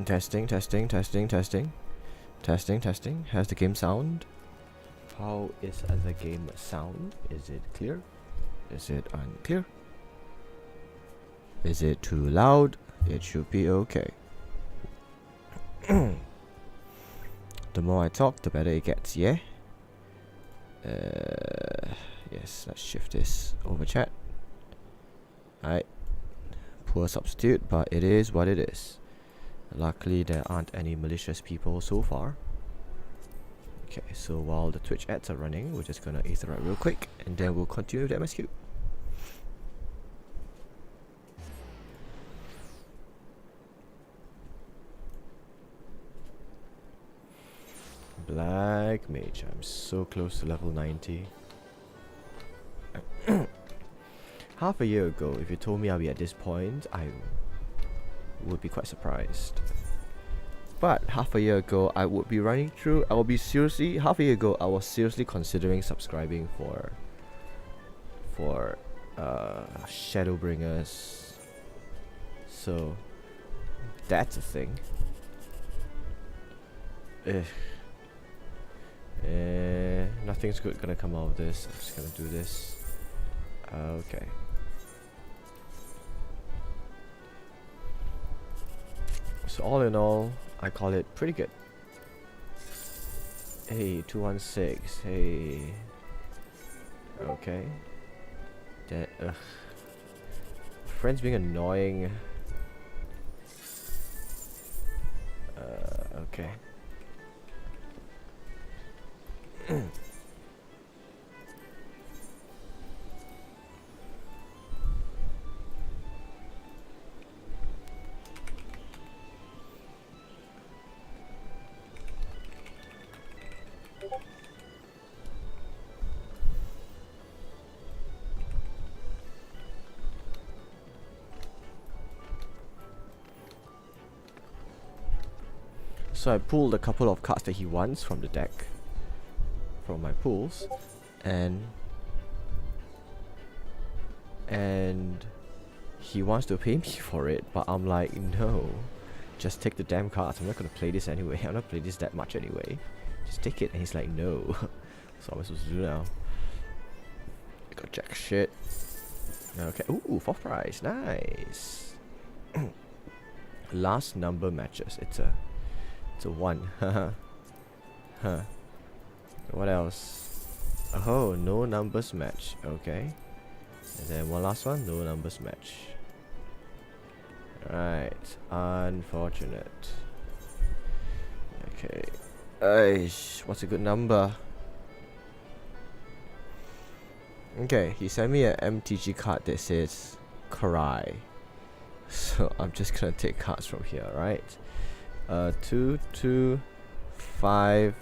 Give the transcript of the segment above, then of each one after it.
Testing, testing, testing, testing. Testing, testing. How's the game sound? How is the game sound? Is it clear? Is it unclear? Is it too loud? It should be okay. The more I talk, the better it gets, yeah? Yes, let's shift this over chat. Alright. Poor substitute, but it is what it is. Luckily, there aren't any malicious people so far. Okay, so while the Twitch ads are running, we're just gonna etherite real quick, and then we'll continue with the MSQ. Black Mage, I'm so close to level 90. Half a year ago, if you told me I'll be at this point, I would be quite surprised. But half a year ago, I would be running through. I will be seriously. Half a year ago, I was seriously considering subscribing for Shadowbringers. So that's a thing. Nothing's good gonna come out of this. I'm just gonna do this. Okay. So all in all, I call it pretty good. Hey, 216. Hey. Okay. That. Friends being annoying. Okay. So I pulled a couple of cards that he wants from the deck, from my pools, and he wants to pay me for it, but I'm like, no, just take the damn cards. I'm not gonna play this anyway. I'm not play this that much anyway. Just take it. And he's like, no. So what am I supposed to do now? I got jack shit. Okay. Ooh, 4th prize. Nice. Last number matches. It's a 1. Huh. What else? Oh, no numbers match. Okay. And then one last one. No numbers match. Right. Unfortunate. Okay. What's a good number? Okay, he sent me an MTG card that says cry. So I'm just gonna take cards from here, right? 2, 2, 5,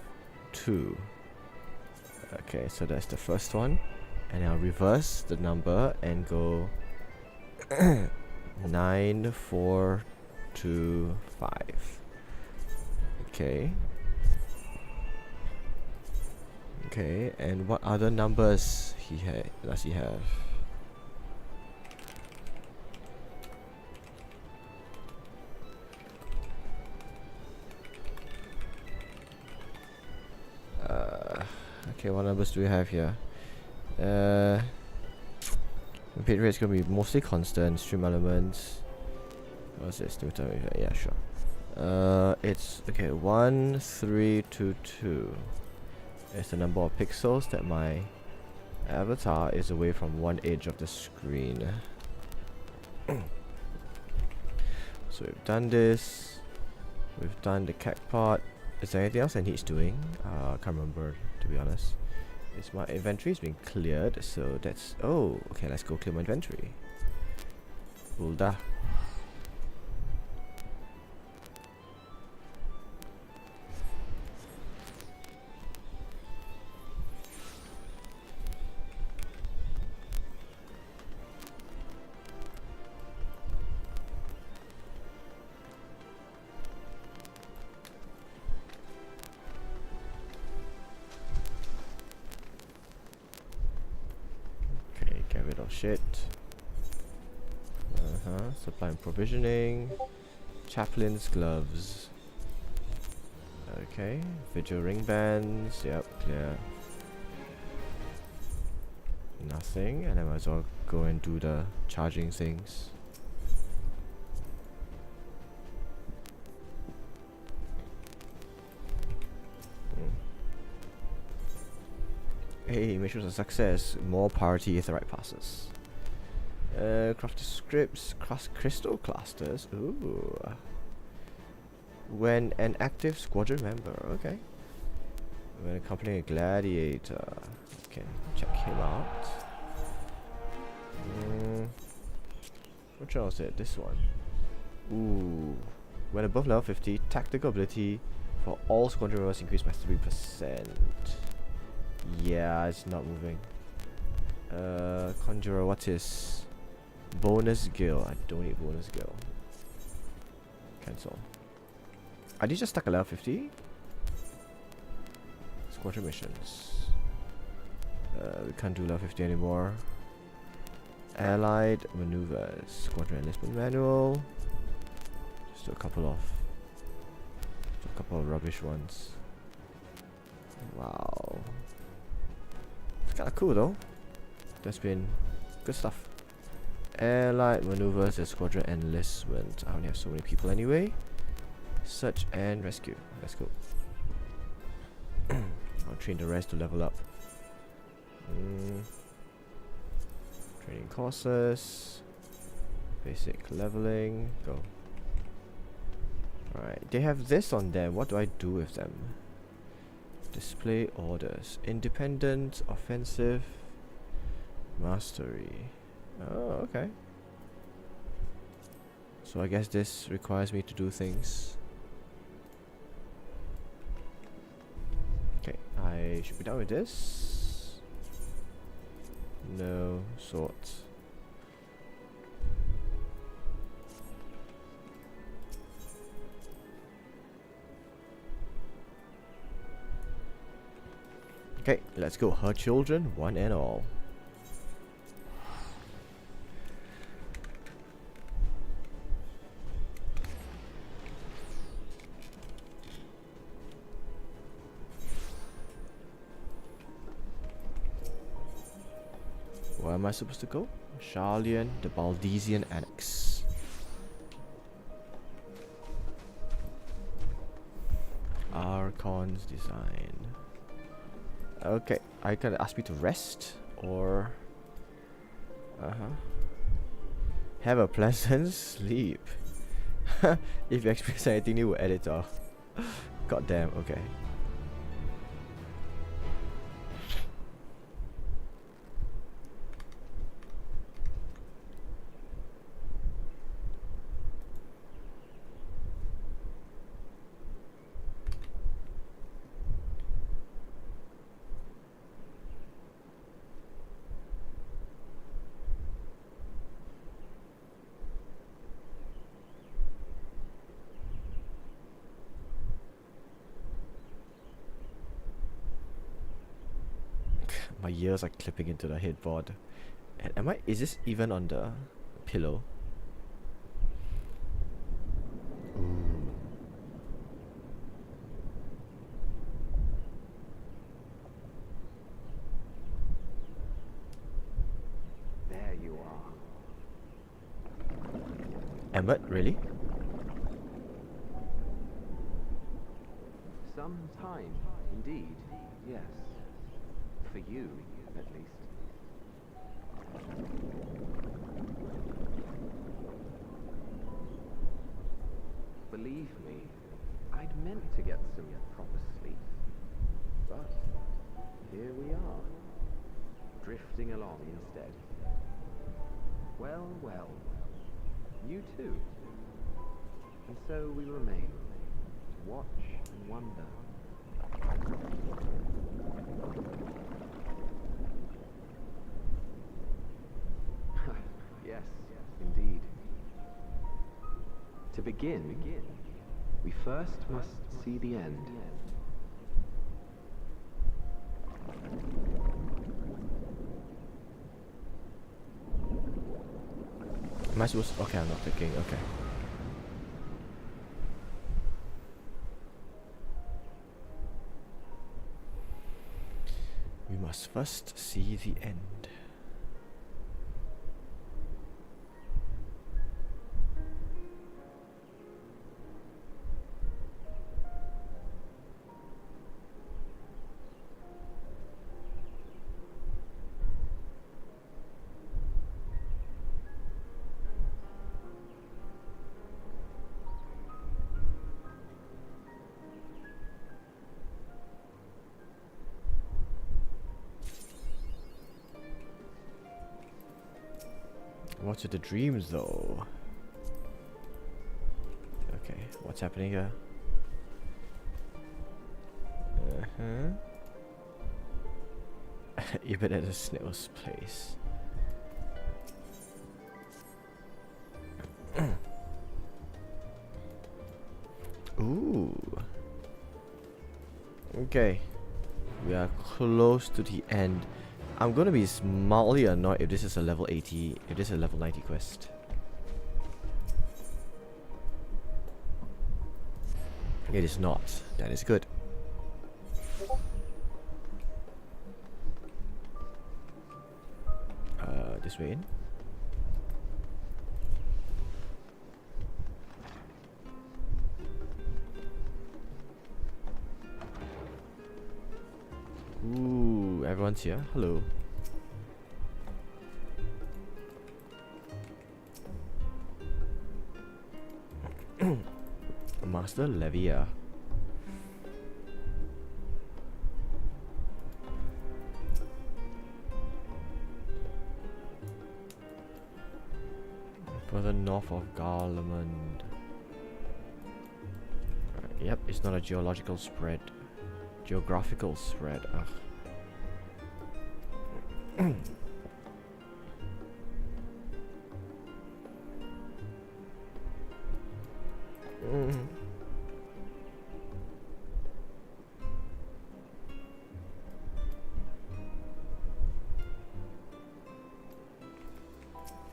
2. Okay, so that's the first one. And I'll reverse the number and go 9, 4, 2, 5. Okay. Okay, and what other numbers does he have? Okay, what numbers do we have here? The page rate is gonna be mostly constant. Stream elements. What's this? Yeah, sure. It's okay. 1, 3, 2, 2. It's the number of pixels that my avatar is away from one edge of the screen. So we've done this. We've done the cat part. Is there anything else that needs doing? I can't remember, to be honest. My inventory's been cleared, so that's... Oh, okay, let's go clear my inventory. Bulda. Get rid of shit. Supply and provisioning. Chaplain's gloves. Okay. Vigil ring bands. Yep, clear. Nothing. And I might as well go and do the charging things. Hey, mission was a success. More party aetherite passes. Crafted scripts, crystal clusters. Ooh. When an active squadron member. Okay. When accompanying a gladiator. Can check him out. Which one was it? This one. Ooh. When above level 50, tactical ability for all squadron members increased by 3%. Yeah, it's not moving. Conjurer, what is bonus skill? I don't need bonus skill. Cancel. Are these just stuck at level 50? Squadron missions. We can't do level 50 anymore. Allied maneuvers. Squadron enlistment manual. Just a couple of rubbish ones. Wow. It's kinda cool though. That's been good stuff. Allied maneuvers and squadron enlistment. I only have so many people anyway. Search and rescue. Let's go. I'll train the rest to level up. Training courses. Basic leveling. Go. Alright. They have this on them. What do I do with them? Display orders. Independent, offensive, mastery. Oh, okay. So I guess this requires me to do things. Okay, I should be done with this. No sorts. Okay, let's go. Her children, one and all. Where am I supposed to go? Charlian, the Baldesian Annex. Archon's design. Okay, I can ask me to rest or have a pleasant sleep. If you experience anything new, we'll edit off. God damn, okay. My ears are clipping into the headboard. And is this even on the pillow? Ooh. There you are. Emmett, really? Some time, indeed, yes. For you, at least. Believe me, I'd meant to get some proper sleep. But here we are, drifting along instead. Well, well, you too. And so we remain, to watch and wonder. Yes, indeed. To begin, we first must see the end. Am I supposed to? Okay, I'm not clicking, okay. must first see the end. What's with the dreams though? Okay, what's happening here? Even at a snail's place. Ooh. Okay. We are close to the end. I'm gonna be mildly annoyed if this is a level 80, if this is a level 90 quest. It is not. That is good. This way in. Ooh, everyone's here. Hello. Master Levia. Further north of Garlemund. Yep, it's not a geological spread. Geographical spread. Ugh.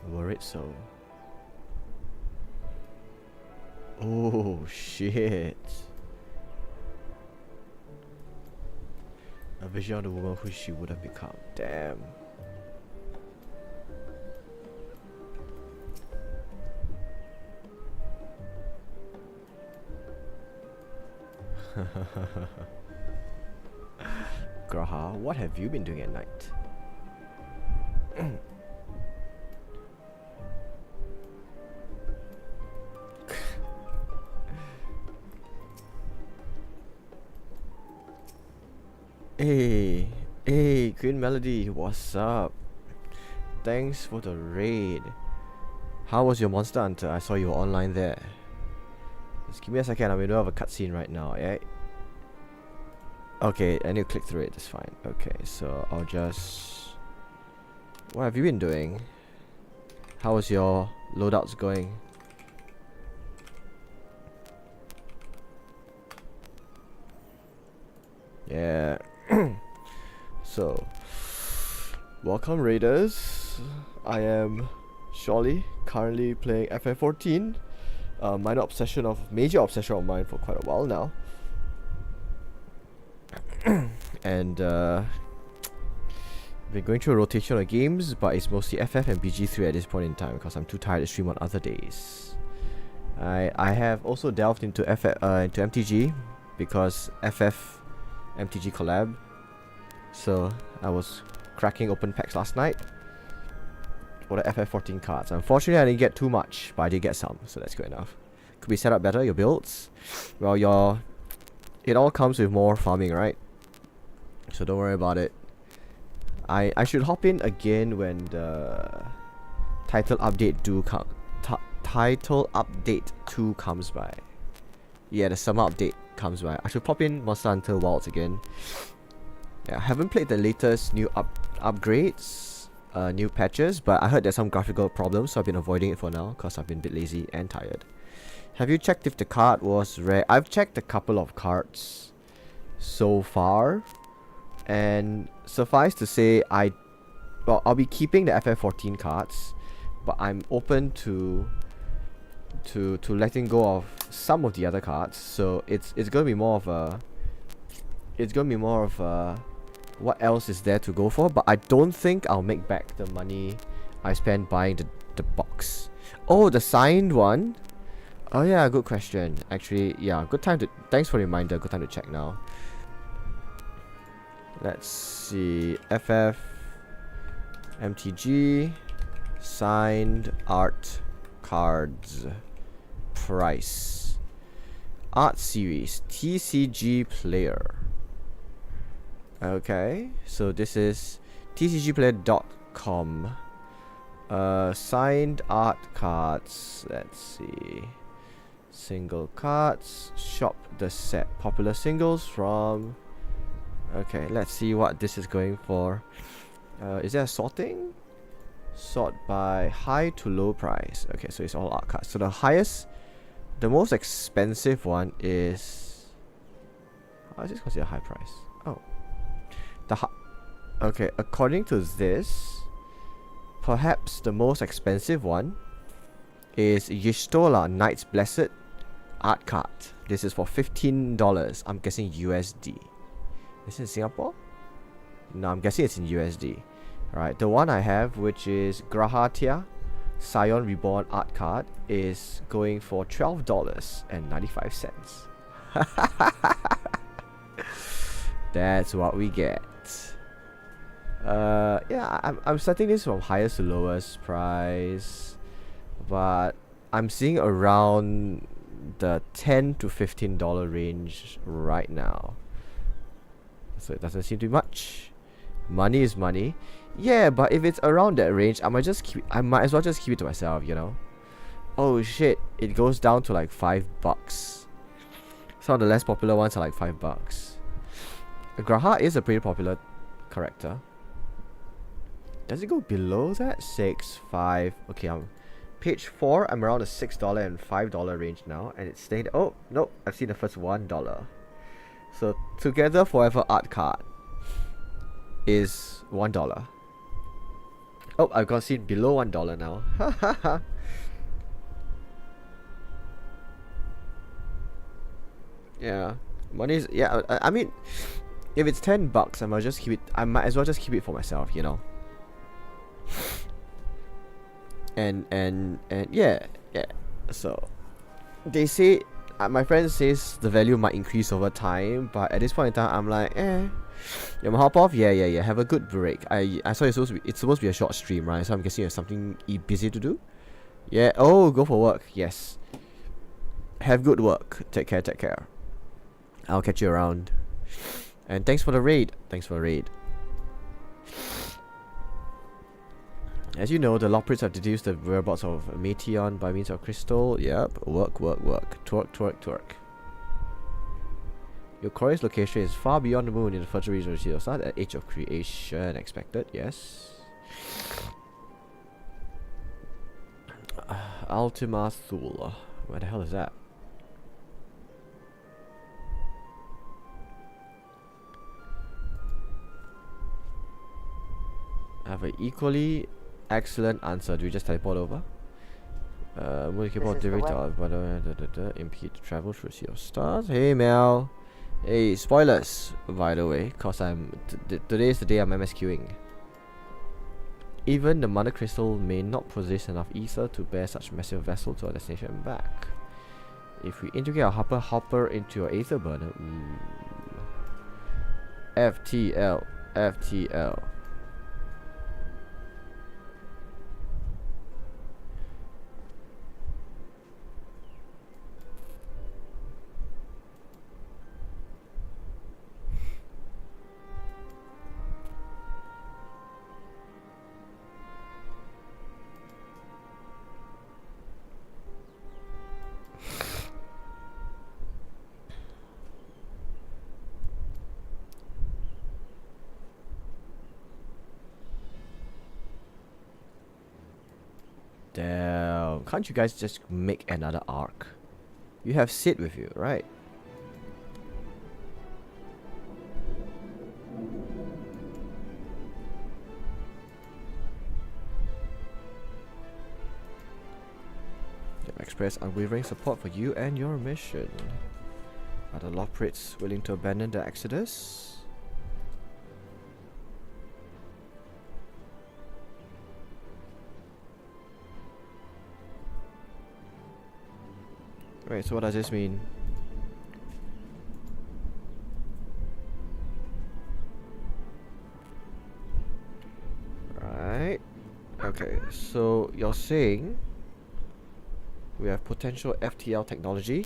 Were it so? Oh shit. A vision of the woman who she would have become. Damn. Graha, what have you been doing at night? Hey, Queen Melody, what's up? Thanks for the raid. How was your Monster Hunter? I saw you were online there. Just give me a second, I'm in the middle of a cutscene right now, yeah? Okay, I need to click through it, that's fine. Okay, so I'll just... What have you been doing? How was your loadouts going? Yeah. So, welcome raiders. I am Shawly, currently playing FF14. Major obsession of mine for quite a while now. And been going through a rotation of games, but it's mostly FF and BG3 at this point in time because I'm too tired to stream on other days. I have also delved into into MTG because FF MTG collab. So I was cracking open packs last night for the FF14 cards. Unfortunately, I didn't get too much, but I did get some, so that's good enough. Could be set up better, your builds. Well, it all comes with more farming, right? So don't worry about it. I should hop in again when the title update 2 comes by. Yeah, the summer update comes by. I should pop in Monster Hunter Wilds again. Yeah, I haven't played the latest new upgrades, new patches, but I heard there's some graphical problems, so I've been avoiding it for now because I've been a bit lazy and tired. Have you checked if the card was rare? I've checked a couple of cards so far, and suffice to say, I'll be keeping the FF14 cards, but I'm open to letting go of some of the other cards. So it's gonna be more of a what else is there to go for, but I don't think I'll make back the money I spent buying the box. Oh, the signed one? Oh yeah, good question. Actually, yeah, good time to... Thanks for the reminder, good time to check now. Let's see... FF... MTG... Signed art cards... Price... Art series... TCG player... Okay, so this is tcgplayer.com. Signed art cards. Let's see. Single cards. Shop the set. Popular singles from... Okay, let's see what this is going for. Is there a sorting? Sort by high to low price. Okay, so it's all art cards. So the highest... The most expensive one is... How is this considered high price? Oh. Okay, according to this, perhaps the most expensive one is Y'shtola Knight's Blessed art card. This is for $15. I'm guessing USD. Is it in Singapore? No, I'm guessing it's in USD. Alright, the one I have, which is Grahatia Scion Reborn art card, is going for $12.95. That's what we get. Yeah, I'm setting this from highest to lowest price, but I'm seeing around the $10 to $15 range right now. So it doesn't seem to be much. Money is money. Yeah, but if it's around that range, I might as well just keep it to myself, you know. Oh shit, it goes down to like $5. Some of the less popular ones are like $5. Graha is a pretty popular character. Does it go below that? 6, 5. Okay, I'm page 4. I'm around the $6 and $5 range now, and it's staying. Oh nope, I've seen the first $1. So together, forever art card is $1. Oh, I've got seen below $1 now. Yeah, money's yeah. I mean, if it's $10, I might just keep it. I might as well just keep it for myself, you know. And yeah. So they say, my friend says the value might increase over time, but at this point in time, I'm like, you wanna hop off? Yeah. Have a good break. I saw it's supposed to be a short stream, right? So I'm guessing you have something busy to do. Yeah. Oh, go for work. Yes. Have good work. Take care. I'll catch you around. And thanks for the raid. As you know, the Lockprits have deduced the whereabouts of Meteon by means of crystal. Yep. Work. Twerk. Your Korea's location is far beyond the moon in the further region of the sun at age of creation. Expected, yes. Ultima Thule. Where the hell is that? I have an equally excellent answer. Do we just teleport over? Impede travel through Sea of Stars. Hey Mel. Hey, spoilers, by the way, cause today is the day I'm MSQing. Even the Mother Crystal may not possess enough ether to bear such massive vessel to our destination and back. If we integrate our hopper into your aether burner, FTL. Damn, can't you guys just make another arc? You have Sid with you, right? Express unwavering support for you and your mission. Are the Lockprits willing to abandon the Exodus? Right, so what does this mean? Right. Okay, so you're saying we have potential FTL technology,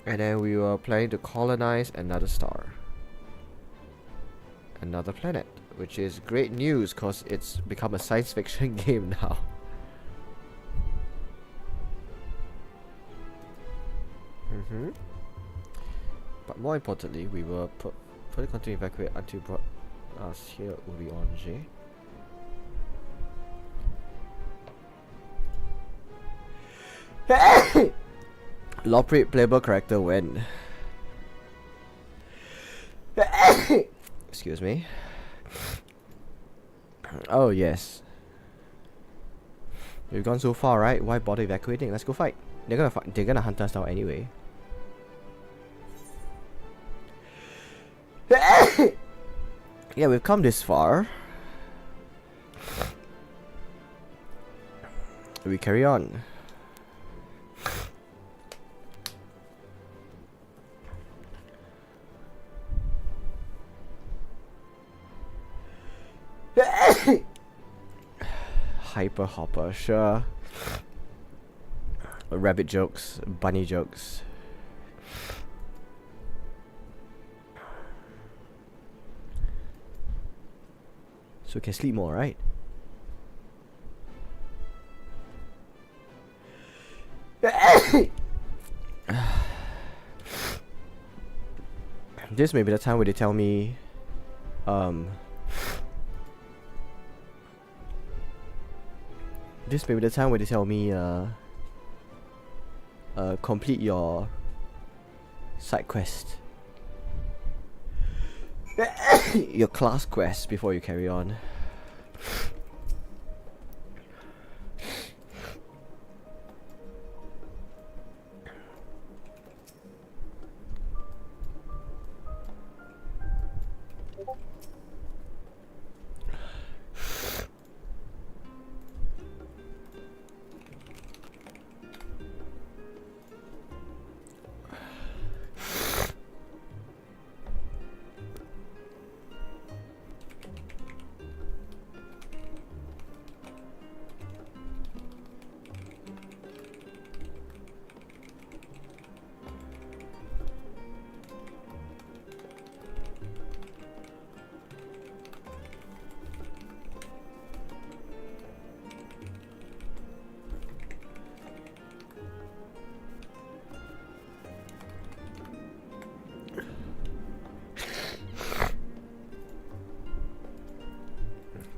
and then we were planning to colonize another star, another planet, which is great news because it's become a science fiction game now. But more importantly, we will further continue to evacuate until brought us here, Uriange. Lawprate playable character when. Excuse me. Oh yes. We've gone so far, right? Why bother evacuating? Let's go fight. They're gonna hunt us down anyway. Yeah, we've come this far. We carry on. Hyper hopper, sure. Rabbit jokes, bunny jokes. So we can sleep more, right? This may be the time where they tell me this may be the time where they tell me complete your side quest. Your class quest before you carry on.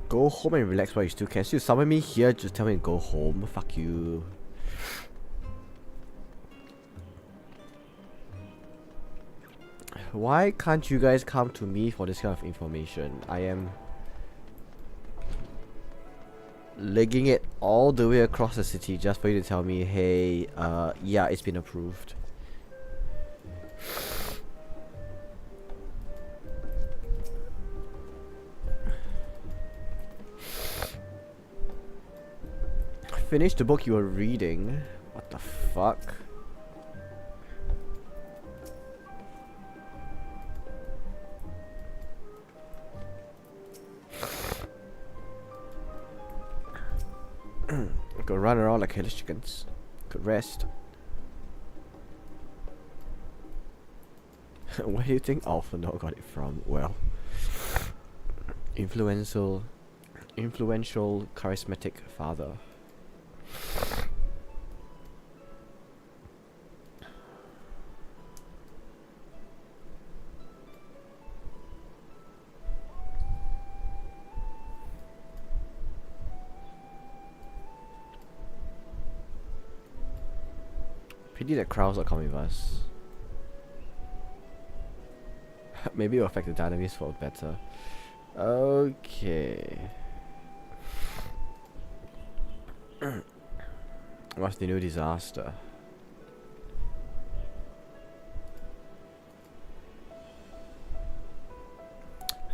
Go home and relax while you still can. So you summon me here, just tell me to go home. Fuck you. Why can't you guys come to me for this kind of information? I am legging it all the way across the city just for you to tell me, hey, yeah, it's been approved. Finish the book you were reading. What the fuck? Could run around like hellish chickens. Could rest. Where do you think Alpha Note got it from? Well, influential, charismatic father. Pity that crowds are coming with us. Maybe it'll affect the dynamics for better. Okay. What's the new disaster?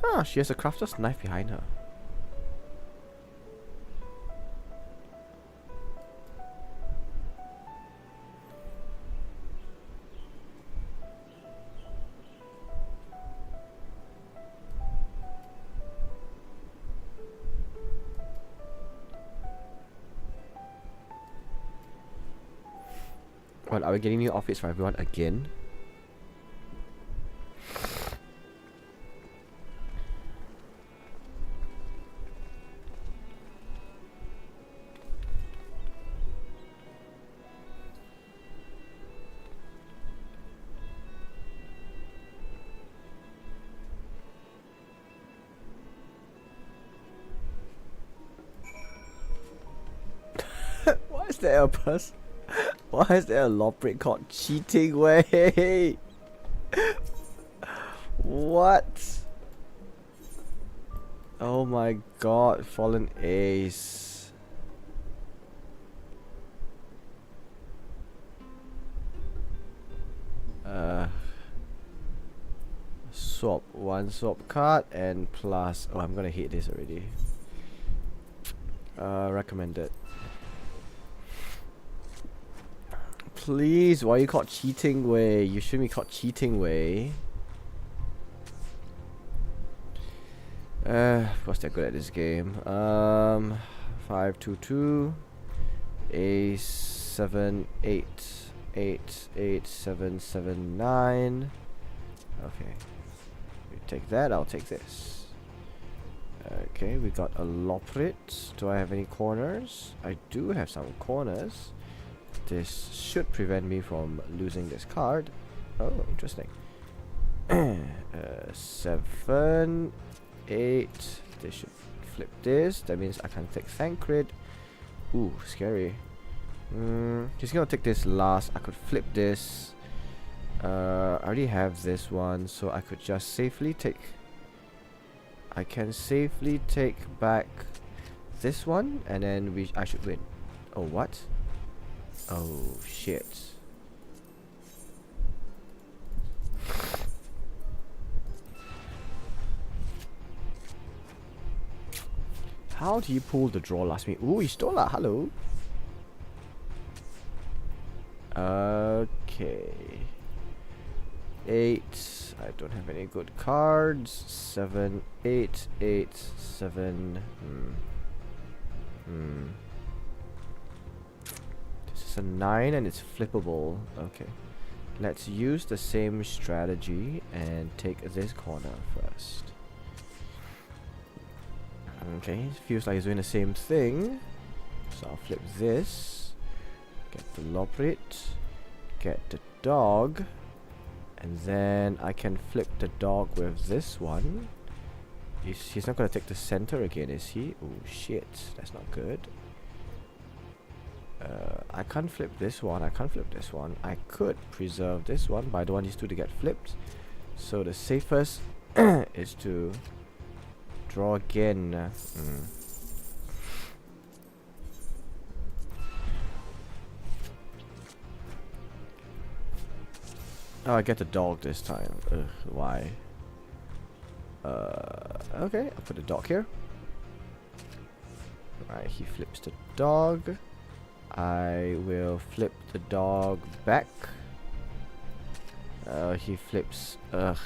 Ah, she has a crafter's knife behind her. What, are we getting new outfits for everyone again? Why is there a person? Why is there a loprit called Cheating Way? What? Oh my god, Fallen Ace. Swap. One swap card and plus... Oh, I'm gonna hate this already. Recommended. Please, why are you called Cheating Way? You shouldn't be called Cheating Way. Of course they're good at this game. 5-2-2. Ace 7 8 8 8 7 7 9. Okay. You take that, I'll take this. Okay, we got a Loprit. Do I have any corners? I do have some corners. This should prevent me from losing this card. Oh, interesting. 7 8. They should flip this. That means I can take Thancred. Ooh, scary. He's gonna take this last. I could flip this. I already have this one, so I could just safely take... I can safely take back this one, and then I should win. Oh, what? Oh, shit. How do you pull the draw last minute? Ooh, he stole that. Hello. Okay. 8. I don't have any good cards. 7, 8, 8, 7. This is a 9 and it's flippable. Okay. Let's use the same strategy and take this corner first. Okay, feels like he's doing the same thing. So I'll flip this. Get the Loprit. Get the dog. And then I can flip the dog with this one. He's not going to take the center again, is he? Oh shit, that's not good. I can't flip this one. I can't flip this one. I could preserve this one, but I don't want these two to get flipped. So the safest is to draw again. Oh, I get the dog this time. Ugh, why? Okay, I'll put the dog here. Alright, he flips the dog. I will flip the dog back. He flips. Ugh.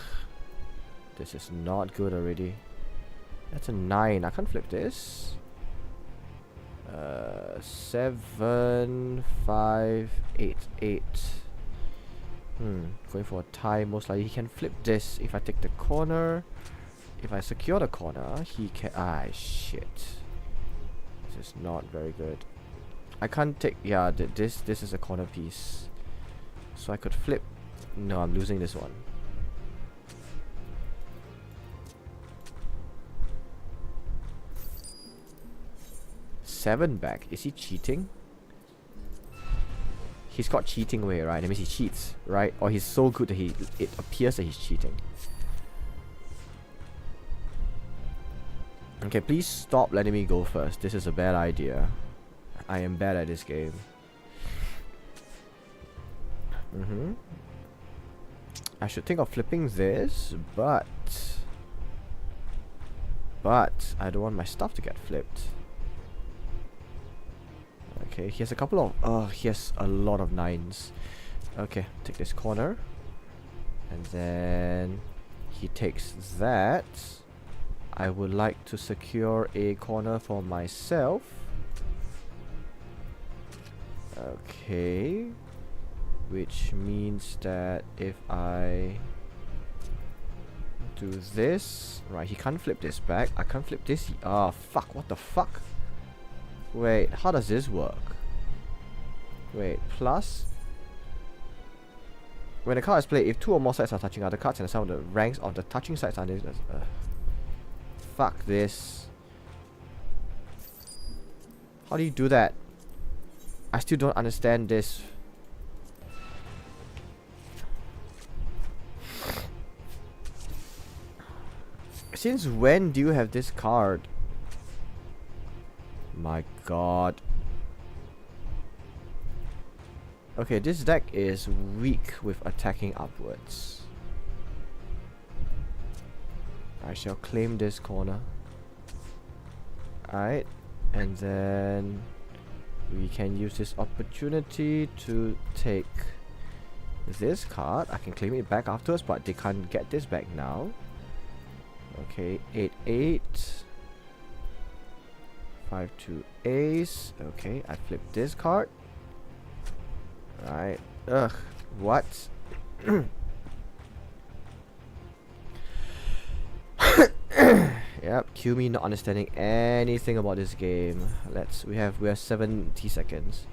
This is not good already. That's a 9. I can't flip this. 7, 5, 8, 8. Going for a tie. Most likely he can flip this if I take the corner. If I secure the corner, he can... Ah, shit. This is not very good. I can't take... Yeah, this is a corner piece. So I could flip. No, I'm losing this one. Seven back. Is he cheating? He's got Cheating Way, right? That means he cheats, right? Or he's so good that it appears that he's cheating. Okay, please stop letting me go first. This is a bad idea. I am bad at this game. I should think of flipping this, but I don't want my stuff to get flipped. Okay, he has a couple of... Oh, he has a lot of 9s. Okay, take this corner. And then he takes that. I would like to secure a corner for myself. Okay. which means that if I do this, right, he can't flip this back. I can't flip this. Ah, fuck, what the fuck? Wait, how does this work? Wait, plus. When a card is played, if two or more sides are touching other cards and some of the ranks of the touching sides are fuck this. How do you do that? I still don't understand this. Since when do you have this card? My god. Okay, this deck is weak with attacking upwards. I shall claim this corner. Alright, and then we can use this opportunity to take this card. I can claim it back afterwards, but they can't get this back now. Okay, 8-8. 5-2 ace. Okay, I flip this card. Right. Ugh. What? Yep. Cue me not understanding anything about this game. We have 70 seconds.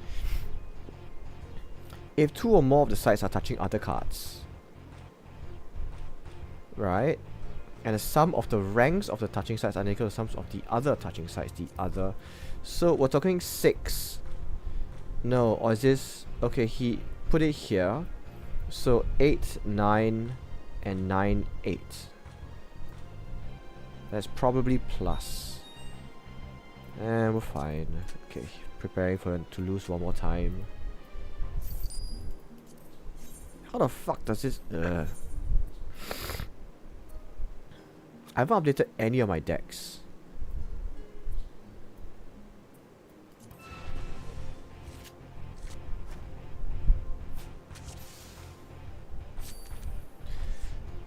If two or more of the sides are touching other cards, right, and the sum of the ranks of the touching sides are equal to the sums of the other touching sides, so we're talking 6. No, or is this... Okay, he put it here. So 8, 9, and 9, 8. That's probably plus. And we're fine. Okay, preparing to lose one more time. How the fuck does this... I haven't updated any of my decks.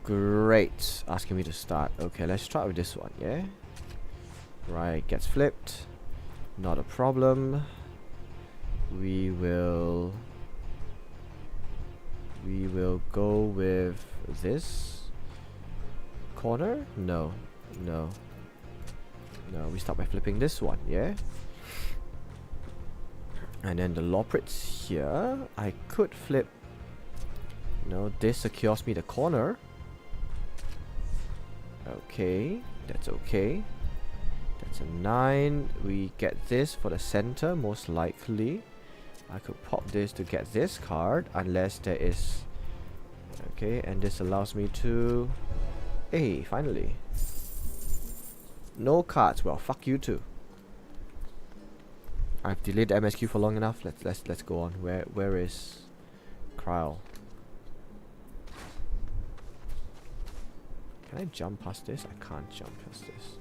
Great. Asking me to start. Okay, let's start with this one, yeah? Right, gets flipped. Not a problem. We will go with this corner? No. No. No, we start by flipping this one, yeah? And then the Lopritz here. I could flip... No, this secures me the corner. Okay, that's okay. That's a 9. We get this for the center, most likely. I could pop this to get this card, unless there is... Okay, and this allows me to... Hey, finally. No cards. Well, fuck you too. I've delayed the MSQ for long enough. Let's go on. Where is Kryl? Can I jump past this? I can't jump past this.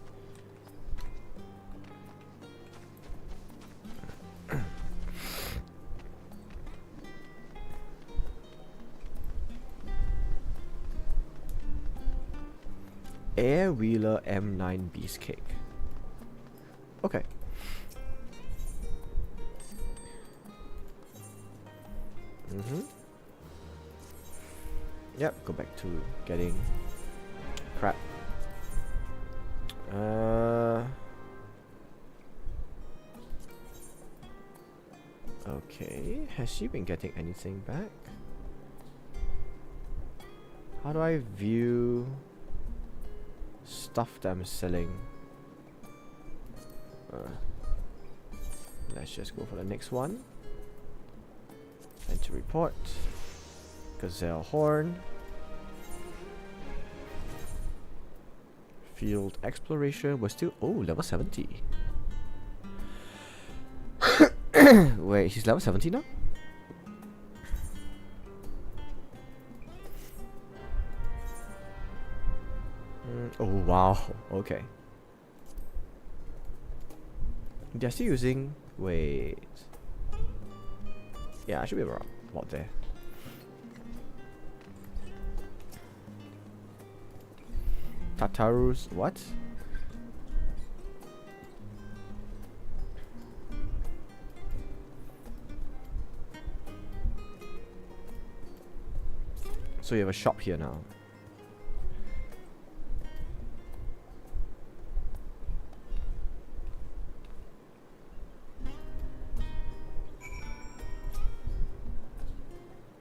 Air Wheeler M9 Beastcake. Okay. Yep, go back to getting crap. Okay, has she been getting anything back? How do I view stuff that I'm selling? Let's just go for the next one. Enter report. Gazelle Horn. Field exploration. We're still... Oh, level 70. Wait, he's level 70 now? Oh, wow. Okay. They're still using... Wait. Yeah, I should be about there. Tatarus... What? So you have a shop here now.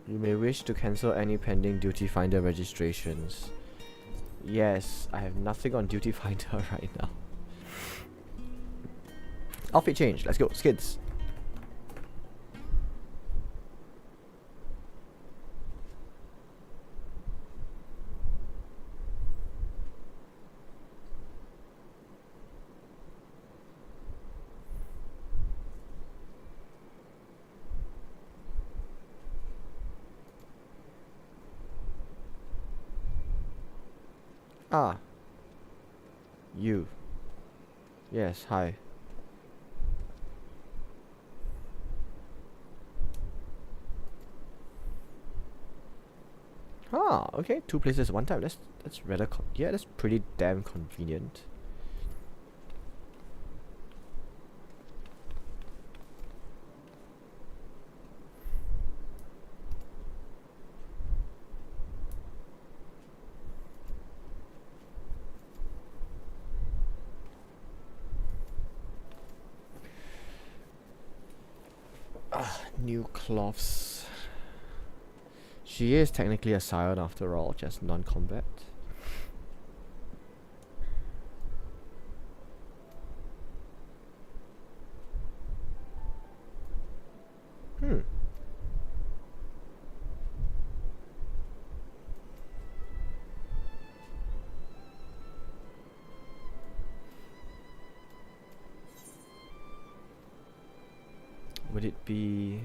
You may wish to cancel any pending Duty Finder registrations. Yes, I have nothing on Duty Finder right now. Outfit change, let's go, skids. Ah. You. Yes, hi. Ah, okay, 2 places at one time. That's rather yeah, that's pretty damn convenient. New cloths. She is technically a scion after all, just non-combat. Would it be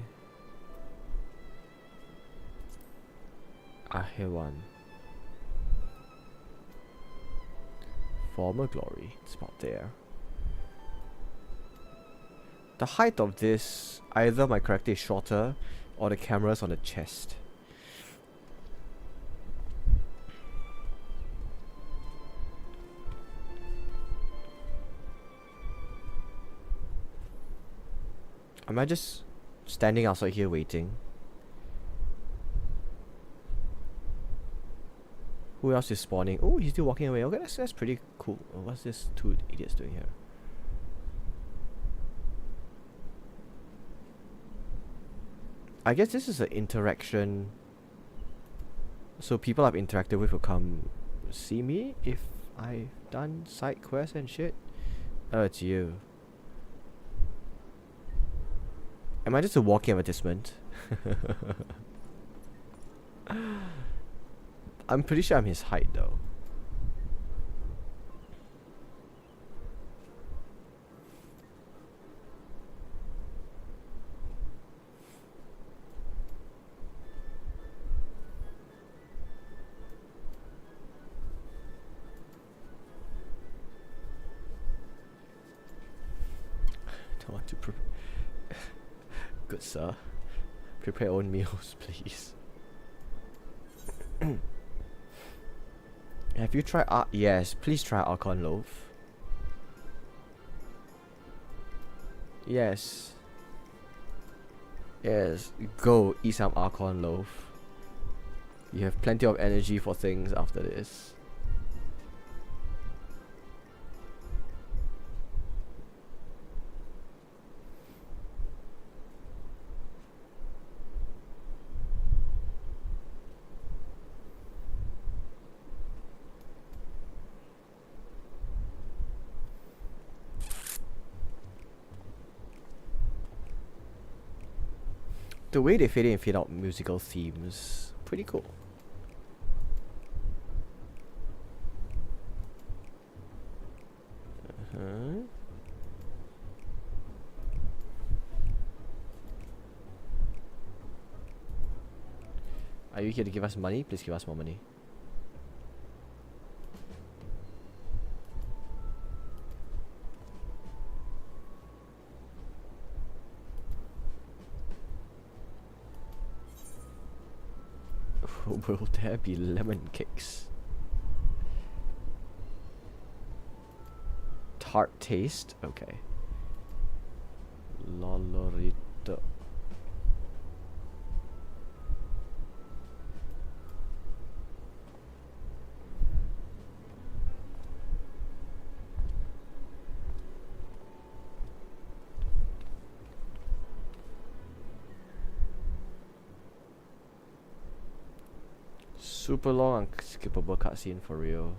Ahewan? Former glory. It's about there. The height of this, either my character is shorter or the camera's on the chest. Am I just standing outside here waiting? Who else is spawning? Oh, he's still walking away. Okay, that's pretty cool. Oh, what's this 2 idiots doing here? I guess this is an interaction. So people I've interacted with will come see me if I've done side quests and shit. Oh, it's you. Am I just a walking advertisement? I'm pretty sure I'm his height though. Don't want to Good sir. Prepare your own meals, please. Have you tried yes, please try Archon Loaf. Yes. Yes, go eat some Archon Loaf. You have plenty of energy for things after this. The way they fade in and fade out musical themes, pretty cool. Are you here to give us money? Please give us more money. Will there be lemon cakes? Tart taste? Okay. Lolorito. super long unskippable cutscene for real.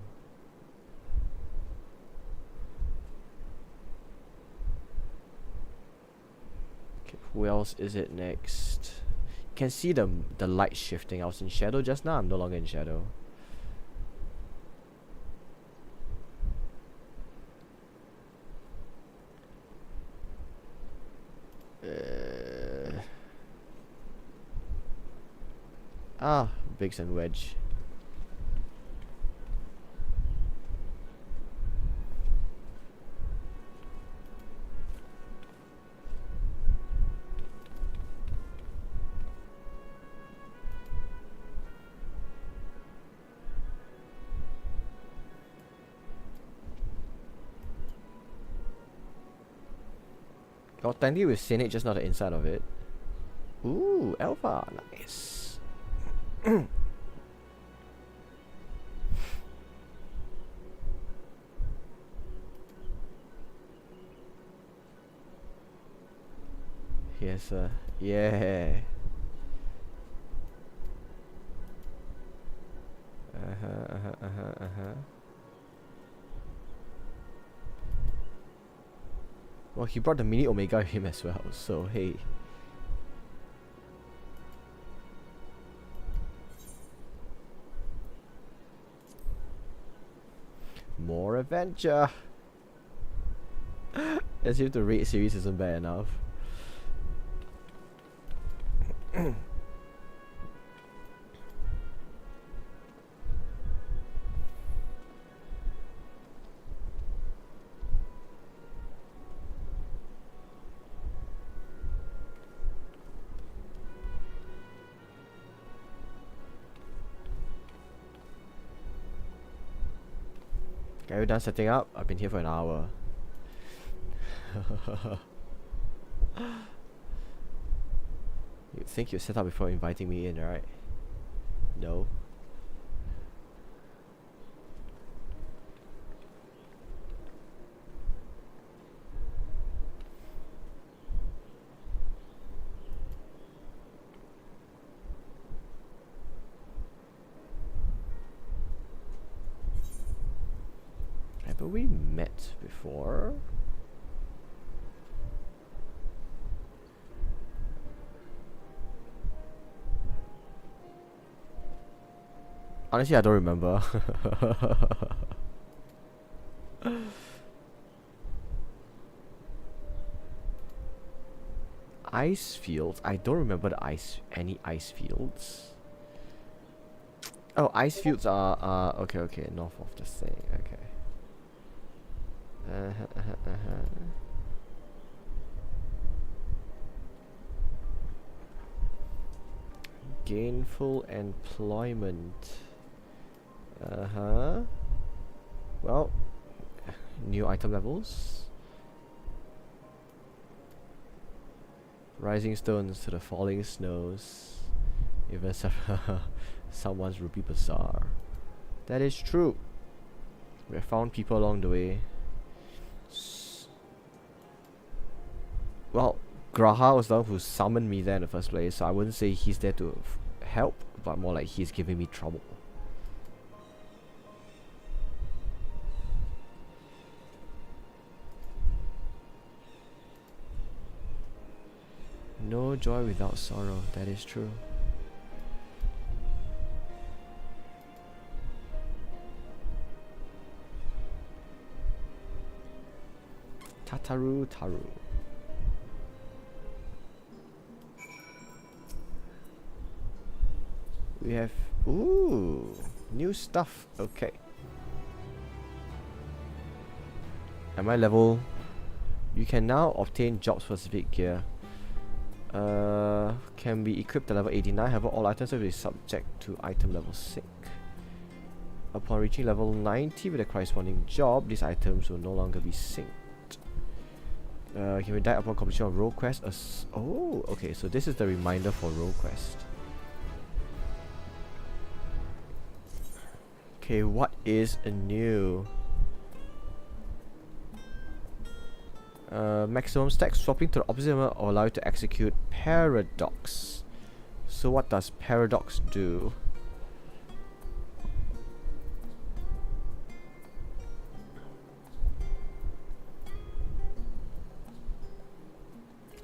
Okay, who else is it next? You can see the light shifting. I was in shadow just now, I'm no longer in shadow. Biggs and Wedge. Oh, technically we've seen it, just not the inside of it. Ooh, Alpha, nice. Yes, yeah. Well, he brought the mini Omega with him as well, so hey. More adventure. As if the raid series isn't bad enough. Are you done setting up? I've been here for an hour. You think you set up before inviting me in, right? No. But we met before. Honestly, I don't remember. Ice fields? I don't remember any ice fields. Oh, ice fields are okay, north of the thing. Okay. Gainful employment. Well, new item levels. Rising stones to the falling snows. Even someone's rupee bazaar. That is true. We have found people along the way. Well, Graha was the one who summoned me there in the first place, so I wouldn't say he's there to help, but more like he's giving me trouble. No joy without sorrow, that is true. Tataru Taru. We have, ooh, new stuff. Okay. Am I level? You can now obtain job specific gear. Can be equipped at level 89. However, all items will be subject to item level sync. Upon reaching level 90 with a corresponding job, these items will no longer be synced. Can be died upon completion of role quest. Oh, okay. So this is the reminder for role quest. Okay, what is new? Maximum stack swapping to the opposite will allow you to execute paradox. So what does paradox do?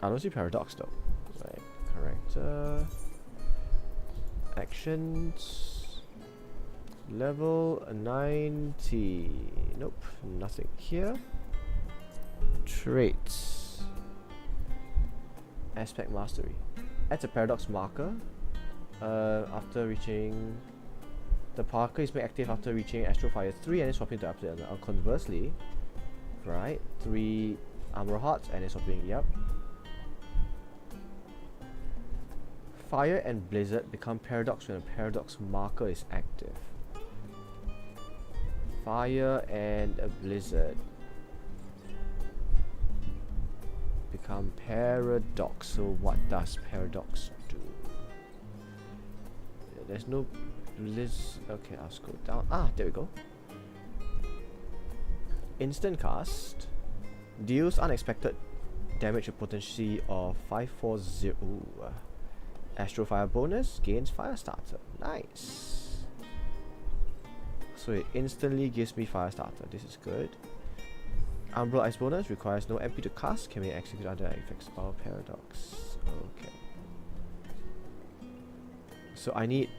I don't see paradox though. Right, character. Actions. Level 90. Nope, nothing here. Traits. Aspect mastery. Adds a paradox marker. After reaching. The marker is made active after reaching Astral Fire 3 and then swapping to Absolute. Conversely, right? 3 Armor Hearts and then swapping. Yep. Fire and Blizzard become paradox when a paradox marker is active. Fire and a Blizzard become paradox. So what does paradox do? There's no Blizz. Okay, I'll scroll down. Ah, there we go. Instant cast deals unexpected damage with potency of 540. Ooh. Astral Fire bonus gains Fire Starter. Nice. So it instantly gives me Fire Starter. This is good. Umbral Ice bonus requires no MP to cast. Can be executed under effects of paradox. Okay. So I need.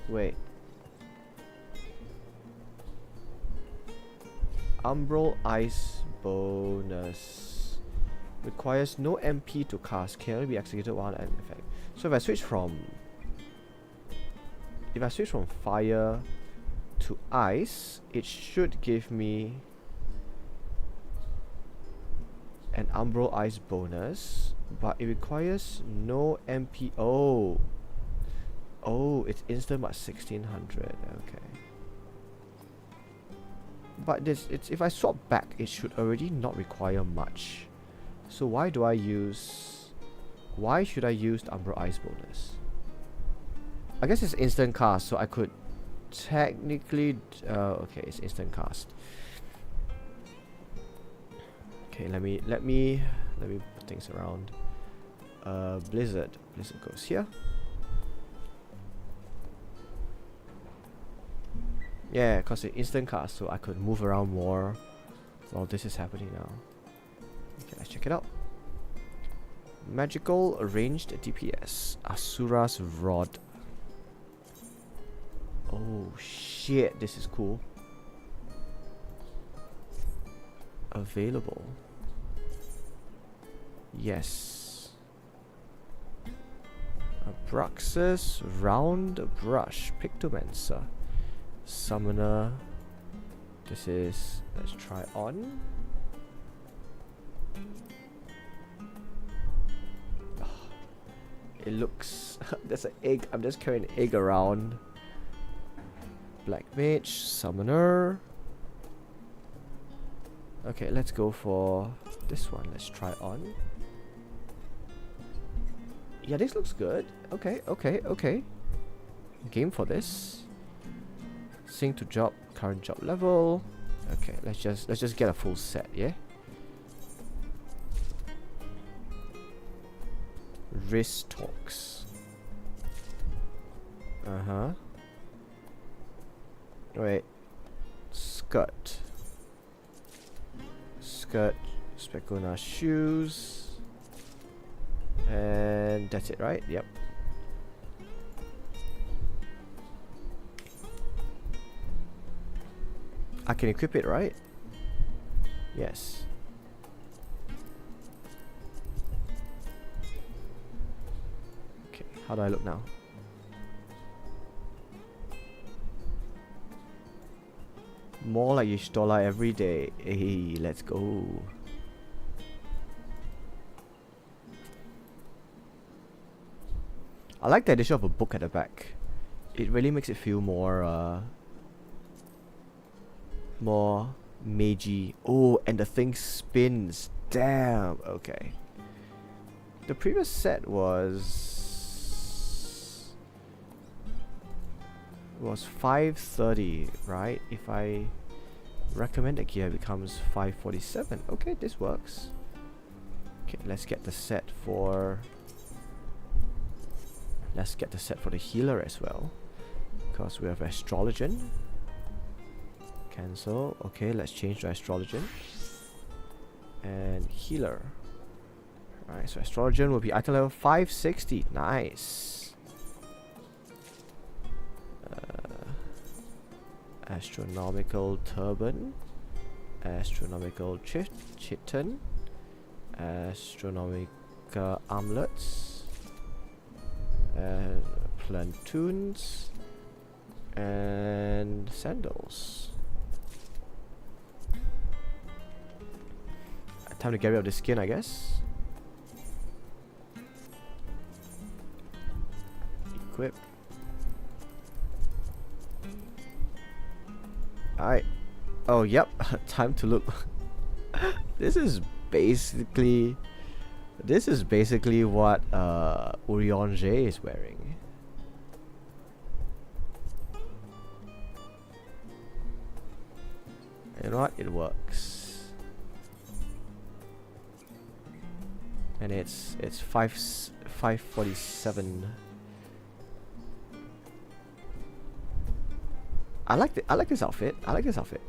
Wait. Umbral Ice bonus requires no MP to cast. Can only be executed while in effect. So if I switch from fire to ice, it should give me an Umbral Ice bonus, but it requires no MP. Oh, it's instant but 1600. Okay. But if I swap back, it should already not require much. So why should I use the Umbral Ice bonus? I guess it's instant cast, so I could technically okay, it's instant cast. Okay, let me put things around. Blizzard goes here. Yeah, because it's instant cast, so I could move around more while this is happening now. Okay, let's check it out. Magical ranged DPS. Asura's Rod. Oh shit, this is cool. Available. Yes. Abraxas Round Brush. Pictomancer. Summoner. This is. Let's try on. It looks. There's an egg. I'm just carrying an egg around. Black Mage. Summoner. Okay, let's go for this one. Let's try on. Yeah, this looks good. Okay. Game for this. Sync to job, current job level. Okay, let's just get a full set, yeah? Wrist talks. Wait. Skirt, Specona shoes. And that's it, right? Yep. I can equip it, right? Yes. Okay, how do I look now? More like Y'shtola every day. Hey, let's go. I like the addition of a book at the back. It really makes it feel more magey. Oh, and the thing spins. Damn. Okay. The previous set was 530, right? If I recommend the gear, it becomes 547. Okay, this works. Okay, let's get the set for the healer as well, because we have Astrologian. Cancel. Okay, let's change to Astrologian. and healer. Alright, so astrologian will be item level 560. Nice. Astronomical turban, astronomical chiton, astronomical armlets, plantoons, and sandals. Time to get rid of the skin, I guess. Equip. Alright. Oh, yep. Time to look. This is basically what Urianger is wearing. You know what? It works. And it's 547. I like this outfit. I like this outfit.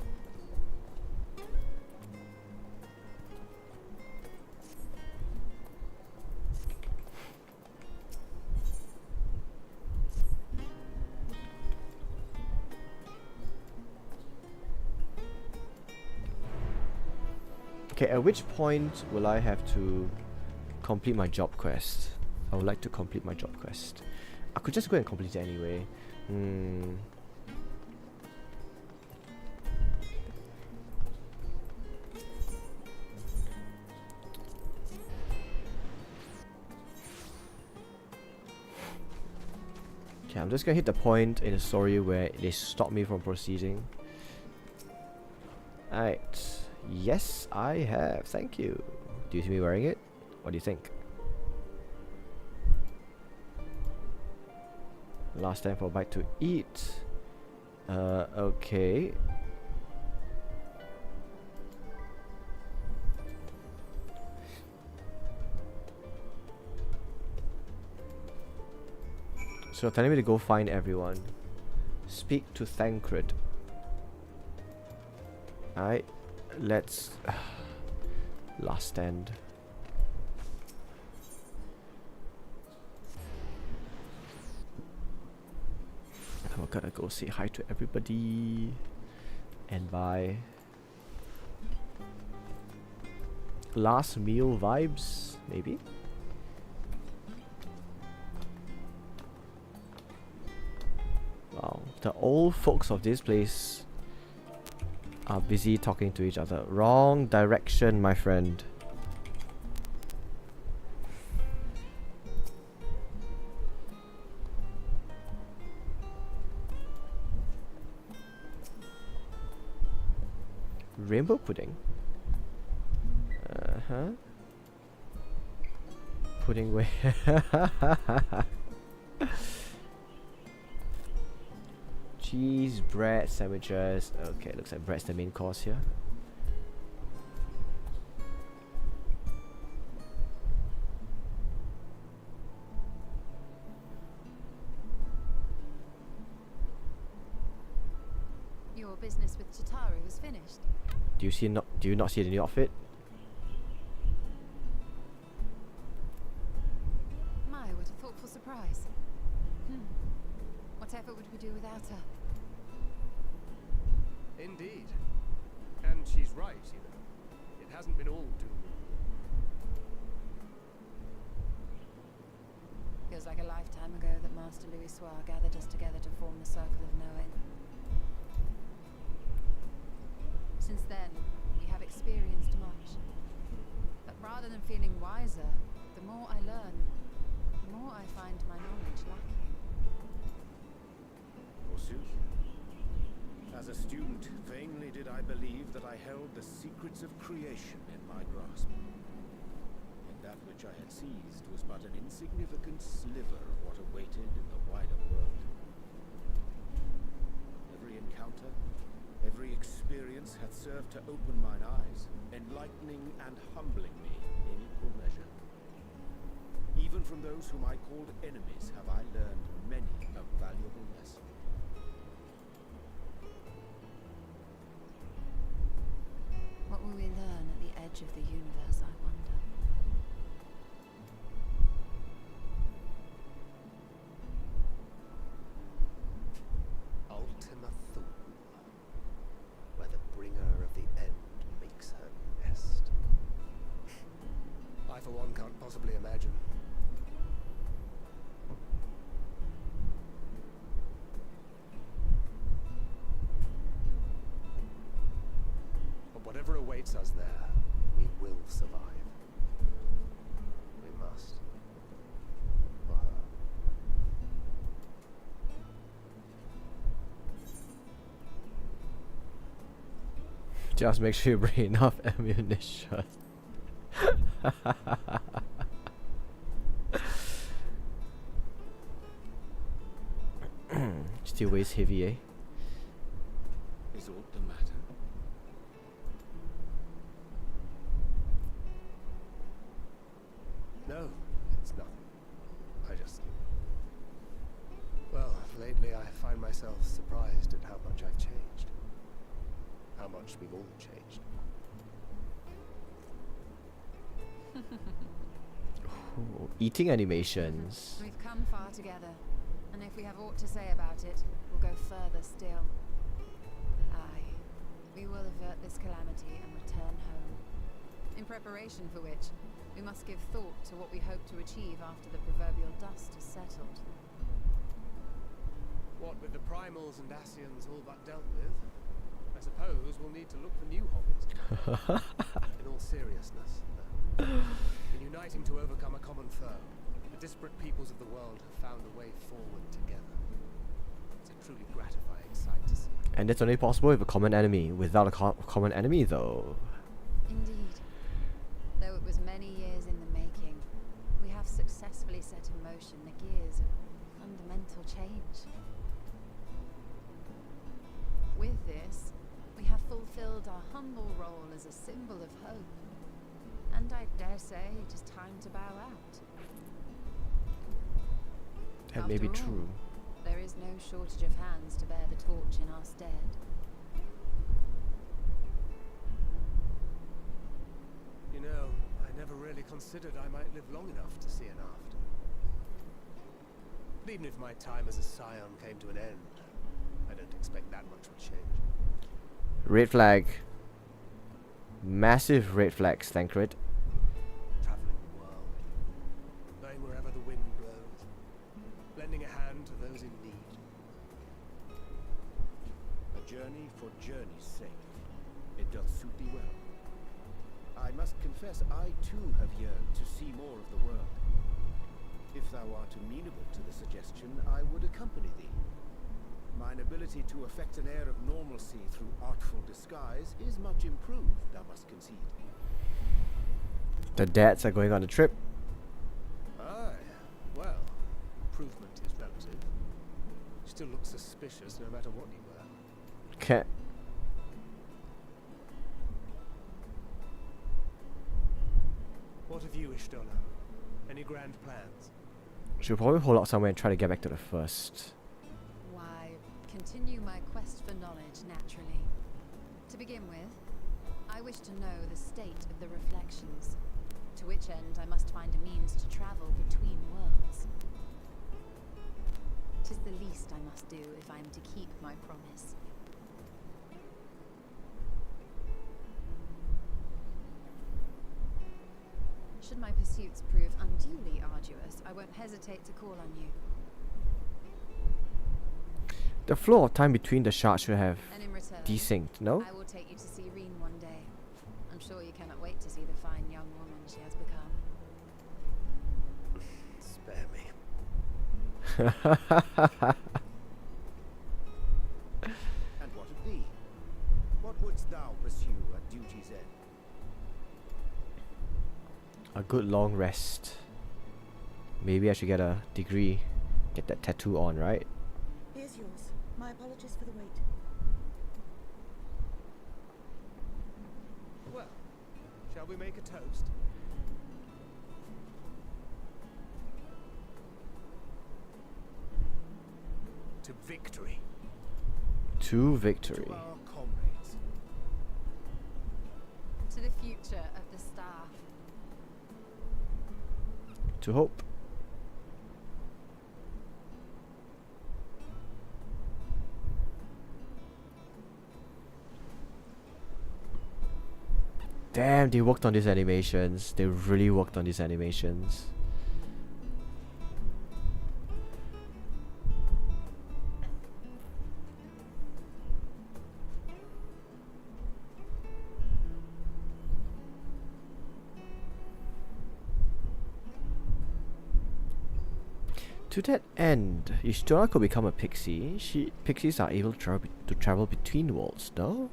Okay, at which point will I have to complete my job quest? I would like to complete my job quest. I could just go and complete it anyway. Okay, I'm just gonna hit the point in the story where they stop me from proceeding. Alright. Yes, I have. Thank you. Do you see me wearing it? What do you think? Last time for a bite to eat. Okay. So you're telling me to go find everyone. Speak to Thancred. Alright. Let's... last stand. We're gonna go say hi to everybody. And buy... last meal vibes, maybe? Wow, the old folks of this place are busy talking to each other. Wrong direction, my friend. Rainbow pudding. Pudding way. Cheese, bread, sandwiches. Okay, looks like bread's the main course here. Your business with Chitaru is finished. Do you not see the new outfit? My, what a thoughtful surprise. Whatever would we do without her? Indeed. And she's right, you know. It hasn't been all doom. Feels like a lifetime ago that Master Louis Soir gathered us together to form the Circle of Knowing. Since then, we have experienced much. But rather than feeling wiser, the more I learn, the more I find my knowledge lacking. Forsooth. As a student, vainly did I believe that I held the secrets of creation in my grasp. And that which I had seized was but an insignificant sliver of what awaited in the wider world. Every encounter, every experience had served to open mine eyes, enlightening and humbling me in equal measure. Even from those whom I called enemies have I learned many a valuable lesson. What will we learn at the edge of the universe, I wonder. Ultima Thule, where the bringer of the end makes her nest. I, for one, can't possibly imagine. But whatever awaits us there, we will survive. We must. For her. Just make sure you bring enough ammunition. Still weighs heavy, eh? Is aught the matter? No, it's nothing. I just... Well, lately I find myself surprised at how much I've changed. How much we've all changed. Ooh, eating animations. We've come far together, and if we have aught to say about it, we'll go further still. Aye, we will avert this calamity and return home. In preparation for which, we must give thought to what we hope to achieve after the proverbial dust has settled. What with the primals and Asians all but dealt with, I suppose we'll need to look for new hobbies. In all seriousness, though, in uniting to overcome a common foe, the disparate peoples of the world have found a way forward together. It's a truly gratifying sight to see. And that's only possible with a common enemy. Without a common enemy, though. Indeed. Though it was many years in the making, we have successfully set in motion the gears of fundamental change. With this, we have fulfilled our humble role as a symbol of hope. And I dare say it is time to bow out. That may be After all, true. there is no shortage of hands to bear the torch in our stead. You know, I never really considered I might live long enough to see an after. But even if my time as a scion came to an end, I don't expect that much would change. Red flag. Massive red flags, Thancred. Traveling the world, going wherever the wind blows, lending a hand to those in need. A journey for journey's sake. It doth suit thee well. I must confess, I too have yearned to see more of the world. If thou art amenable to the suggestion, I would accompany thee. Mine ability to effect an air of normalcy through artful disguise is much improved, thou must concede. The dads are going on a trip. Aye, well, improvement is relative. You still look suspicious no matter what you wear. Can't. What of you, Ishtola? Any grand plans? Should probably hold out somewhere and try to get back to the first. Why, continue my quest for knowledge naturally. To begin with, I wish to know the state of the reflections, to which end I must find a means to travel between worlds. 'Tis the least I must do if I am to keep my promise. Should my pursuits prove unduly arduous, I won't hesitate to call on you. The flow of time between the shards should have And in return, desynced, no? I will take you to see Reen one day. I'm sure you cannot wait to see the fine young woman she has become. Spare me. And what of thee? What wouldst thou pursue at duty's end? A good long rest. Maybe I should get a degree. Get that tattoo on, right? Here's yours. My apologies for the wait. Well, shall we make a toast? To victory. To victory. To our comrades. To to the future of the star. To hope. Damn, they worked on these animations. They really worked on these animations. To that end, Ishtora could become a pixie. Pixies are able to travel between worlds, no?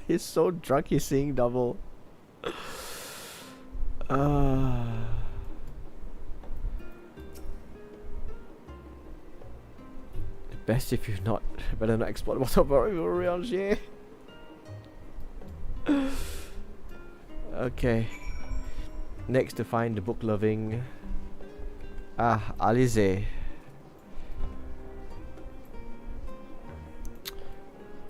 He's so drunk he's seeing double. Best if you've not better not export water around here. Okay. Next to find the book loving Alize.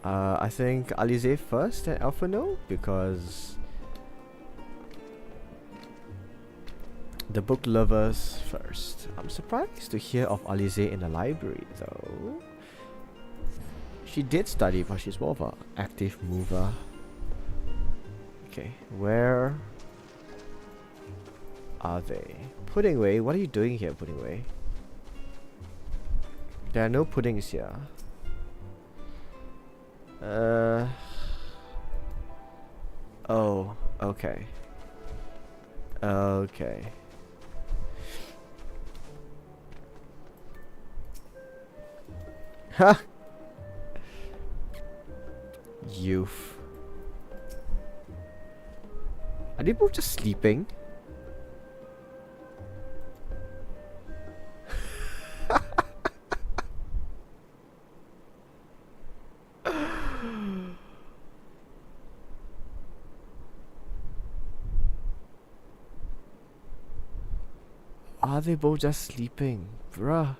I think Alize first and Alphano because the book lovers first. I'm surprised to hear of Alize in the library though. She did study, but she's more of an active mover. Okay, where are they? Puddingway, what are you doing here, Puddingway? There are no puddings here. Oh, okay. Okay. Ha! Youth. Are they both just sleeping? Are they both just sleeping? Bruh.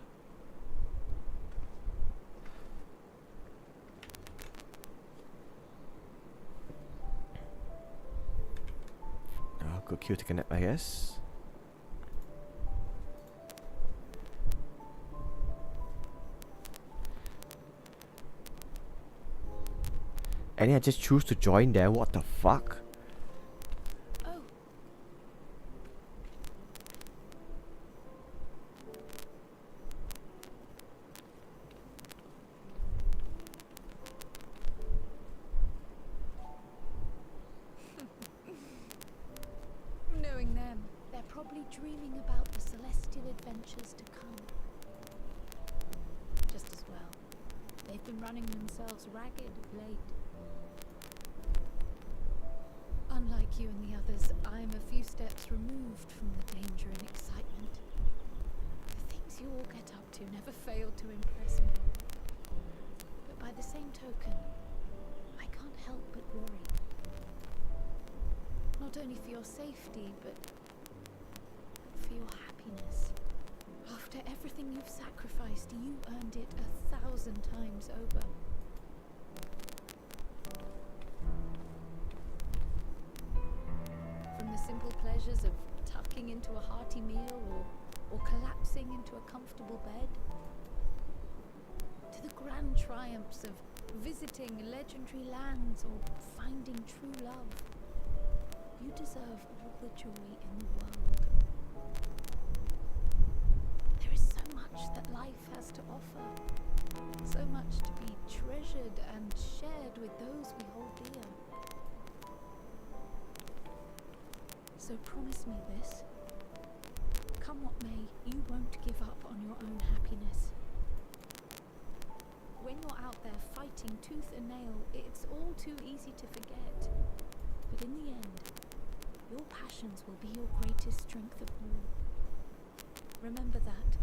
Oh, good cue to connect, I guess. And I just choose to join there, what the fuck? Knowing them, they're probably dreaming about the celestial adventures to come. Just as well. They've been running themselves ragged of late. Unlike you and the others, I'm a few steps removed from the danger and excitement. The things you all get up to never fail to impress me. But by the same token, I can't help but worry. Not only for your safety, but for your happiness. After everything you've sacrificed, you earned it 1,000 times over. From the simple pleasures of tucking into a hearty meal or collapsing into a comfortable bed, to the grand triumphs of visiting legendary lands or finding true love. You deserve all the joy in the world. There is so much that life has to offer. So much to be treasured and shared with those we hold dear. So promise me this. Come what may, you won't give up on your own happiness. When you're out there fighting tooth and nail, it's all too easy to forget. But in the end, your passions will be your greatest strength of all. Remember that.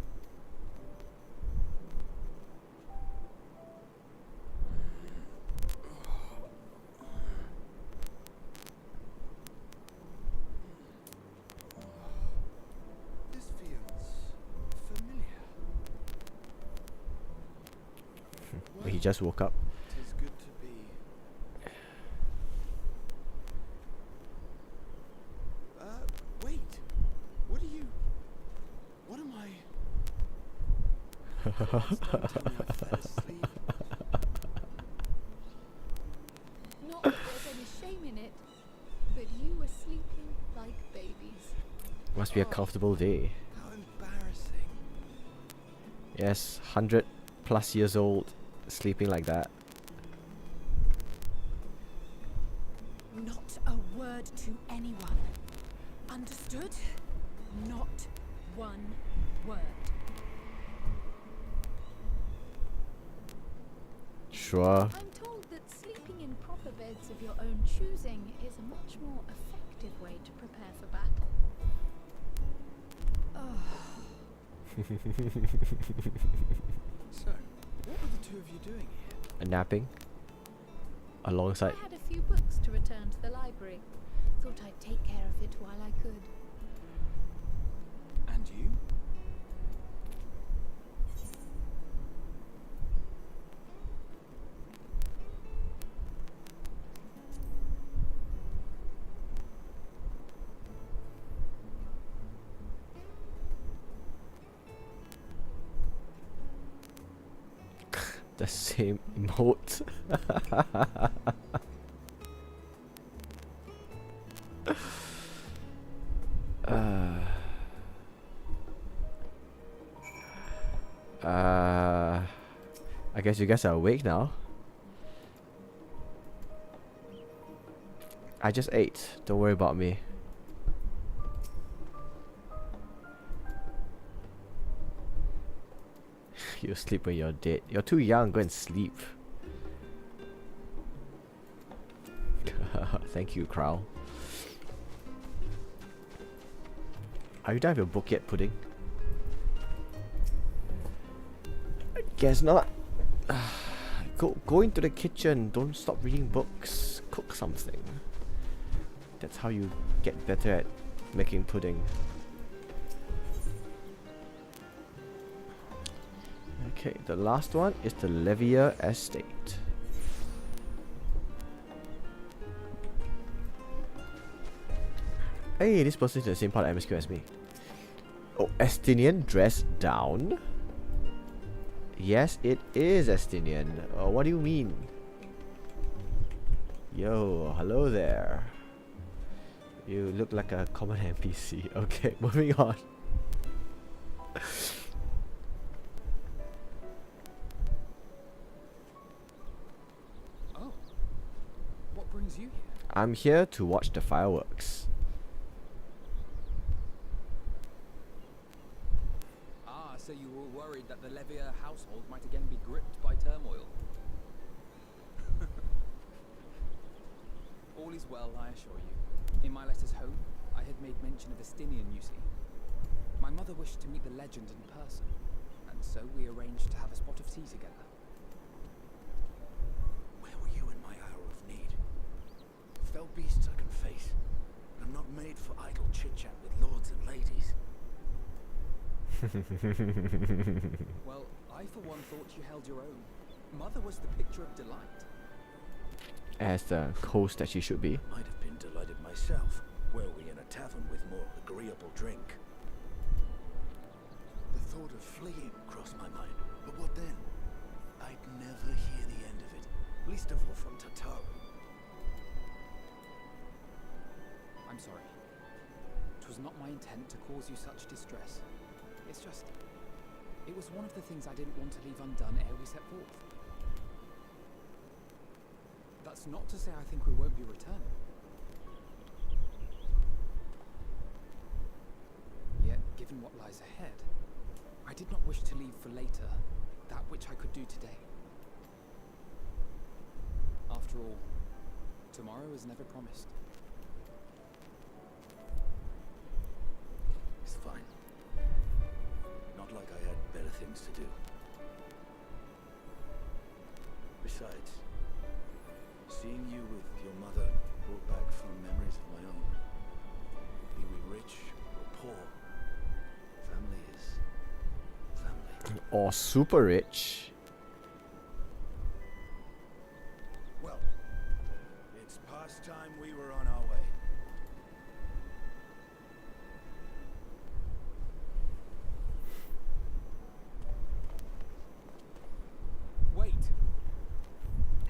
he just woke up. Tis good to be. Wait. What are you? What am I? Gods, don't tell me I fell asleep. Not that there's any shame in it, but you were sleeping like babies. Must be a comfortable day. How embarrassing. Yes, 100+ years old, sleeping like that. Not a word to anyone. Understood? Not one word. Sure. I'm told that sleeping in proper beds of your own choosing is a much more effective way to prepare for battle. So, what were the two of you doing here? Napping. Alongside. I had a few books to return to the library. Thought I'd take care of it while I could. And you? The same emote. I guess you guys are awake now. I just ate. Don't worry about me. You'll sleep when you're dead. You're too young. Go and sleep. Thank you, Crowl. Are you done with your book yet, Pudding? I guess not. Go into the kitchen. Don't stop reading books. Cook something. That's how you get better at making pudding. Okay, the last one is the Levier Estate. Hey, this person is in the same part of MSQ as me. Oh, Estinian dressed down? Yes, it is Estinian. Oh, what do you mean? Yo, hello there. You look like a common NPC. Okay, moving on. Oh. What brings you here? I'm here to watch the fireworks. Ah, so you were worried that the Levier household might again be gripped by turmoil. All is well, I assure you. In my letters home, I had made mention of Estinian, you see. My mother wished to meet the legend in person, and so we arranged to have a spot of tea together. Where were you in my hour of need? Fell beasts I can face. I'm not made for idle chit-chat with lords and ladies. Well, I for one thought you held your own. Mother was the picture of delight. As the host that she should be. Might have been delighted myself, were we in a tavern with more agreeable drink. The thought of fleeing crossed my mind, but what then? I'd never hear the end of it, least of all from Tataru. I'm sorry. It was not my intent to cause you such distress. It's just... it was one of the things I didn't want to leave undone ere we set forth. That's not to say I think we won't be returning. Yet, given what lies ahead, I did not wish to leave for later that which I could do today. After all, tomorrow is never promised. It's fine. Not like I had better things to do. Besides, seeing you with your mother brought back fond memories of my own. Be we rich or poor, family is family. Or super rich.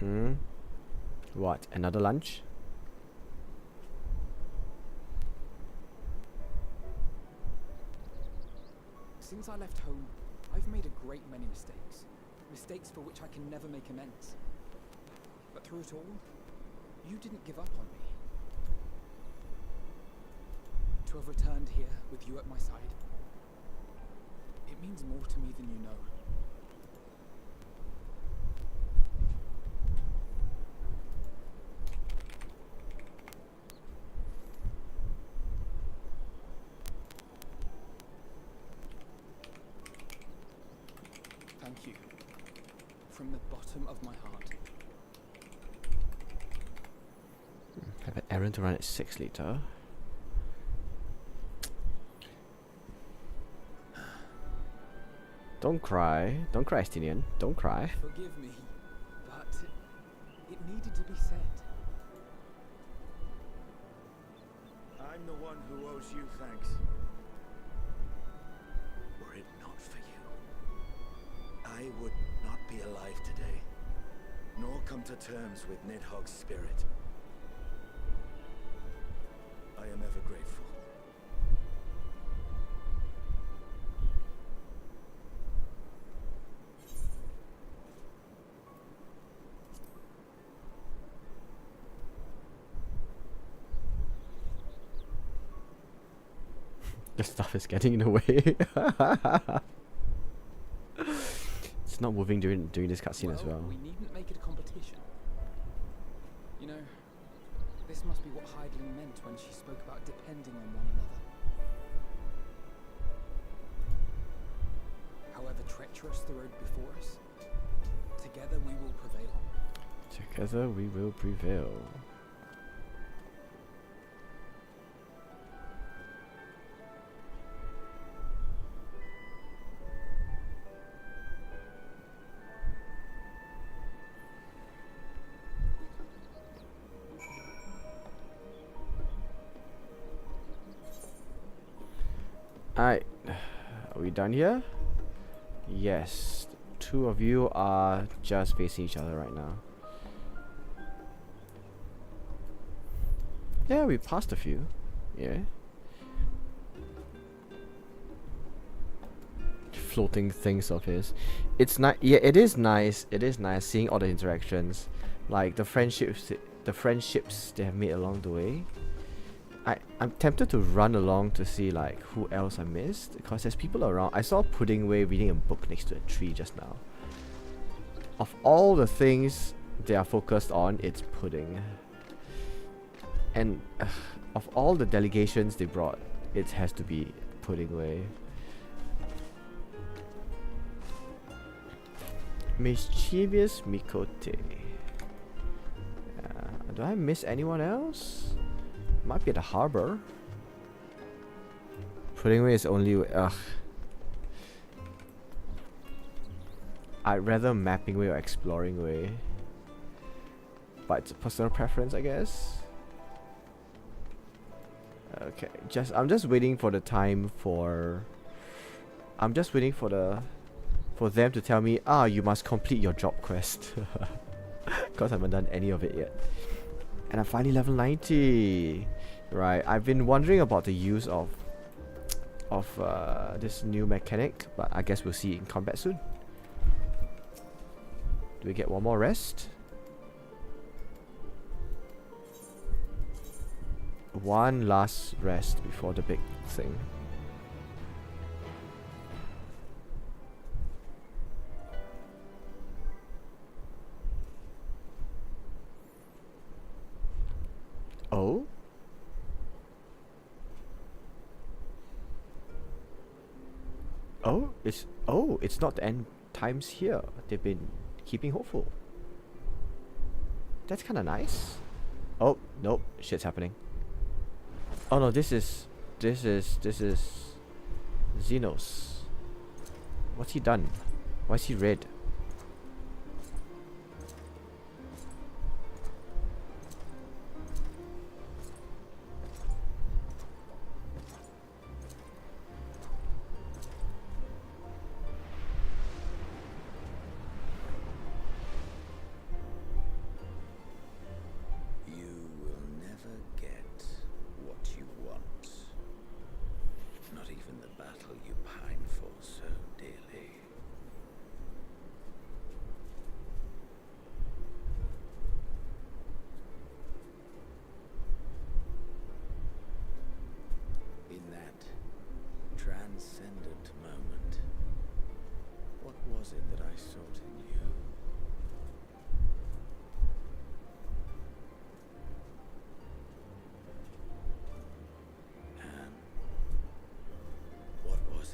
Hmm? What? Another lunch? Since I left home, I've made a great many mistakes. Mistakes for which I can never make amends. But through it all, you didn't give up on me. To have returned here with you at my side, it means more to me than you know. Thank you. From the bottom of my heart. Have an errand to run at 6 later. Don't cry. Don't cry, Estinian. Don't cry. Forgive me, but it needed to be said. I'm the one who owes you thanks. Were it not for you, I would not be alive today, nor come to terms with Nidhogg's spirit. I am ever grateful. The stuff is getting in the way. It's not moving during this cutscene as well. We needn't make it a competition. You know, this must be what Heidelin meant when she spoke about depending on one another. However treacherous the road before us, together we will prevail. Together we will prevail. Alright, are we done here? Yes, two of you are just facing each other right now. Yeah, we passed a few. Yeah. Floating things of his. It's not. Yeah, it is nice. It is nice seeing all the interactions, like the friendships they have made along the way. I'm tempted to run along to see like who else I missed, because there's people around. I saw Puddingway reading a book next to a tree just now. Of all the things they are focused on, it's pudding. And of all the delegations they brought, it has to be Puddingway. Mischievous Mikote. Do I miss anyone else? Might be at the harbor. Puddingway is only. I'd rather mapping way or exploring way. But it's a personal preference, I guess. Okay, I'm just waiting for the time for. I'm just waiting for them to tell me, you must complete your job quest. Because I haven't done any of it yet. And I'm finally level 90. Right, I've been wondering about the use of this new mechanic, but I guess we'll see it in combat soon. Do we get one more rest? One last rest before the big thing. Oh? It's not the end times here. They've been keeping hopeful. That's kinda nice. Oh, nope, shit's happening. Oh no, this is Xenos. What's he done? Why is he red?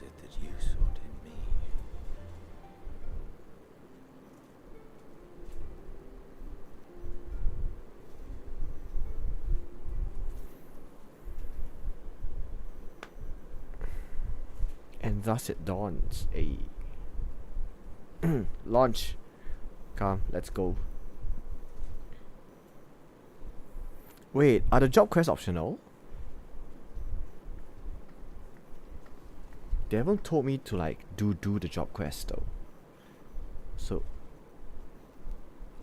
it that you sought in me? And thus it dawns. A launch. Come, let's go. Wait, are the job quests optional? They haven't told me to like do the job quest though. So.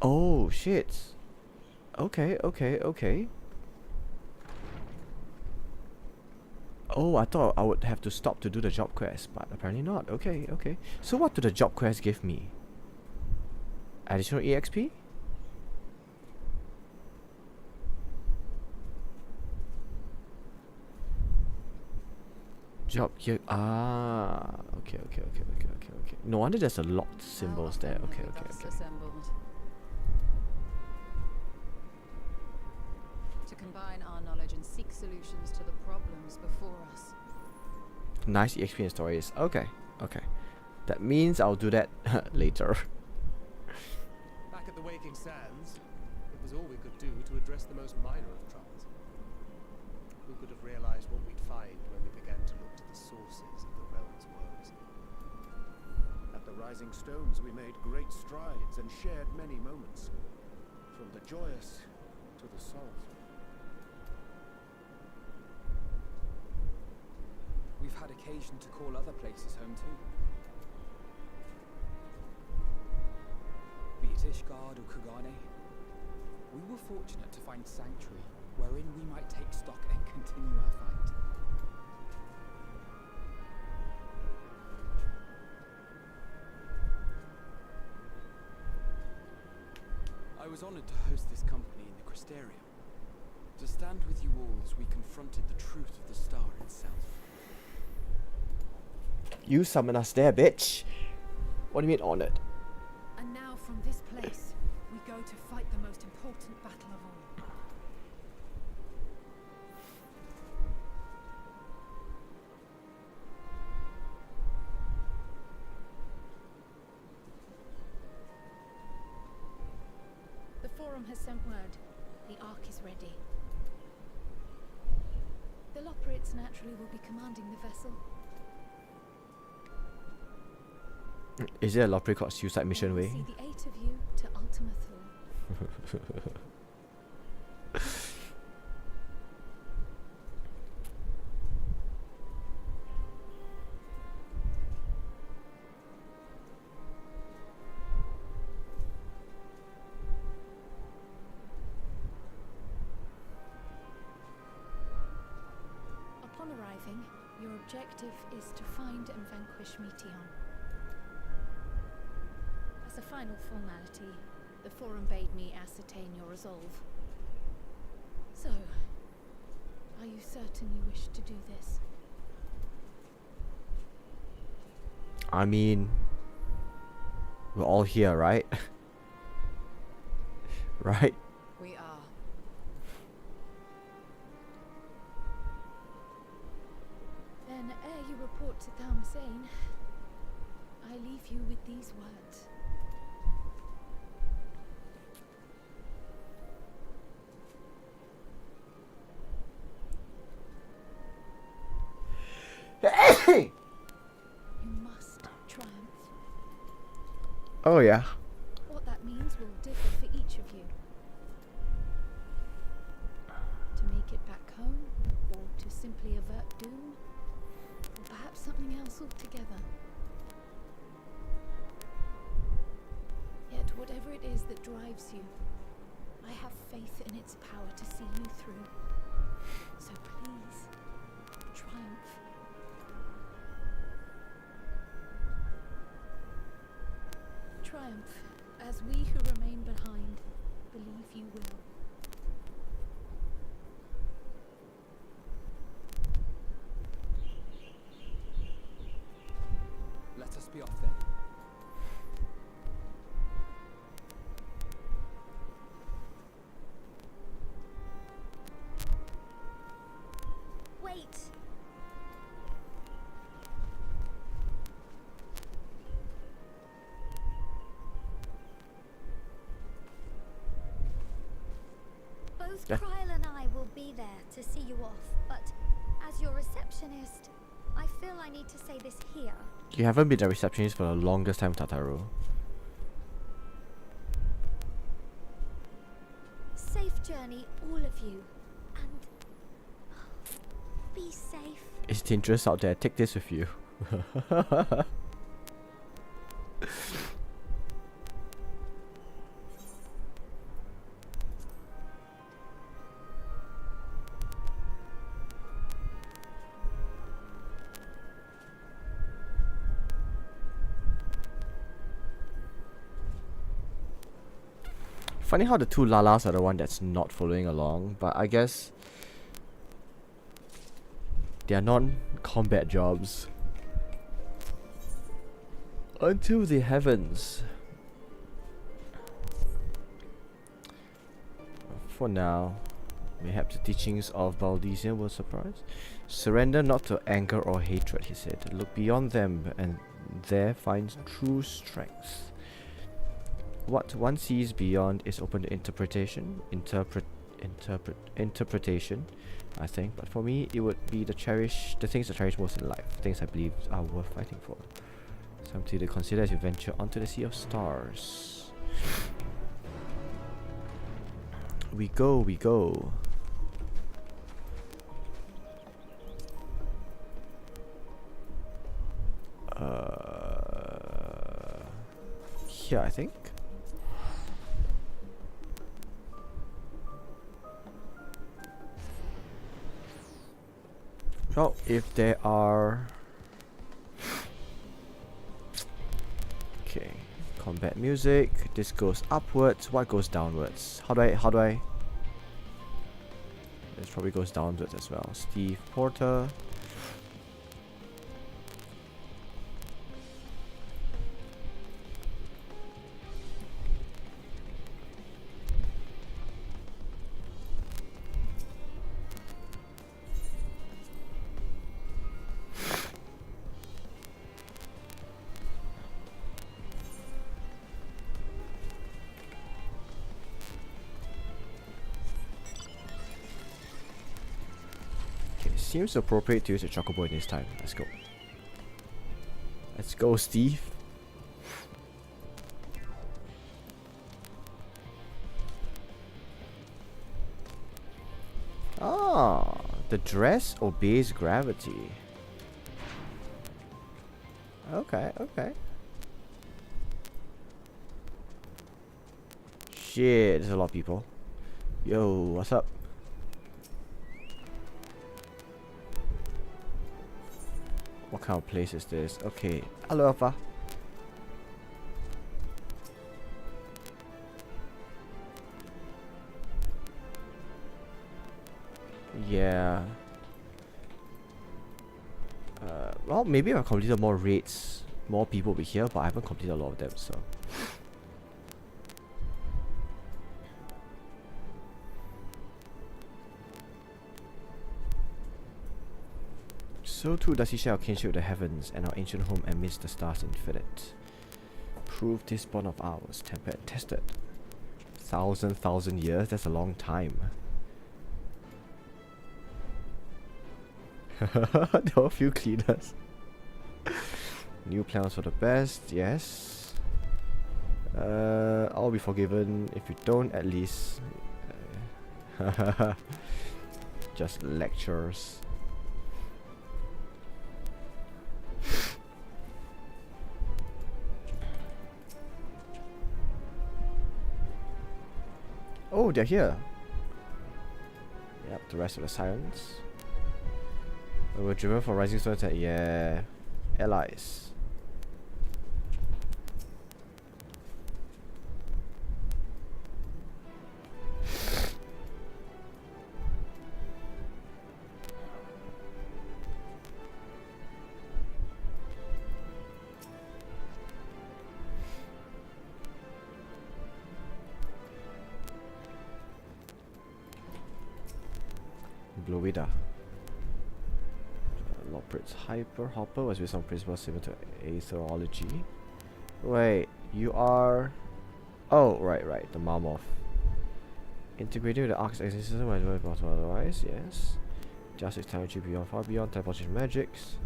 Oh shit. Okay. Oh, I thought I would have to stop to do the job quest, but apparently not. Okay. So what do the job quests give me? Additional EXP? Job here. Ah, okay. No wonder there's a locked symbols there. Okay. Assembled. To combine our knowledge and seek solutions to the problems before us. Nice EXP and stories. Okay. That means I'll do that later. Back at the Waking Sands, it was all we could do to address the most minor of troubles. Who could have realized what we'd find when we began to look to the sources of the realm's woes? At the Rising Stones, we made great strides and shared many moments, from the joyous to the sorrowful. We've had occasion to call other places home too. Be it Ishgard or Kugane, we were fortunate to find sanctuary wherein we might take stock and continue our fight. I was honored to host this company in the Crystarium, to stand with you all as we confronted the truth of the star itself. You summon us there, bitch. What do you mean honored? And now from this place, we go to fight the most important battle of all. The Forum has sent word. The Ark is ready. The Loporrits naturally will be commanding the vessel. Is there a lottery called Suicide Mission Way? See the 8 of you to Ultima Thule. Upon arriving, your objective is to find and vanquish Meteon. As a final formality, the Forum bade me ascertain your resolve. So, are you certain you wish to do this? I mean, we're all here, right? Right? We are. Then, ere you report to Thalmasane, I leave you with these words. You must triumph. Oh yeah. What that means will differ for each of you. To make it back home, or to simply avert doom, or perhaps something else altogether. Yet whatever it is that drives you, I have faith in its power to see you through. So please, triumph. Triumph, as we who remain behind believe you will. Let us be off then. Wait! be there to see you off, but as your receptionist, I feel I need to say this here. You haven't been a receptionist for the longest time, Tataru. Safe journey, all of you, and be safe. It's dangerous out there. Take this with you. Funny how the two Lalas are the one that's not following along, but I guess they are non-combat jobs. Until the heavens. For now, mayhaps the teachings of Valdesian will surprise. Surrender not to anger or hatred, he said. Look beyond them and there finds true strength. What one sees beyond is open to interpretation, interpretation, I think. But for me, it would be the things I cherish most in life, things I believe are worth fighting for. Something to consider as you venture onto the sea of stars. We go, we go. Here, I think. Well, if there are... Okay, combat music. This goes upwards. What goes downwards? How do I... This probably goes downwards as well. Steve Porter. Seems appropriate to use a chocobo in this time. Let's go. Let's go, Steve. Ah, the dress obeys gravity. Okay, okay. Shit, there's a lot of people. Yo, what's up? What kind of place is this? Okay. Hello, Alpha. Yeah. Well, maybe if I completed more raids, more people will be here, but I haven't completed a lot of them, so. So too does he share our kinship with the heavens and our ancient home amidst the stars infinite. Prove this bond of ours, tempered and tested. Thousand years, that's a long time. There were a few cleaners. New plans for the best, yes. I'll be forgiven if you don't at least. Just lectures. Oh, they're here. Yep, the rest of the sirens. We were driven for rising stones at, yeah, allies. Bluida. Loprit's Hyper Hopper was based on principles similar to aetherology. Wait, you are... Oh, right, the mom of Integrating with the Ark's existing system whenever possible otherwise, yes. Just its time beyond, far beyond teleportation magics.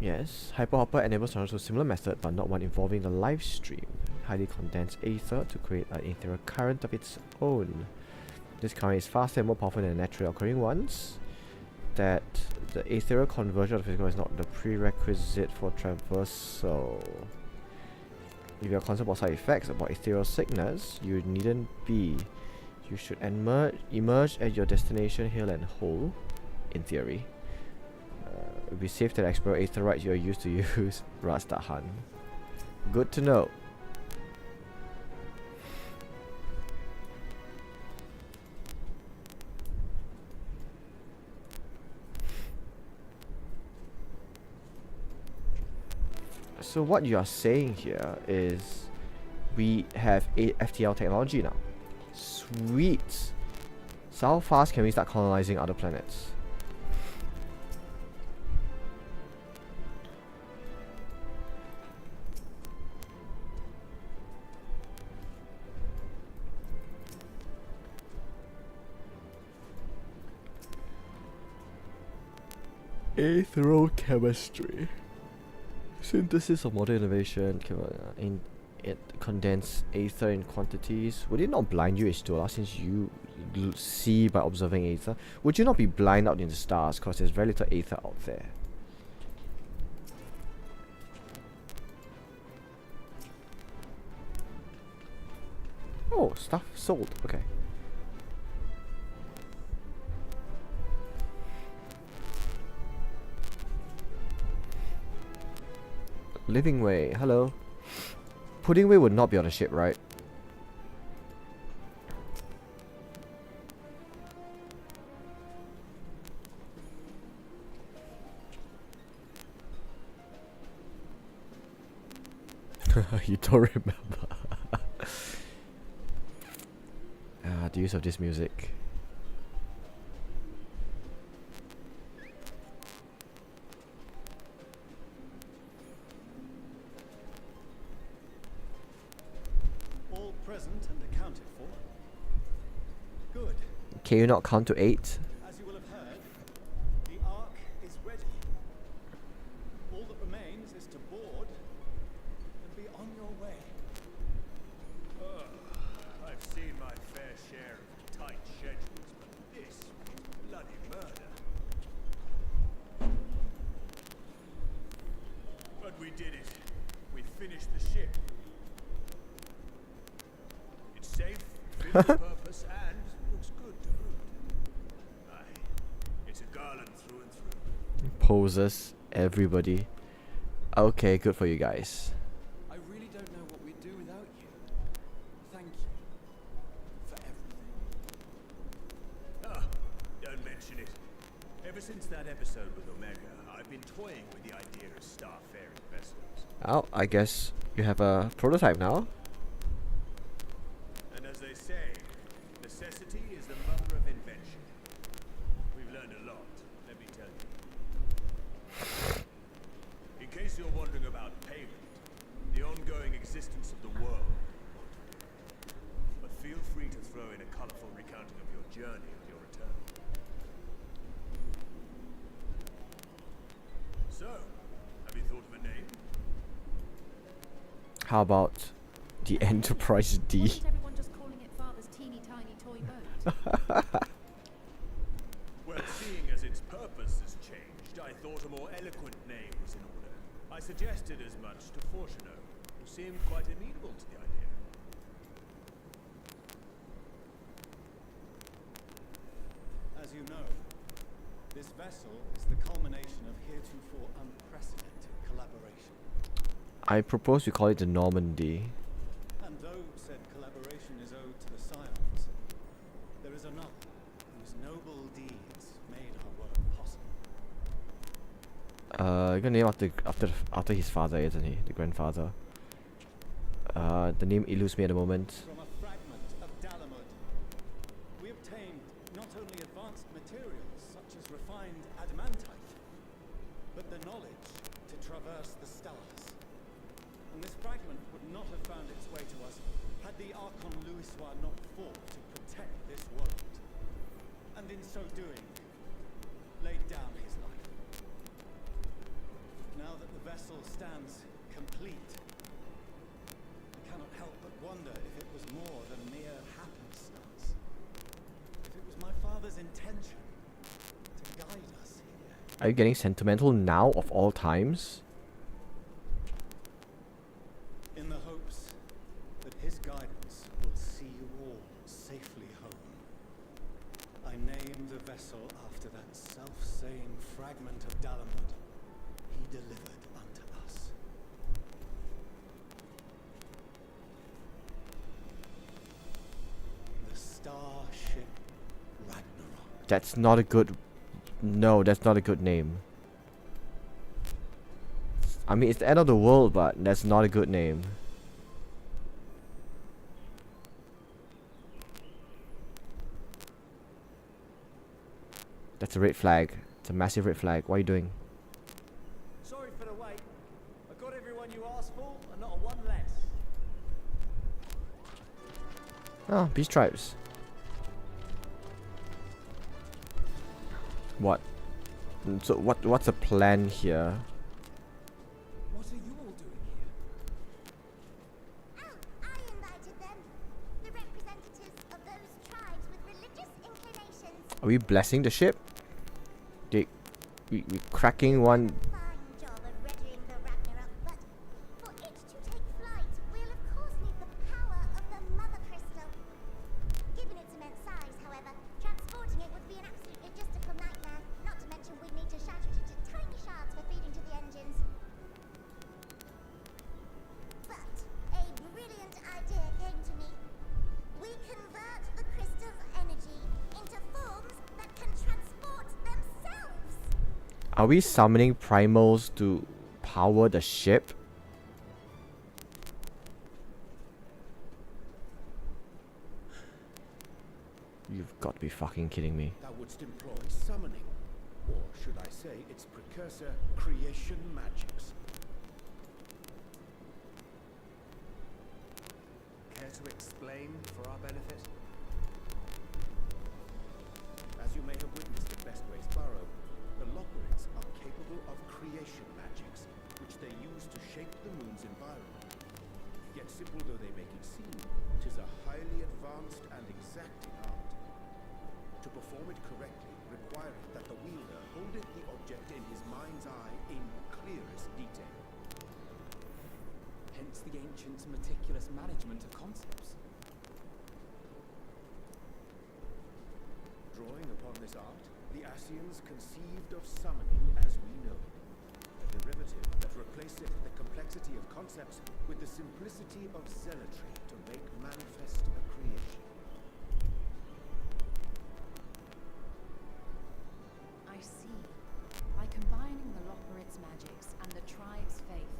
Yes. Hyperhopper enables to a similar method, but not one involving the live stream. Highly condensed aether to create an ethereal current of its own. This current is faster and more powerful than the naturally occurring ones. That the ethereal conversion of physical is not the prerequisite for traversal. If you're concerned about side effects, about ethereal sickness, you needn't be. You should emerge at your destination heal and whole, in theory. It would be safe to explore aetheroids you are used to use. Rastahan. Good to know. So what you are saying here is we have a FTL technology now. Sweet. So how fast can we start colonizing other planets? Aetherochemistry. Synthesis of modern innovation. In it condense aether in quantities. Would it not blind you, Istola, since you see by observing aether? Would you not be blind out in the stars because there's very little aether out there? Oh, stuff sold. Okay. Living Way, hello. Pudding Way would not be on the ship, right? You don't remember. The use of this music. All present and accounted for. Good. Can you not count to 8? As you will have heard, the Ark is ready. All that remains is to board and be on your way. I've seen my fair share of tight schedules, but this is bloody murder. But we did it. We finished the ship. It's safe, fit for purpose, and looks good to boot. Aye, it's a garland through and through. Poses, everybody. Okay, good for you guys. I really don't know what we'd do without you. Thank you for everything. Ah, don't mention it. Ever since that episode with Omega, I've been toying with the idea of starfaring vessels. Oh, I guess you have a prototype now. And as they say, necessity is the mother of invention. We've learned a lot, let me tell you. In case you're wondering about payment, the ongoing existence of the world. But feel free to throw in a colorful recounting of your journey on your return. So, have you thought of a name? How about the Enterprise D? Wasn't everyone just calling it Father's teeny tiny toy boat? Well, seeing as its purpose has changed, I thought a more eloquent name was in order. I suggested as much to Fortuno, who seemed quite amenable to the idea. As you know, this vessel is the culmination of heretofore unprecedented collaboration. I propose we call it the Normandy. And though said collaboration is owed to the Scions, there is another whose noble deeds made our work possible. You're gonna name after his father, isn't he? The grandfather. The name eludes me at the moment. From a fragment of Dalamud, we obtained not only advanced materials such as refined adamantite, but the knowledge to traverse the stars. And this fragment would not have found its way to us Had the Archon Louisois not fought to protect this world, and in so doing, laid down his life. Now that the vessel stands complete, I cannot help but wonder if it was more than mere happenstance. If it was my father's intention to guide us here. Are you getting sentimental now of all times? In the hopes that his guidance will see you all safely home, I name the vessel after that self-same fragment of Dalamud he delivered unto us. The Starship Ragnarok. That's not a good... No, that's not a good name. I mean, it's the end of the world, but that's not a good name. That's a red flag. It's a massive red flag. What are you doing? Sorry for the wait. I got everyone you asked for, and not a one less. Oh, beach tribes. What? So what's the plan here? What are you all doing here? Oh, I invited them. The representatives of those tribes with religious inclinations. Are we blessing the ship? We cracking one. Fine job of readying the Ragnarok, but for it to take flight, we'll of course need the power of the Mother Crystal. Given its immense size, however, transporting it would be an absolute logistical nightmare, not to mention we'd need to shatter it into tiny shards for feeding to the engines. But a brilliant idea came to me. We convert the crystal's energy into forms that can transport themselves. Are we summoning primals to power the ship? You've got to be fucking kidding me. Thou wouldst employ summoning, or should I say its precursor, creation magics. Care to explain for our benefit? As you may have witnessed at Bestway's Burrow, the Lockerites are capable of creation magics, which they use to shape the moon's environment. Yet simple though they make it seem, 'tis a highly advanced and exacting art. To perform it correctly requireth that the wielder holdeth the object in his mind's eye in clearest detail. Hence the ancients' meticulous management of concepts. Drawing upon this art, the Asians conceived of summoning as we know, a derivative that replaceth the complexity of concepts with the simplicity of zealotry to make manifest a creation. I see. By combining the Lockerites' magics and the tribe's faith,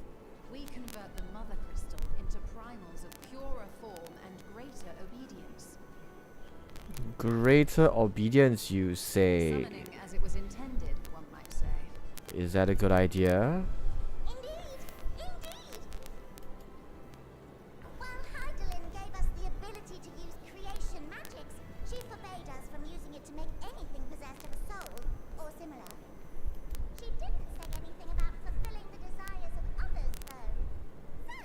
we convert the Mother Crystal into primals of purer form and greater obedience. Greater obedience, you say? Summoning as it was intended, one might say. Is that a good idea? Indeed, indeed. While Heidelin gave us the ability to use creation magics, she forbade us from using it to make anything possessed of a soul or similar. She didn't say anything about fulfilling the desires of others, though. So,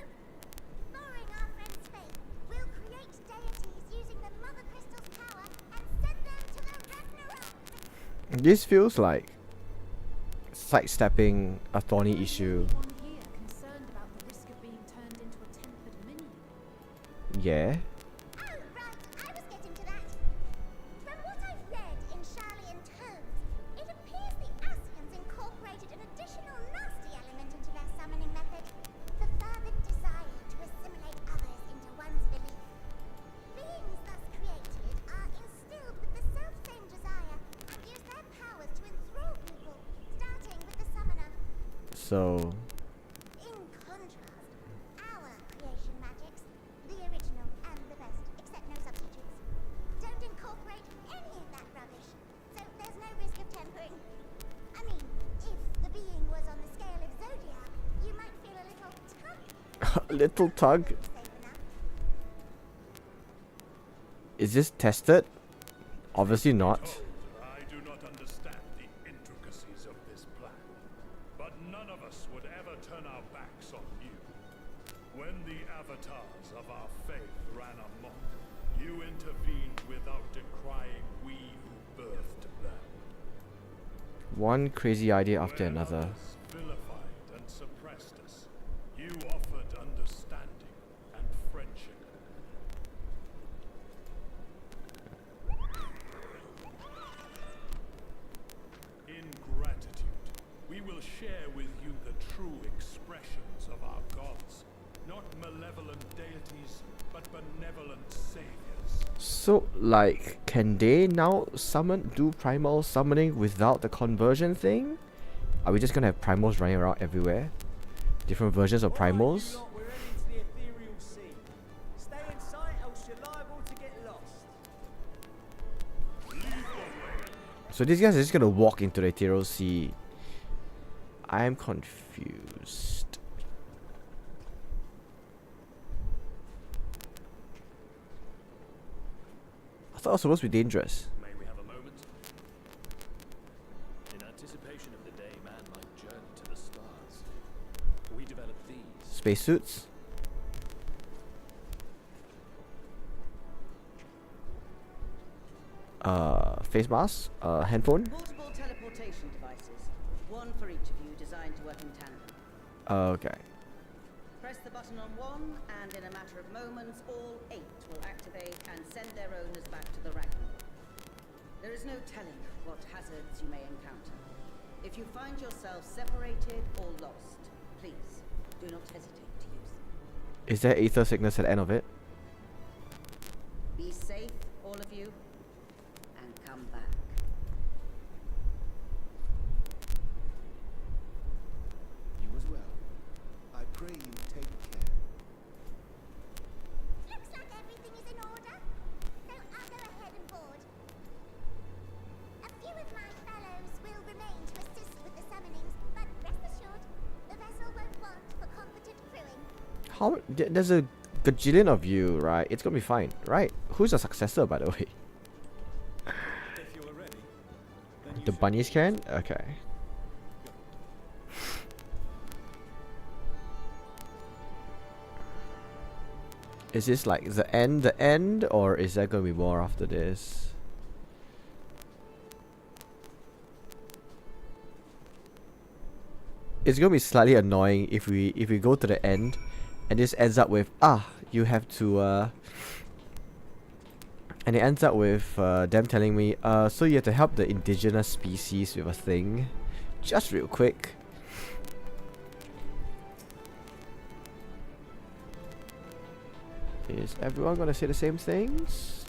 borrowing our friend's faith, we'll create deities using the Mother Crystal's power and send them to the Ragnarok. This feels like sidestepping a thorny issue. Anyone here concerned about the risk of being turned into a tempered minion? Yeah. Oh, right, I was getting to that. From what I've read in Charlian tomes, it appears the Asians incorporated an additional nasty element into their summoning method, the fervent desire to assimilate others into one's belief. Beings thus created are instilled with the self-same desire and use their powers to enthrall people, starting with the summoner. So In contrast, our creation magics, the original and the best, except no substitutes, don't incorporate any of that rubbish, so there's no risk of tempering. I mean, if the being was on the scale of Zodiac, you might feel a little tug. a little tug. Safe enough. Is this tested? Obviously not. I do not understand the intricacies of this plan, but none of us would ever turn our backs on you. When the avatars of our faith ran amok, you intervened without decrying we who birthed them. One crazy idea after When another. others vilified and suppressed us, you offered understanding and friendship. In gratitude, we will share with you the true expressions of our gods, not malevolent deities, but benevolent saviors. So, like, can they now do primal summoning without the conversion thing? Are we just gonna have primals running around everywhere? Different versions of primals? We're heading to the ethereal sea. Stay in sight, else you're liable to get lost. So these guys are just gonna walk into the ethereal sea. I'm confused. I thought it was supposed to be dangerous. May we have a moment? In anticipation of the day man might journey to the stars, we developed these. Spacesuits? Face mask? Handphone? Portable teleportation devices. One for each of you, designed to work in tandem. Okay. Press the button on one, and in a matter of moments, all 8 will activate and send their owners back to the Ragnar. There is no telling what hazards you may encounter. If you find yourself separated or lost, please do not hesitate to use them. Is there ether sickness at the end of it? Be safe, all of you, and come back. You as well. I pray you take care. Looks like everything is in order, so I'll go ahead and board. A few of my fellows will remain to assist with the summonings, but rest assured, the vessel won't want for competent crewing. How? There's a gajillion of you, right? It's gonna be fine, right? Who's the successor, by the way? If you are ready, then you The should bunnies can? Okay. Is this like the end, or is there gonna be more after this? It's gonna be slightly annoying if we go to the end and this ends up with you have to and it ends up with them telling me so you have to help the indigenous species with a thing. Just real quick. Is everyone gonna say the same things?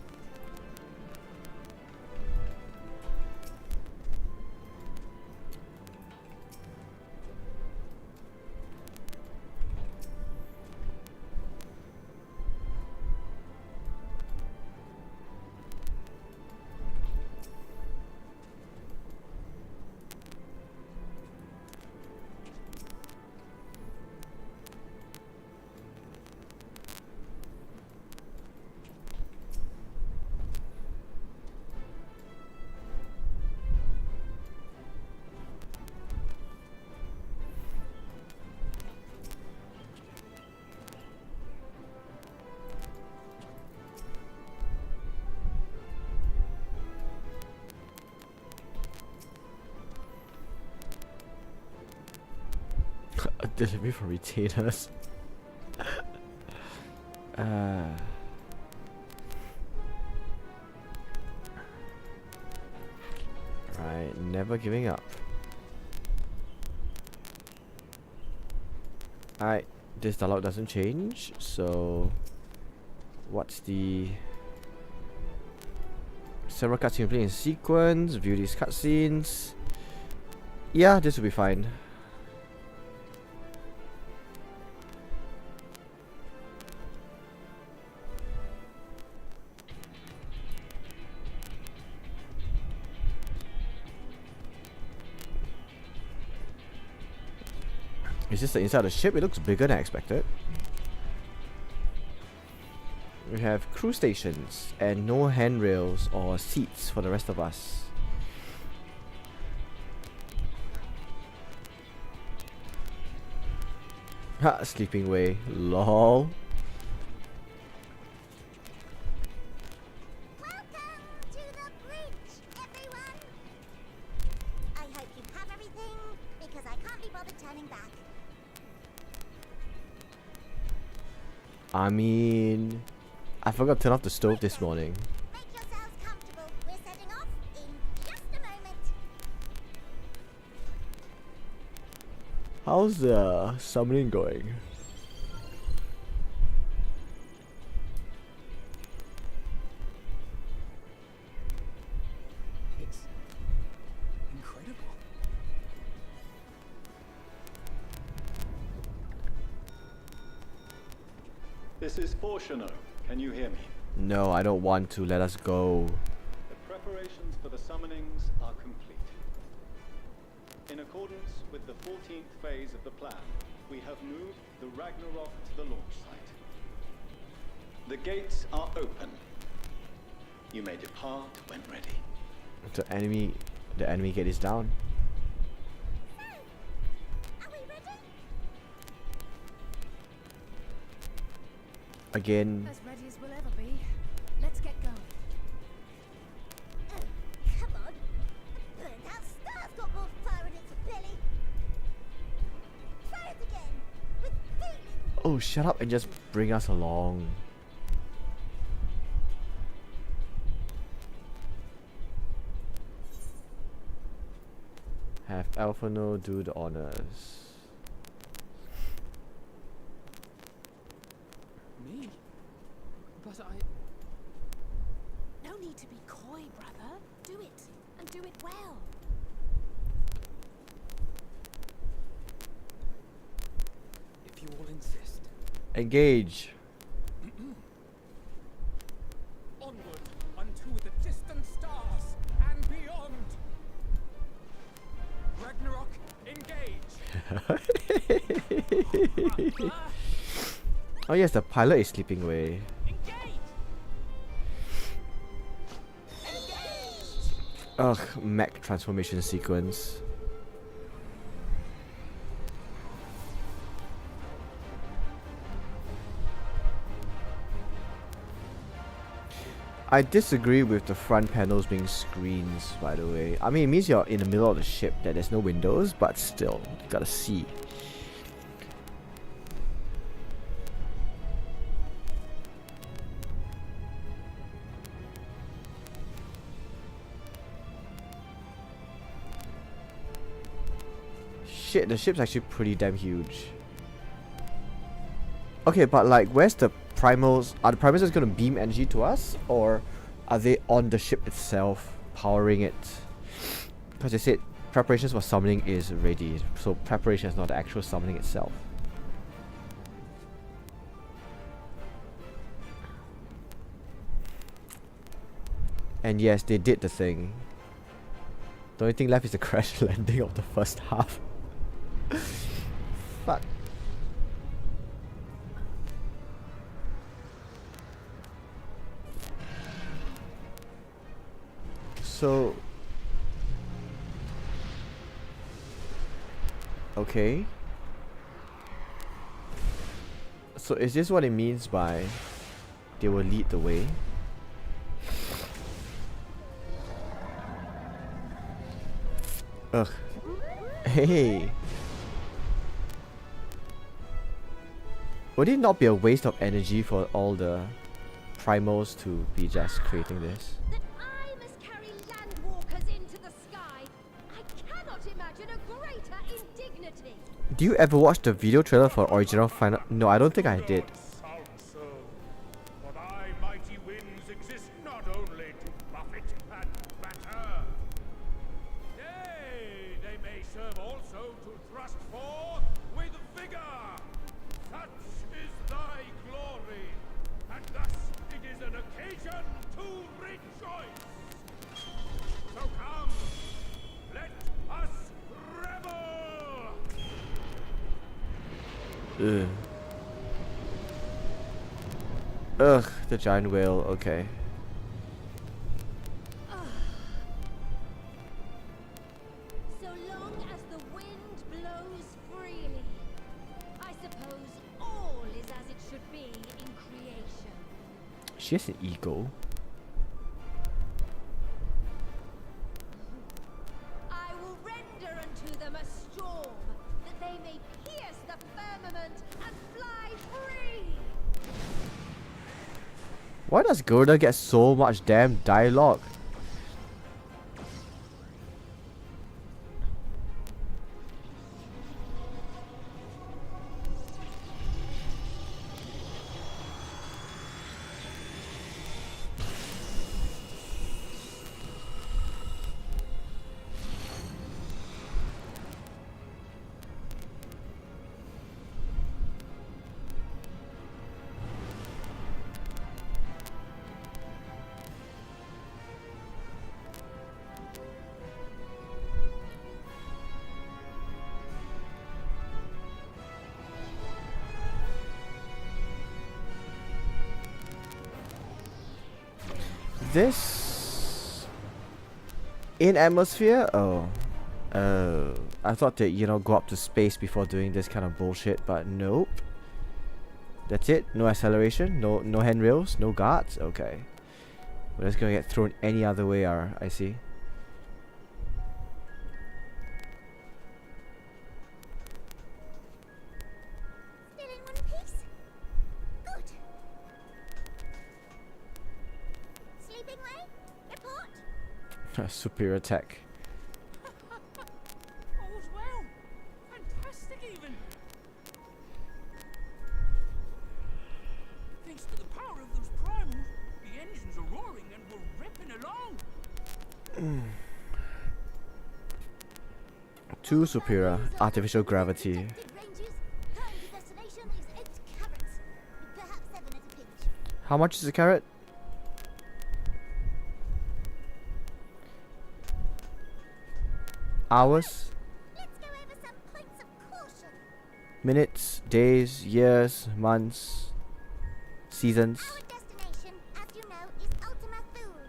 A delivery for retainers. Right, never giving up. Alright, this dialogue doesn't change, so what's the several cutscenes playing in sequence, view these cutscenes. Yeah, this will be fine. Is this the inside of the ship? It looks bigger than I expected. We have crew stations and no handrails or seats for the rest of us. Ha, sleeping way. Lol. Welcome to the bridge, everyone. I hope you have everything, because I can't be bothered turning back. I mean, I forgot to turn off the stove this morning. Make yourselves comfortable. We're setting off in just a moment. How's the summoning going? It's incredible. This is Portiono. Can you hear me? No, I don't want to. Let us go. The preparations for the summonings are complete. In accordance with the 14th phase of the plan, we have moved the Ragnarok to the launch site. The gates are open. You may depart when ready. The enemy gate is down. Are we ready? Again. As ready as we'll ever be. Let's get going. Oh, come on. That star's got more fire in its belly. Try it again. With feeling. Oh, shut up and just bring us along. Have Alphano do the honors. Me? But I... No need to be coy, brother. Do it, and do it well. If you all insist. Engage. Onward unto the distant stars and beyond. Ragnarok, engage. Oh yes, the pilot is sleeping away. Ugh, mech transformation sequence. I disagree with the front panels being screens, by the way. I mean, it means you're in the middle of the ship, that there's no windows, but still, you gotta see. Shit, the ship's actually pretty damn huge. Okay, but like, where's the primals? Are the primals just gonna beam energy to us? Or are they on the ship itself, powering it? Because they said preparations for summoning is ready. So preparation is not the actual summoning itself. And yes, they did the thing. The only thing left is the crash landing of the first half. Fuck. So... okay. So is this what it means by they will lead the way? Ugh. Hey. Would it not be a waste of energy for all the primals to be just creating this? That I must carry landwalkers into the sky. I cannot imagine a greater indignity. Do you ever watch the video trailer for original Final? No, I don't think I did. Sound so. For thy mighty winds exist not only to buffet and batter. Nay, they may serve also to thrust forth with vigor. Such is thy glory, and thus it is an occasion to rejoice. So come, let us revel. Ugh. Ugh, the giant whale, okay. So long as the wind blows freely, I suppose all is as it should be in creation. She has an ego. I will render unto them a storm, that they may pierce the firmament and fly free. Why does Gerda get so much damn dialogue? This in atmosphere? Oh. I thought that, you know, go up to space before doing this kind of bullshit, but nope. That's it? No acceleration? No handrails? No guards? Okay. We're just gonna get thrown any other way, I see. Still in one piece? Good. Sleeping way? Report? Superior tech. All's well. Fantastic, even. Thanks to the power of those primals, the engines are roaring and we're ripping along. Too superior. Artificial gravity. Ranges. Current destination is 8 carats. Perhaps 7 at a pinch. How much is a carrot? Hours? Let's go over some points of caution. Minutes? Days? Years? Months? Seasons? Our destination, as you know, is Ultima Thule.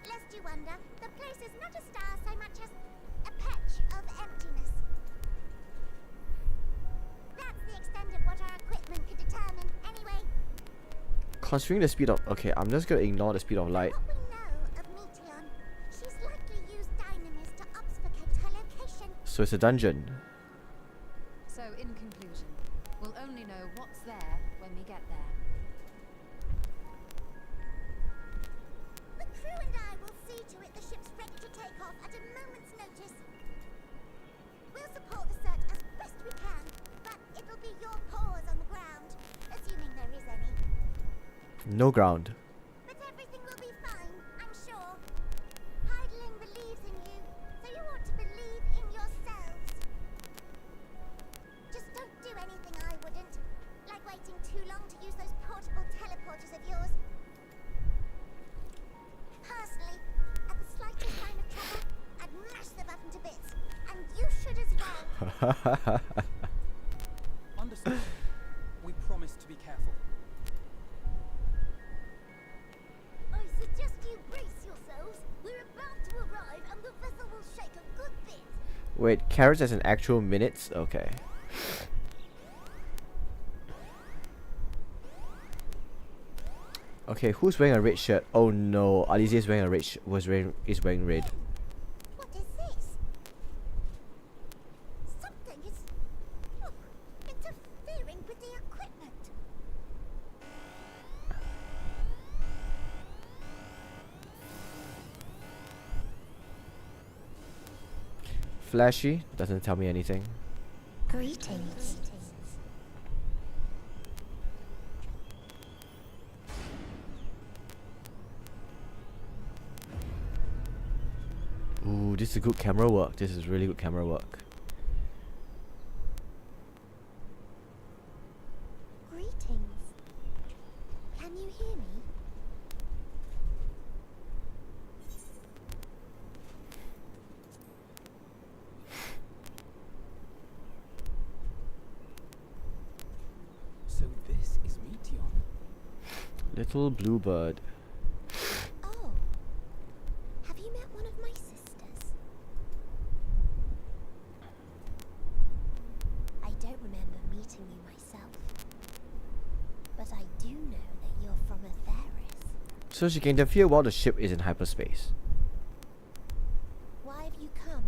Lest you wonder, the place is not a star so much as a patch of emptiness. That's the extent of what our equipment could determine, anyway. Considering the speed of... Okay, I'm just gonna ignore the speed of light. What we know of Meteon, she's likely used dynamis to obfuscate her location. So it's a dungeon. So, in conclusion, we'll only know what's there when we get there. The crew and I will see to it the ship's ready to take off at a moment's notice. We'll support the search as best we can, but it'll be your paws on the ground, assuming there is any. No ground. But everything will be fine, I'm sure. Heidelin believes in you, so you ought to believe in yourselves. Just don't do anything I wouldn't, like waiting too long to use those portable teleporters of yours. Personally, at the slightest sign of trouble, I'd mash the button to bits, and you should as well. Understood. We promise to be careful. I suggest you brace yourselves. We're about to arrive, and the vessel will shake a good bit. Wait, carrots as in actual minutes? Okay. Okay, who's wearing a red shirt? Oh no, Alize is wearing a red is wearing red. What is this? Something is interfering with the equipment. Flashy? Doesn't tell me anything. Greetings. Ooh, this is good camera work. This is really good camera work. Greetings. Can you hear me? So this is Meteon. Little bluebird. Oh. Have you met one of my sisters? I don't remember meeting you myself. But I do know that you're from Atheris. So she can interfere while the ship is in hyperspace. Why have you come?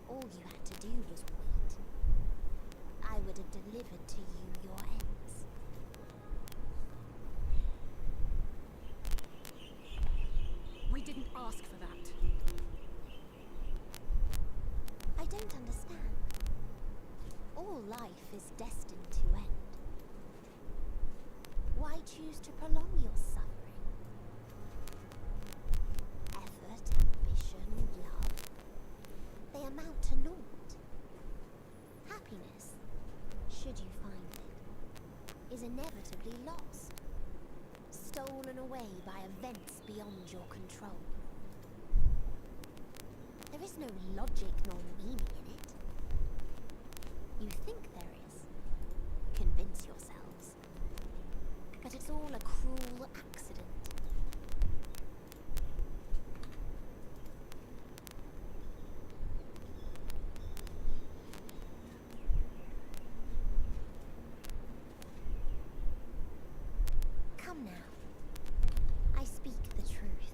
All you had to do was wait. I would have delivered to you your ends. We didn't ask for that. I don't understand. All life is destined to end. Why choose to prolong your suffering? Effort, ambition, love, they amount to naught. Happiness, should you find it, is inevitably lost, stolen away by events beyond your control. There is no logic nor meaning in it. You think there is. Convince yourselves. But it's all a cruel accident. Come now. I speak the truth.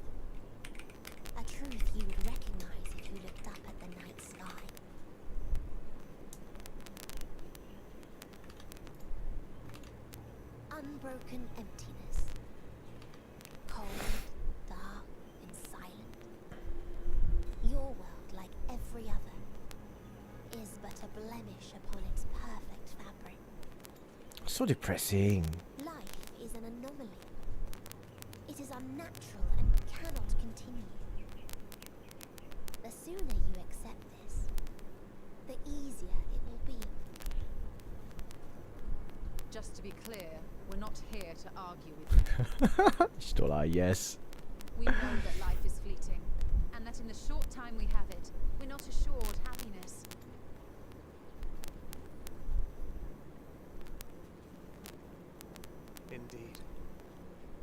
A truth you would recognize if you looked up at the night sky. Unbroken emptiness. Cold, dark, and silent. Your world, like every other, is but a blemish upon its perfect fabric. So depressing. Life is an anomaly. It is unnatural and cannot continue. The sooner you accept this, the easier it will be. Just to be clear, we're not here to argue with you. Stola, yes. We know that life is fleeting, and that in the short time we have it, we're not assured happiness. Indeed.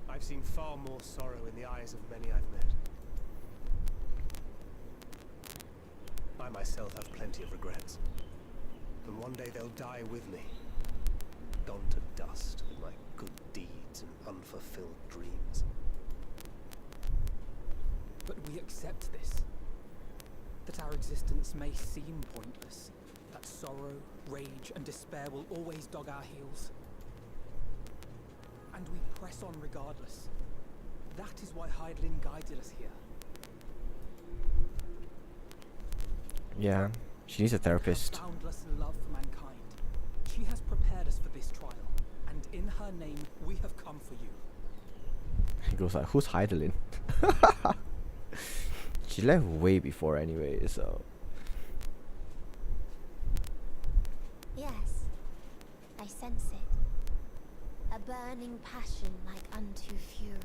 I've seen far more sorrow in the eyes of many I've met. I myself have plenty of regrets. And one day they'll die with me. Gone to dust with my good deeds and unfulfilled dreams. But we accept this. That our existence may seem pointless. That sorrow, rage, and despair will always dog our heels. And we press on regardless. That is why Heidelin guided us here. Yeah, she needs a therapist. Her boundless love for mankind. She has prepared us for this trial, and in her name, we have come for you. He goes like, who's Heidelin? She left way before anyway, so... Yes, I sense it. A burning passion like unto fury.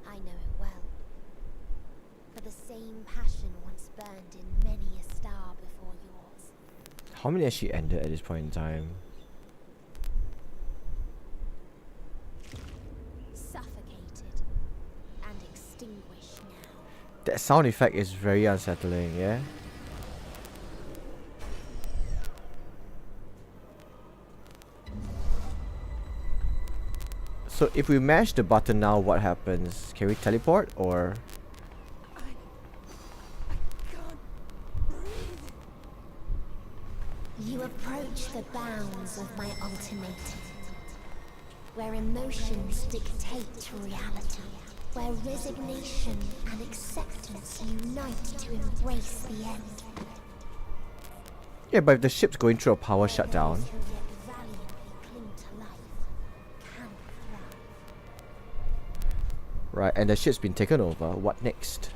I know it well. For the same passion once burned in many a star before yours. How many has she ended at this point in time? Suffocated and extinguished now. That sound effect is very unsettling, yeah? So if we mash the button now, what happens? Can we teleport or? I can't breathe. You approach the bounds of my ultimatum, where emotions dictate reality, where resignation and acceptance unite to embrace the end. Yeah, but if the ship's going through a power shutdown. Those who yet valiantly cling to life can thrive. Right, and the ship's been taken over. What next?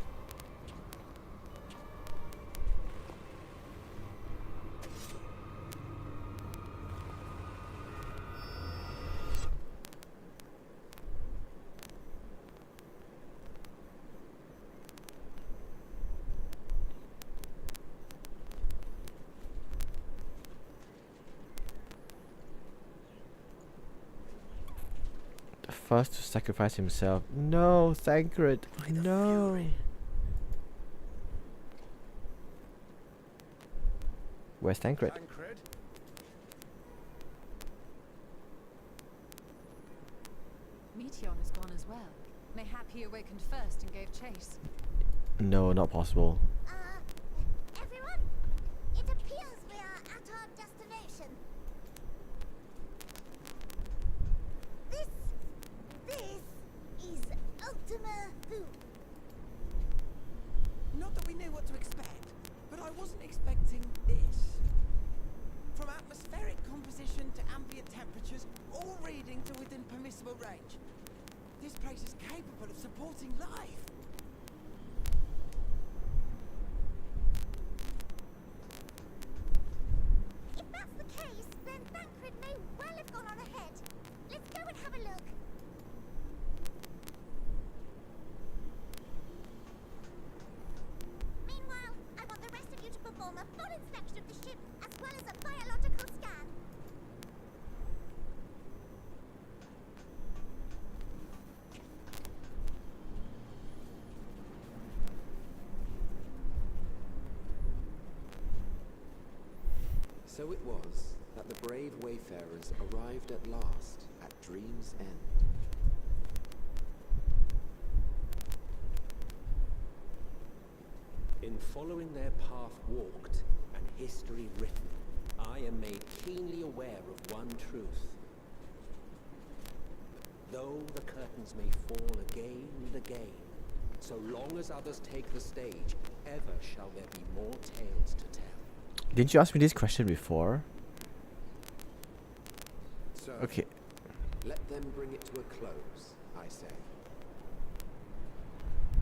first to sacrifice himself. No, Thancred. No. Where's Thancred? Tancred? Meteon is gone as well. Mayhap he awakened first and gave chase. No, not possible. Everyone? It appears we are at our destination. This is Ultima Thule. Not that we knew what to expect, but I wasn't expecting this. From atmospheric composition to ambient temperatures, all reading to within permissible range. This place is capable of supporting life. If that's the case, then Thancred may well have gone on ahead. Let's go and have a look. Meanwhile, I want the rest of you to perform a full inspection of the ship, as well as a biological scan. So it was that the brave wayfarers arrived at last at Dream's End. In following their path walked and history written, I am made keenly aware of one truth. Though the curtains may fall again and again, so long as others take the stage, ever shall there be more tales to tell. Didn't you ask me this question before? So, Okay. let them bring it to a close, I say.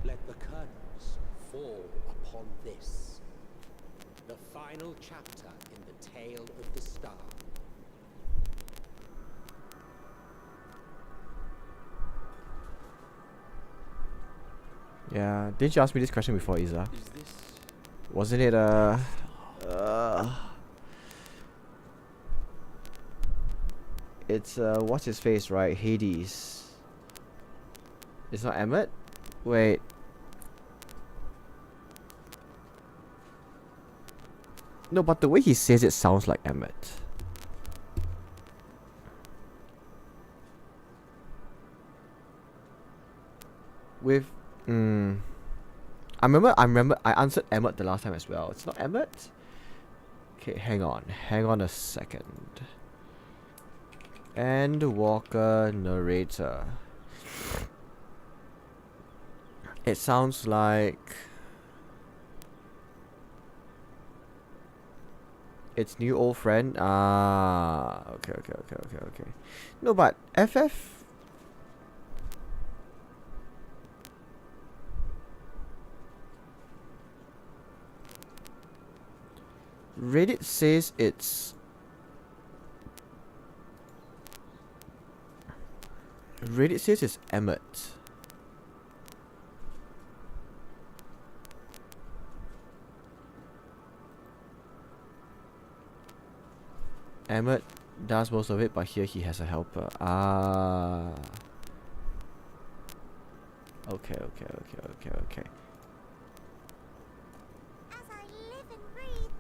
Let the curtains fall upon this, the final chapter in the tale of the star. Yeah, didn't you ask me this question before, Isa? Is this Wasn't it it's what's his face, right? Hades. It's not Emmett? Wait. No, but the way he says it sounds like Emmett. With I remember I answered Emmett the last time as well. It's not Emmett? Okay, hang on a second. And Walker narrator. It sounds like it's new old friend. Ah, okay. No, but FF. Reddit says it's Emmett. Emmett does most of it, but here he has a helper. Ah. Okay. As I live and breathe,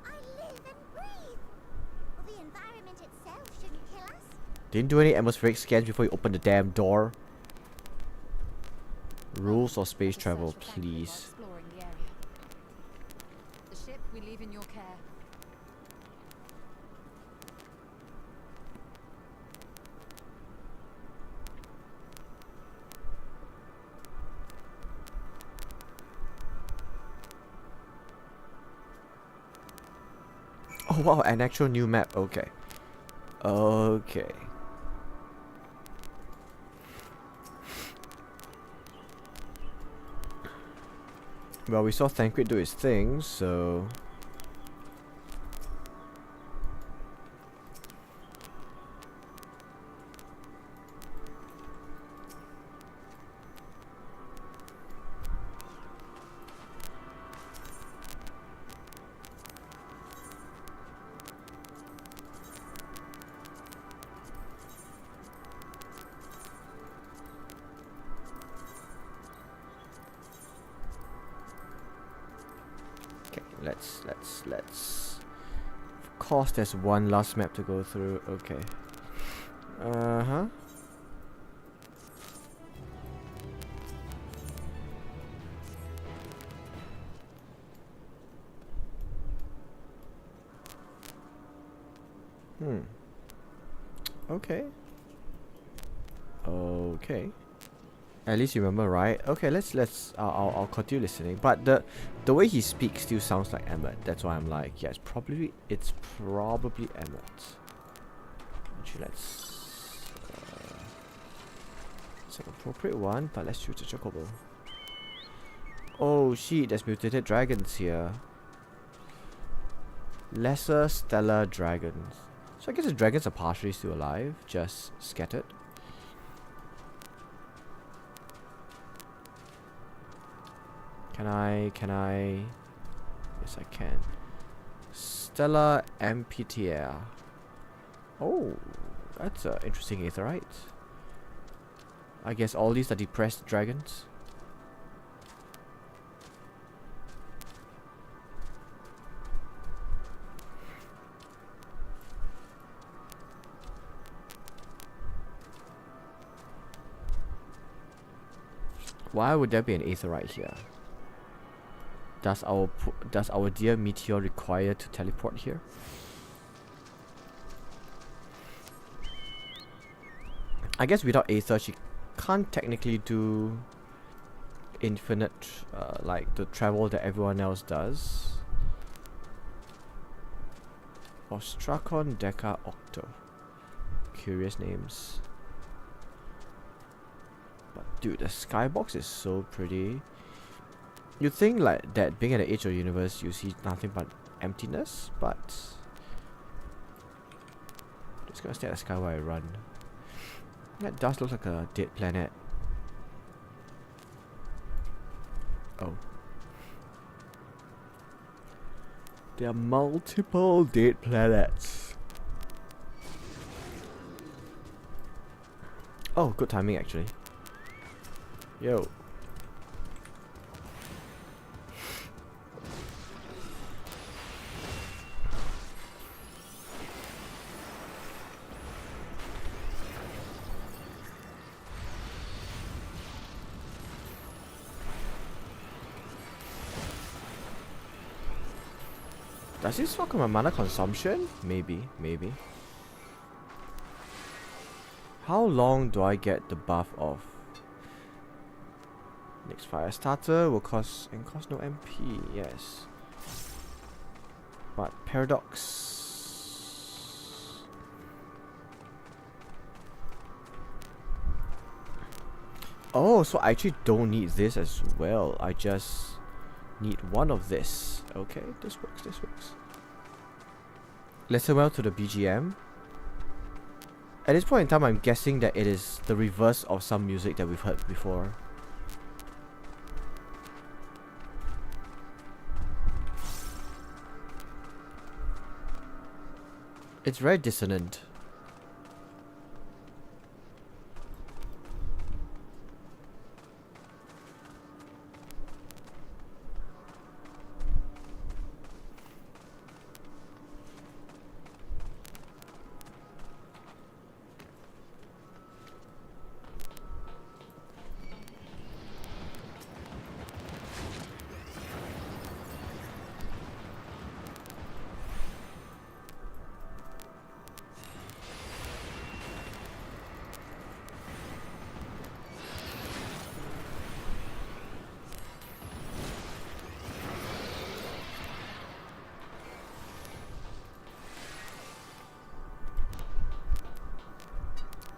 I live and breathe. Well, the environment itself shouldn't kill us. Didn't do any atmospheric scans before you open the damn door. Rules of space travel, please. Exploring the area. The ship we leave in your care. Oh wow, an actual new map. Okay. Well, we saw Thancred do his thing, so Let's. Of course, there's one last map to go through. Okay. Uh-huh. Okay. Okay. At least you remember, right? Okay, I'll continue listening. But the way he speaks still sounds like Emmett. That's why I'm like, yeah, it's probably Emmett. Actually, it's an appropriate one, but let's choose a chocobo. Oh shit, there's mutated dragons here. Lesser stellar dragons. So I guess the dragons are partially still alive, just scattered. Can I? Yes, I can. Stellar Amphitheater. Oh, that's an interesting aetherite. I guess all these are depressed dragons. Why would there be an aetherite here? Does our dear meteor require to teleport here? I guess without aether, she can't technically do infinite, like the travel that everyone else does. Ostrakon, Deca, Octo. Curious names. But dude, the skybox is so pretty. You'd think like that being at the edge of the universe, you see nothing but emptiness, but just gonna stare at the sky while I run. That does look like a dead planet. Oh. There are multiple dead planets. Oh, good timing actually. Yo. Does this fuck with my mana consumption? Maybe. How long do I get the buff of? Next fire starter will cost no MP, yes. But paradox. Oh, so I actually don't need this as well. I just need one of this. Okay, this works. Listen well to the BGM. At this point in time, I'm guessing that it is the reverse of some music that we've heard before. It's very dissonant.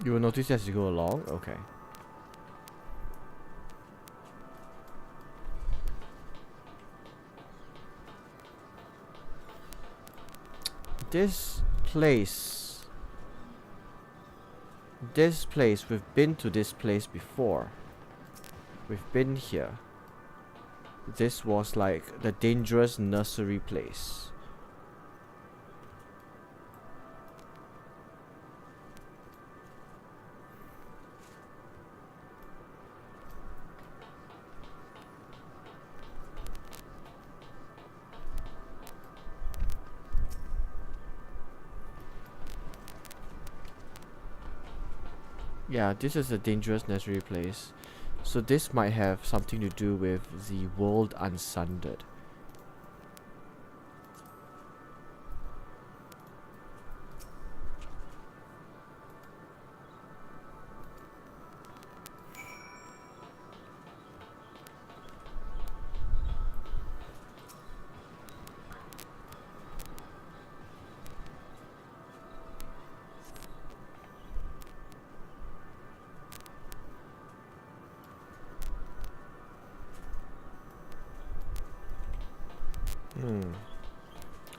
You will notice as you go along? Okay. This place, we've been to this place before. We've been here. This was like the dangerous nursery place. Yeah, this is a dangerous necessary place. So this might have something to do with the world unsundered.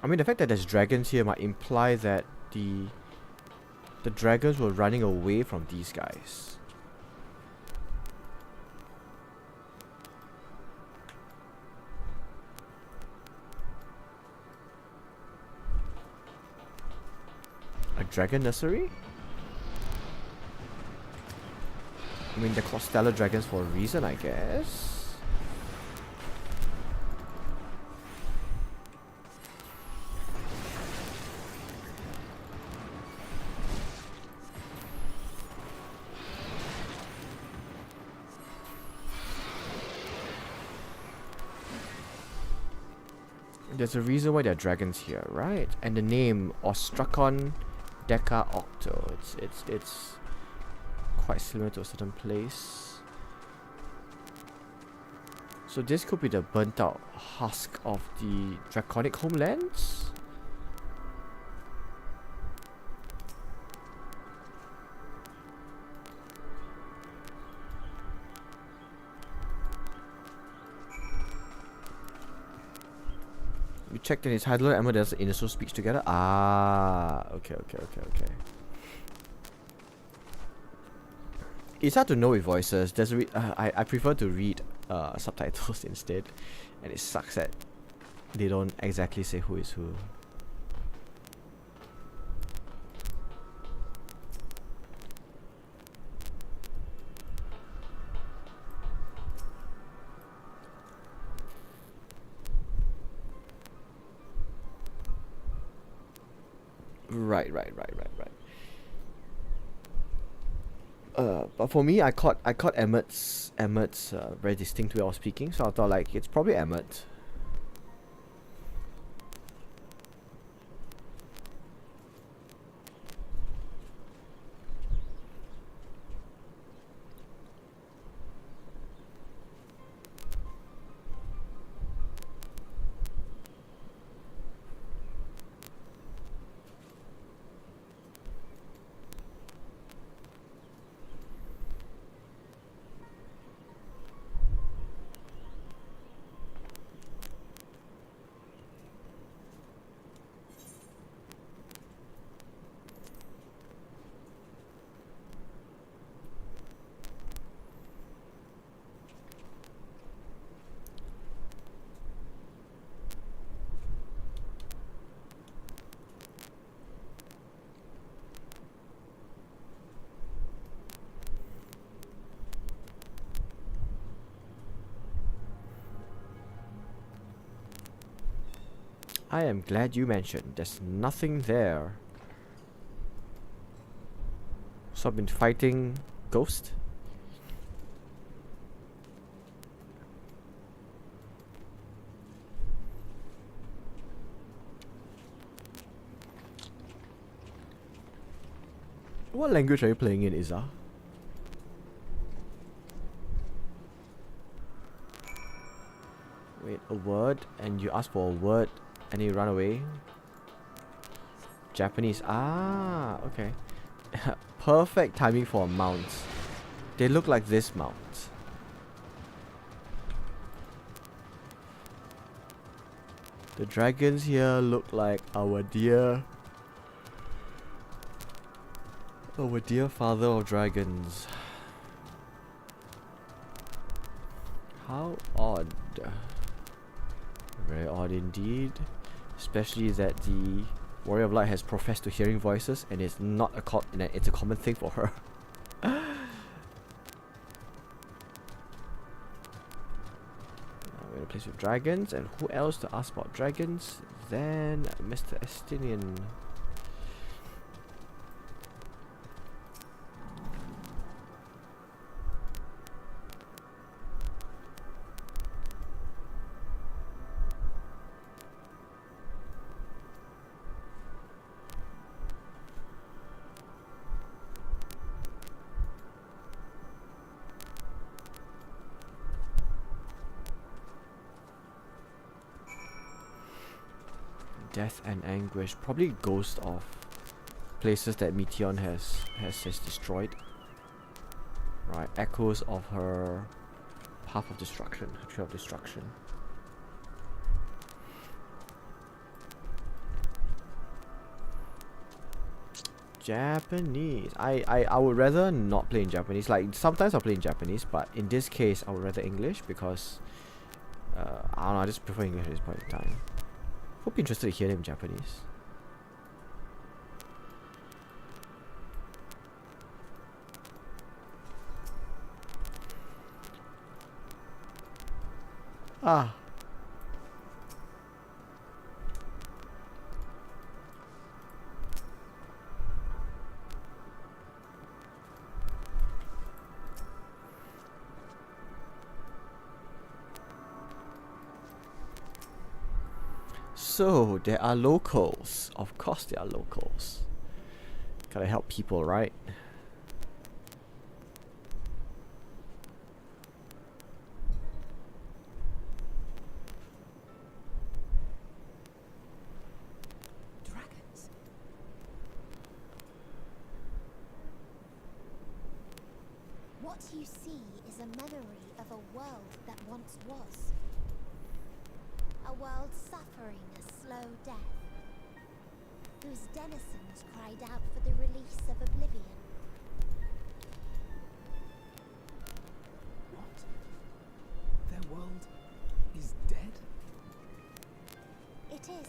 I mean, the fact that there's dragons here might imply that the dragons were running away from these guys. A dragon nursery? I mean, they're called stellar dragons for a reason, I guess. There's a reason why there are dragons here, right? And the name Ostrakon Deca Octo. It's quite similar to a certain place. So this could be the burnt out husk of the draconic homelands? We checked in his Hydro and Emma does the initial speech together. Ah, okay. It's hard to know with voices. There's I prefer to read subtitles instead, and it sucks that they don't exactly say who is who. Right. But for me, I caught Emmett's very distinct way of speaking, so I thought like it's probably Emmett. I am glad you mentioned. There's nothing there. So I've been fighting Ghost. What language are you playing in, Iza? Wait, a word, and you ask for a word, and you run away. Japanese. Ah, okay. Perfect timing for a mount. They look like this mount. The dragons here look like our dear father of dragons. How odd. Very odd indeed. Especially that the Warrior of Light has professed to hearing voices, and it's not it's a common thing for her. We're in a place with dragons, and who else to ask about dragons than Mr. Estinian? Death and anguish. Probably ghost of places that Meteon has destroyed. Right, echoes of her path of destruction, her trail of destruction. Japanese. I would rather not play in Japanese. Like sometimes I'll play in Japanese, but in this case I would rather English because I don't know, I just prefer English at this point in time. Hope you're interested to hear them in Japanese. Ah. So, there are locals. Of course there are locals. Gotta help people, right? Dragons. What you see is a memory of a world that once was. A world suffering a slow death, whose denizens cried out for the release of oblivion. What? Their world is dead? It is.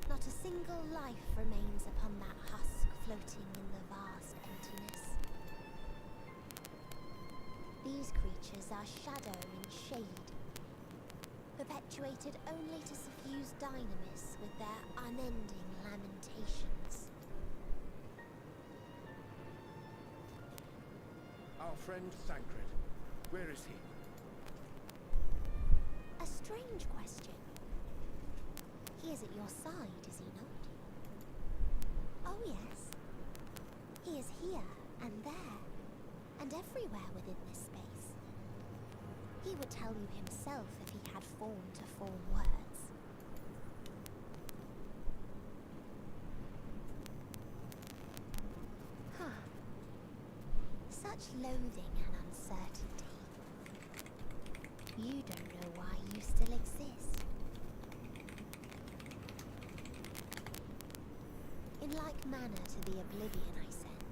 Not a single life remains upon that husk floating in the vast emptiness. These creatures are shadow and shade, perpetuated only to suffuse dynamis with their unending lamentations. Our friend Thancred, where is he? A strange question. He is at your side, is he not? Oh yes. He is here and there, and everywhere within this space. He would tell you himself if he had form to form words. Huh. Such loathing and uncertainty. You don't know why you still exist. In like manner to the oblivion I send,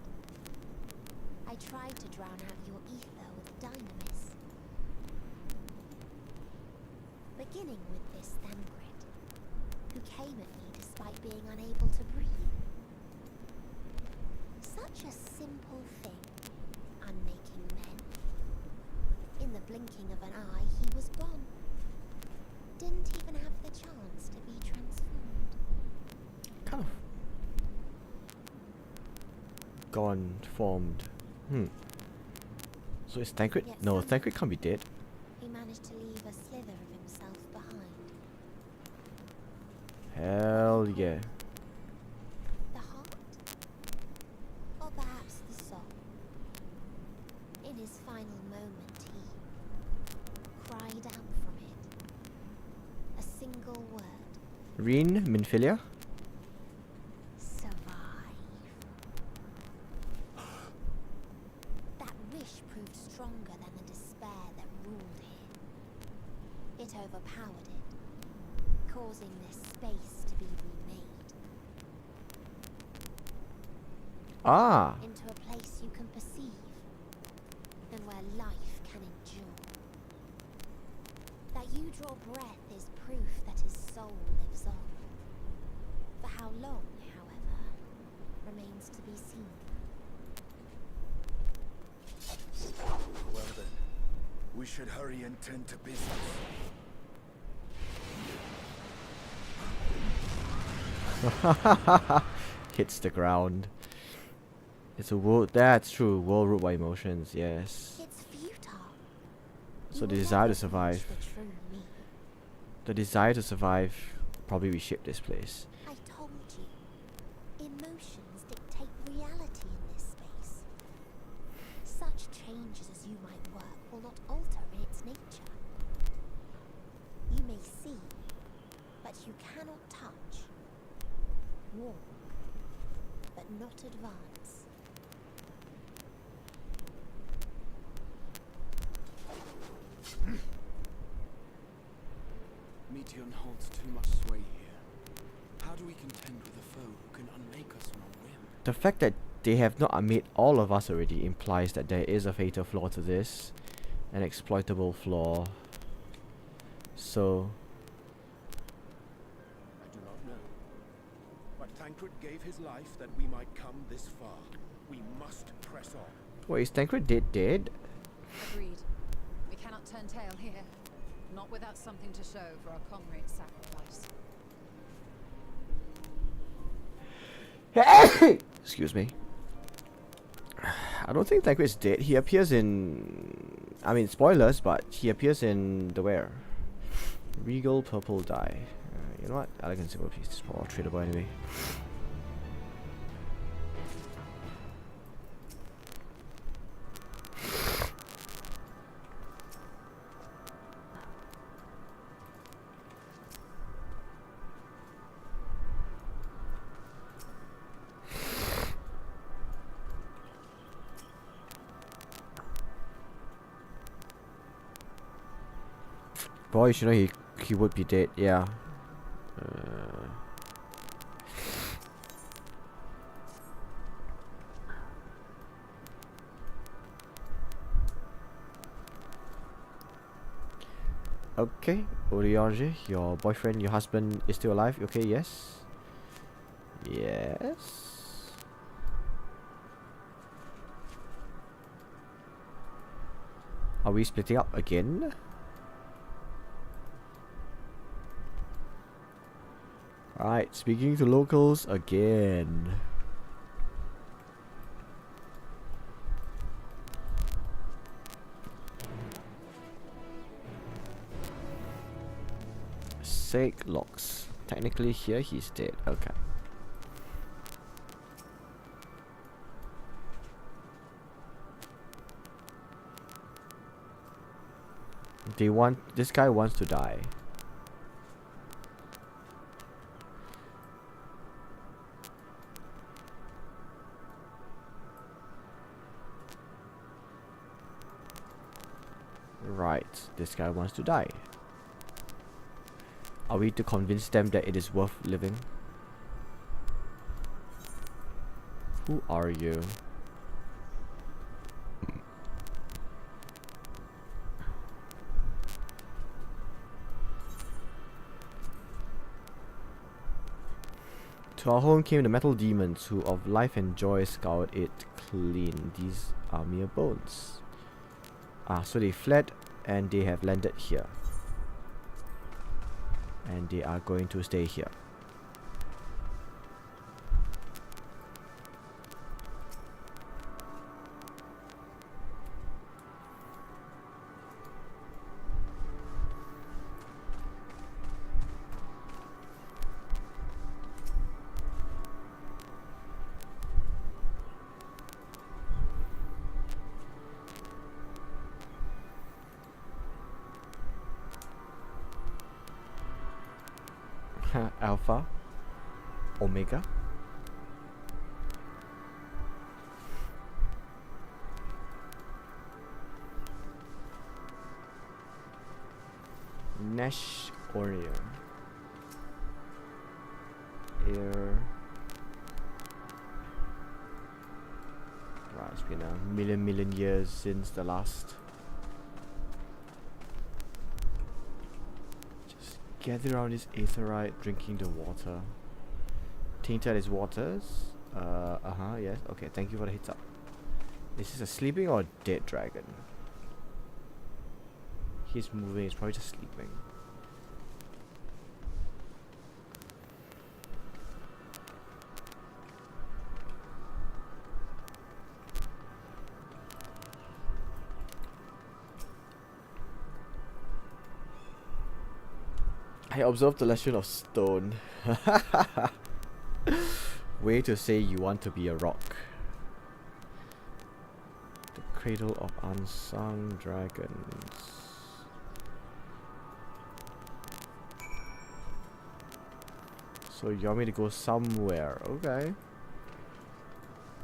I tried to drown out your ether with dynamis. Beginning with this Thancred, who came at me despite being unable to breathe. Such a simple thing, unmaking men. In the blinking of an eye, he was gone. Didn't even have the chance to be transformed. Kind of gone, formed. So is Thancred? Yet No, somehow Thancred can't be dead. he managed to leave a slither of himself behind. Hell yeah. The heart? Or perhaps the soul? In his final moment, he cried out from it. A single word. Reen Minfilia? Survive. That wish proved stronger than the despair that ruled him. It overpowered it, causing this space to be remade. Ah! Into a place you can perceive, and where life can endure. That you draw breath is proof that his soul lives on. For how long, however, remains to be seen. Well then, we should hurry and tend to business. Hits the ground. It's a world. That's true. World ruled by emotions. Yes. It's futile. So You the will desire never to survive. reach the true me. The desire to survive probably reshaped this place. I told you, emotions dictate reality in this space. Such changes as you might work will not alter in its nature. You may see, but you cannot touch. walk, but not advance. Meteon holds too much sway here. How do we contend with a foe who can unmake us on a whim? The fact that they have not unmade all of us already implies that there is a fatal flaw to this. An exploitable flaw. So... I do not know. But Thancred gave his life that we might come this far. We must press on. Wait, is Tancred dead? Agreed. We cannot turn tail here. Not without something to show for our comrade's sacrifice. Excuse me. I don't think Tancred's dead. He appears in... I mean, spoilers, but he appears in the where? Regal Purple Dye. You know what? Elegant Silver Piece is more tradable anyway. Boy, you know he would be dead, yeah. Okay, Oriange, your boyfriend, your husband is still alive. Okay, yes. Yes. Are we splitting up again? Alright, speaking to locals again. Sake locks. Technically here he's dead. Okay. This guy wants to die. Right, this guy wants to die. Are we to convince them that it is worth living? Who are you? To our home came the metal demons who of life and joy scoured it clean. These are mere bones. Ah, so they fled and they have landed here. And they are going to stay here. Alpha, Omega. Nash Warrior. Air. Right, it's been a million years since the last. Gather around this aetherite, drinking the water. Tainted his waters. Yes. Okay, thank you for the heads up. Is this a sleeping or a dead dragon? He's moving, he's probably just sleeping. I observed the lesson of stone. Way to say you want to be a rock. The cradle of unsung dragons. So So you want me to go somewhere? Okay.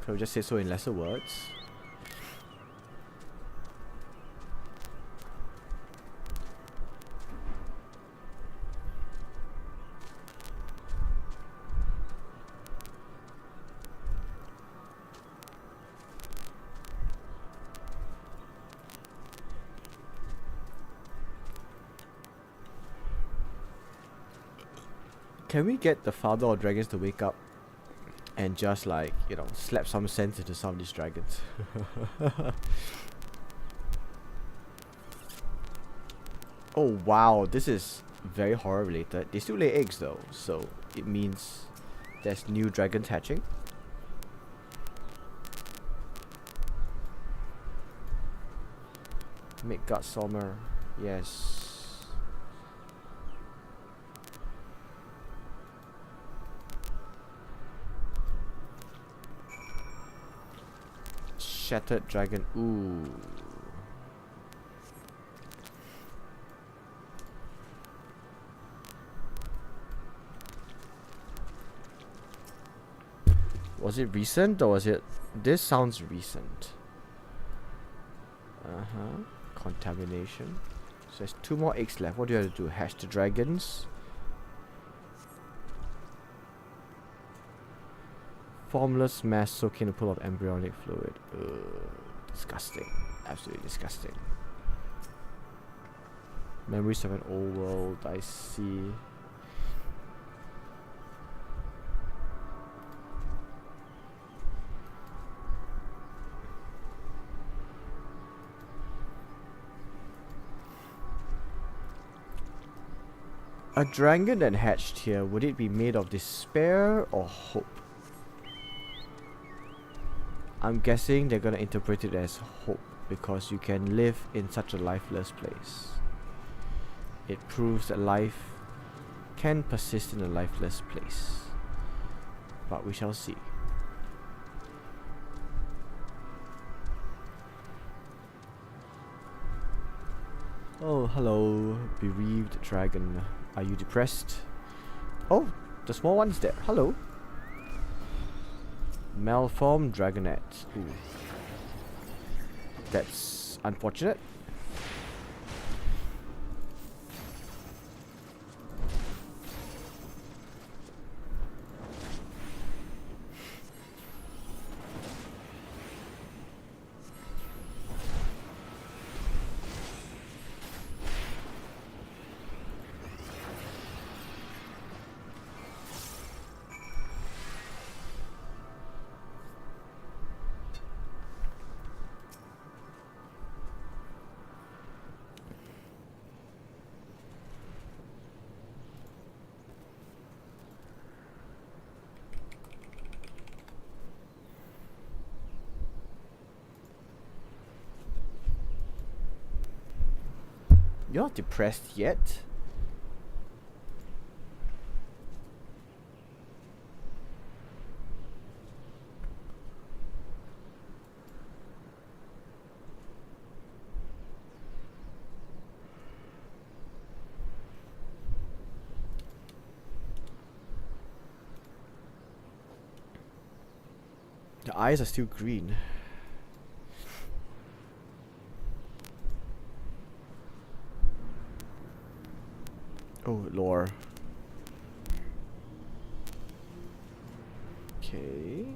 Could we just say so in lesser words? Can we get the father of dragons to wake up and just like, you know, slap some sense into some of these dragons? Oh wow, this is very horror related. They still lay eggs though, so it means there's new dragons hatching. Midgard Sommer, yes. Shattered dragon, ooh. Was it recent or was it... This sounds recent. Contamination. So there's 2 more eggs left. What do you have to do? Hatch the dragons. Formless mass soaking in a pool of embryonic fluid. Disgusting. Absolutely disgusting. Memories of an old world. I see. A dragon that hatched here, would it be made of despair or hope? I'm guessing they're gonna interpret it as hope, because you can live in such a lifeless place. It proves that life can persist in a lifeless place. But we shall see. Oh, hello, bereaved dragon. Are you depressed? Oh, the small one's there. Hello. Malformed dragonette. Ooh. That's unfortunate. You're not depressed yet. The eyes are still green. Oh, lore. Okay.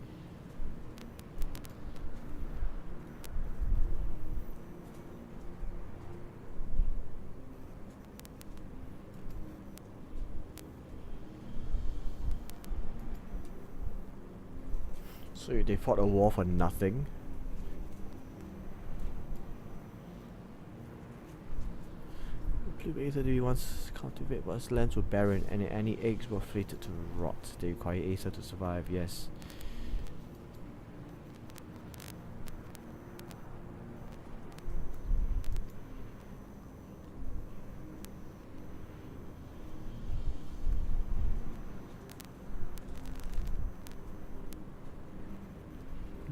So they fought a war for nothing. Aether do once cultivate, but its lands were barren and any eggs were fated to rot. They require Aether to survive, yes.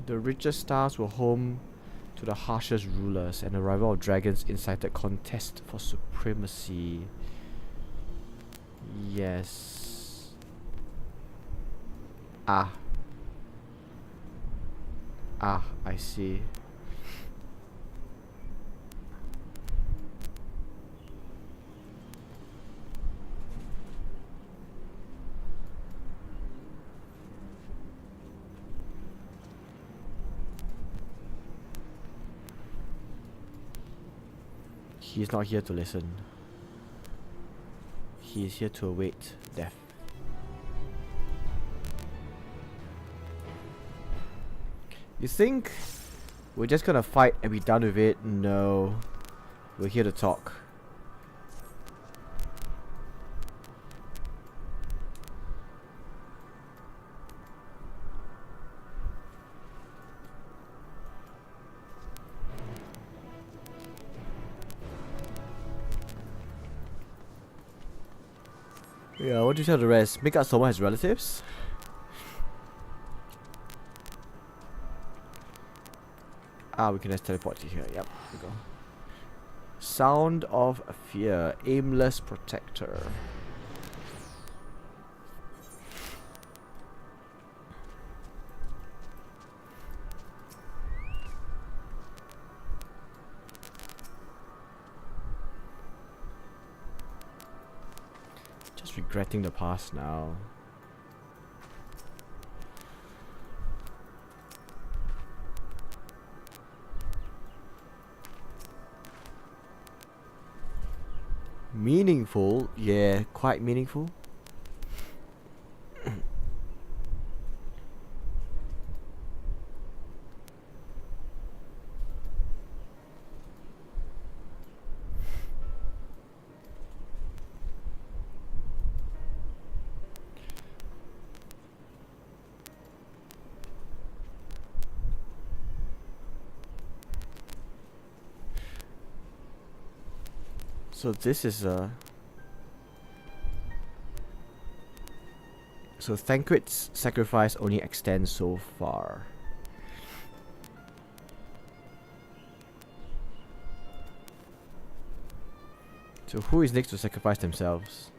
The richest stars were home to the harshest rulers, and the arrival of dragons incited contest for supremacy. Yes. Ah. Ah, I see. He's not here to listen. He is here to await death. You think we're just gonna fight and be done with it? No. We're here to talk. Yeah, what do you tell the rest? Make out someone has relatives? Ah, we can just teleport to here. Yep, here we go. Sound of Fear. Aimless Protector. Just regretting the past now. Meaningful? Yeah, quite meaningful. So this is so Thancred's sacrifice only extends so far. So who is next to sacrifice themselves?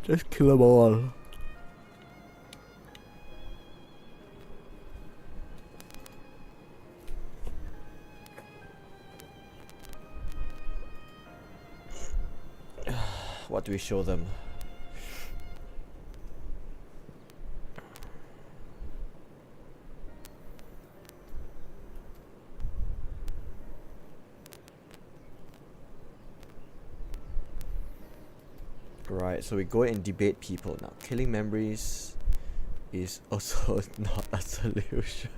Just kill them all. What do we show them? Right, so we go and debate people now. Killing memories is also not a solution.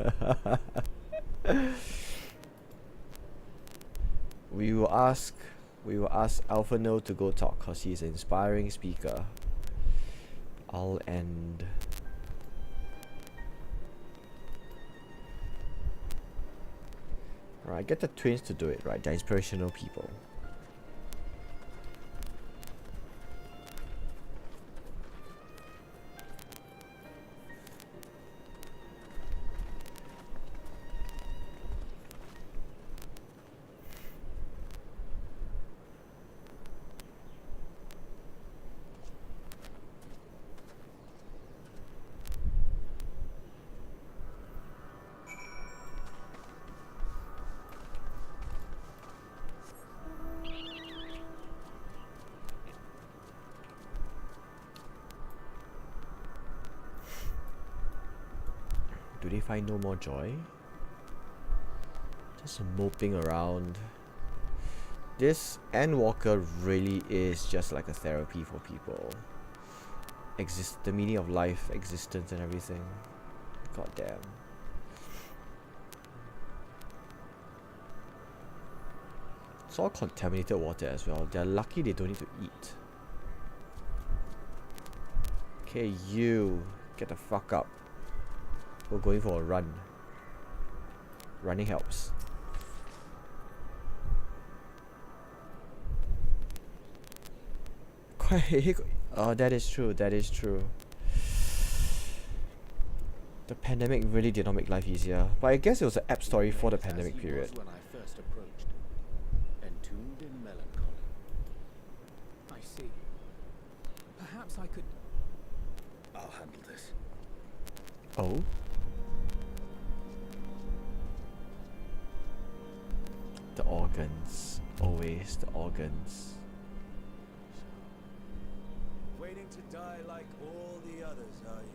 We will ask Alpha No to go talk because he's an inspiring speaker. I'll end. Right, get the twins to do it, right? They're inspirational people. Do they find no more joy? Just moping around. This Endwalker really is just like a therapy for people. The meaning of life, existence and everything. God damn. It's all contaminated water as well. They're lucky they don't need to eat. Okay, you get the fuck up. We're going for a run. Running helps. Oh, that is true. That is true. The pandemic really did not make life easier, but I guess it was an apt story for the pandemic period. When I first approached, entombed in melancholy. I see. Perhaps I could... I'll handle this. Oh? The organs. Always the organs. Waiting to die like all the others, are you?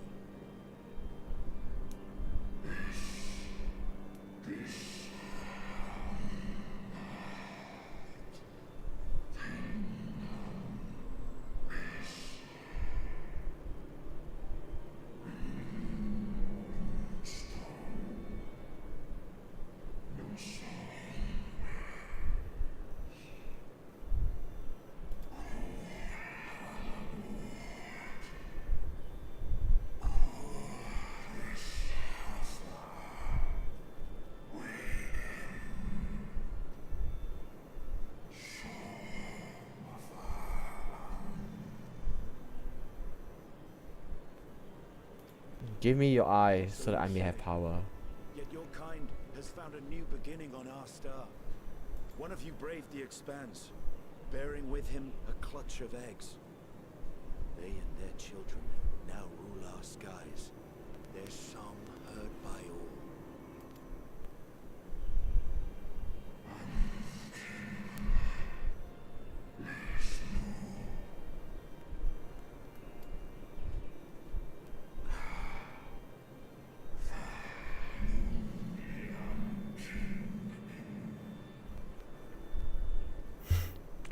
Give me your eye so that I may have power. Yet your kind has found a new beginning on our star. One of you braved the expanse, bearing with him a clutch of eggs. They and their children now rule our skies, their song heard by all.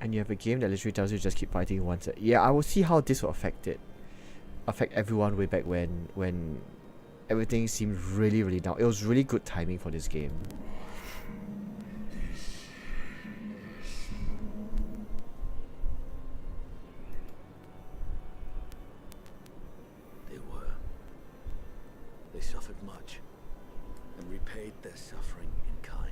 And you have a game that literally tells you just keep fighting once. Yeah, I will see how this will affect everyone way back when everything seemed really, really down. It was really good timing for this game. They were. They suffered much and repaid their suffering in kind.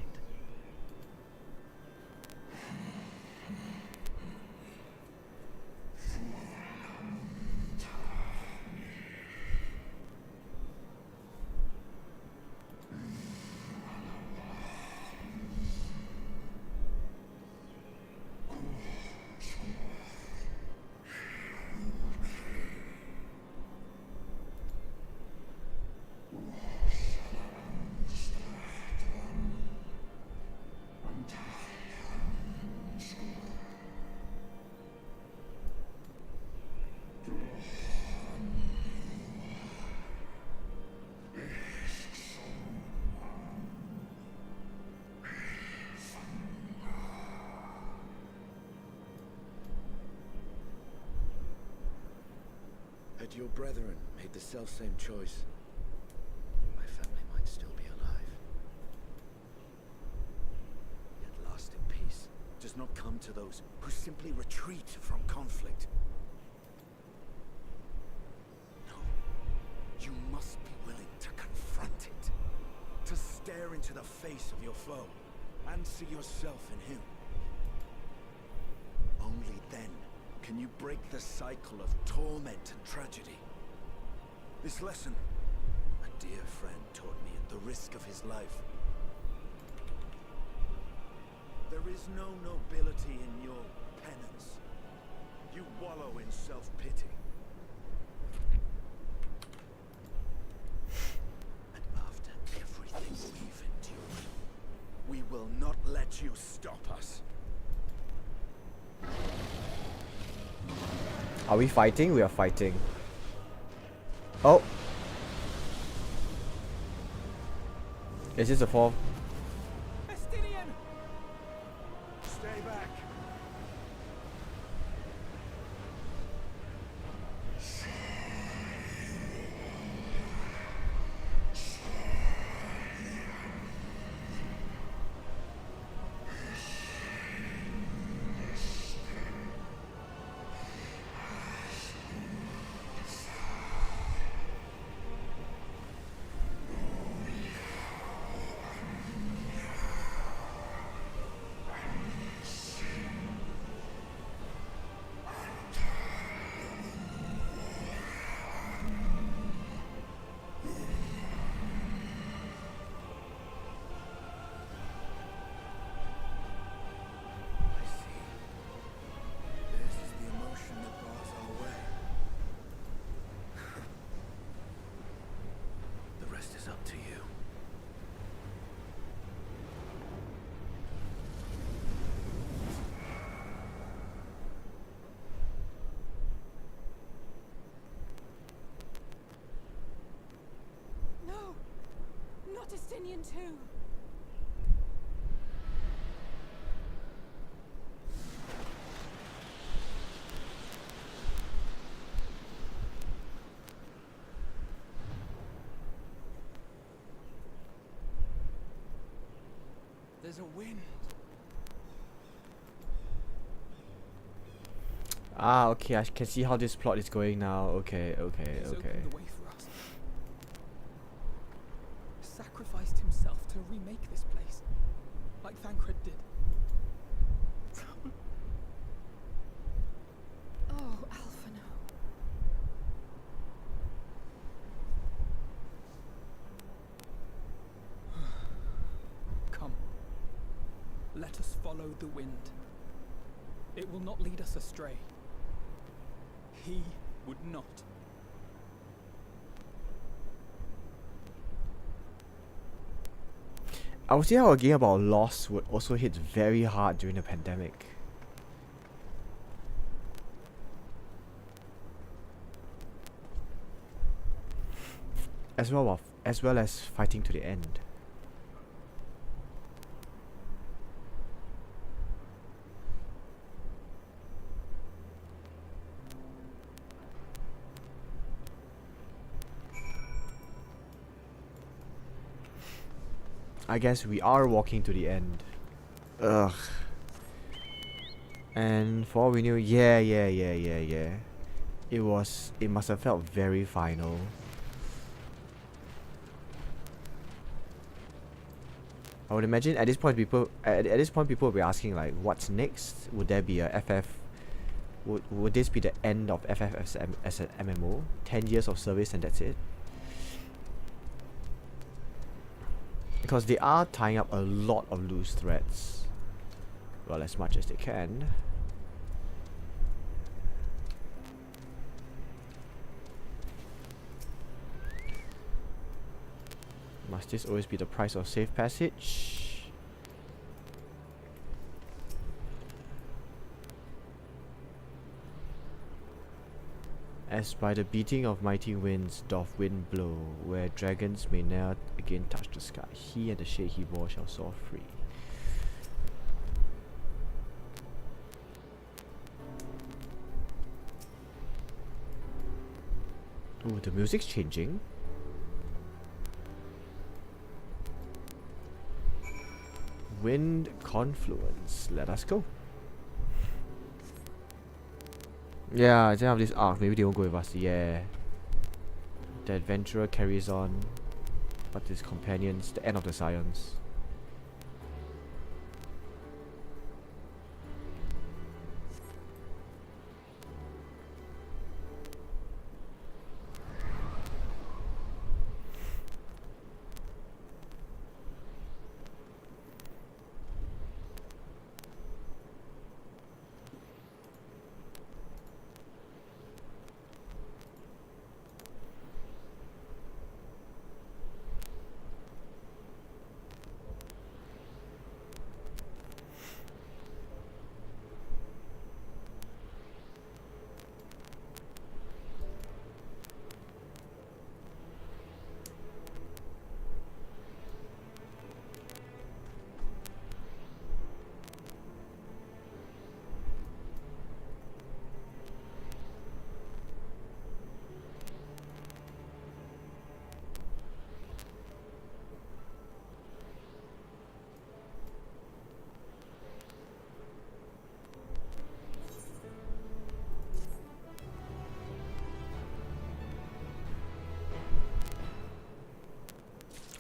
Had your brethren made the selfsame choice, my family might still be alive. Yet lasting peace does not come to those who simply retreat from conflict. No, you must be willing to confront it, to stare into the face of your foe, and see yourself in him. Only then can you break the cycle of torment and tragedy. This lesson, a dear friend taught me at the risk of his life. There is no nobility in your penance. You wallow in self-pity. And after everything we've endured, we will not let you stop us. Are we fighting? We are fighting. Oh! Is this a fall? Estinian! Stay back. to you. No! Not Estinian too! There's a wind. Ah, okay, I can see how this plot is going now. Okay, okay, He's okay. opened the way for us. Sacrificed himself to remake this place, like Thancred did. Oh, Alphino. Come. Let us follow the wind. It will not lead us astray. He would not. I would say how a game about loss would also hit very hard during the pandemic. As well as fighting to the end. I guess we are walking to the end. Ugh. And for all we knew, yeah. It must have felt very final. I would imagine at this point people will be asking like, what's next? Would there be a FF? Would this be the end of FF as an MMO? 10 years of service and that's it? Because they are tying up a lot of loose threads. Well, as much as they can. Must this always be the price of safe passage? As by the beating of mighty winds doth wind blow, where dragons may ne'er again touch the sky, he and the shade he wore shall soar free. Ooh, the music's changing. Wind confluence. Let us go. Yeah, at the end of this arc, maybe they won't go with us. Yeah. The adventurer carries on, but his companions, the end of the science.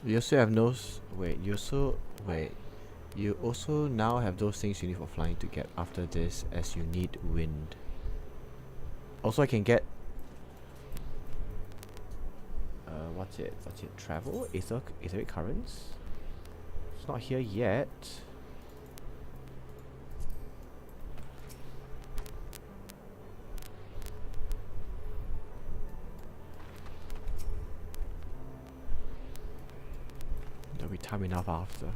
You also have you also now have those things you need for flying to get after this, as you need wind. Also I can get what's it? Travel? Etheric currents? It's not here yet. time enough after.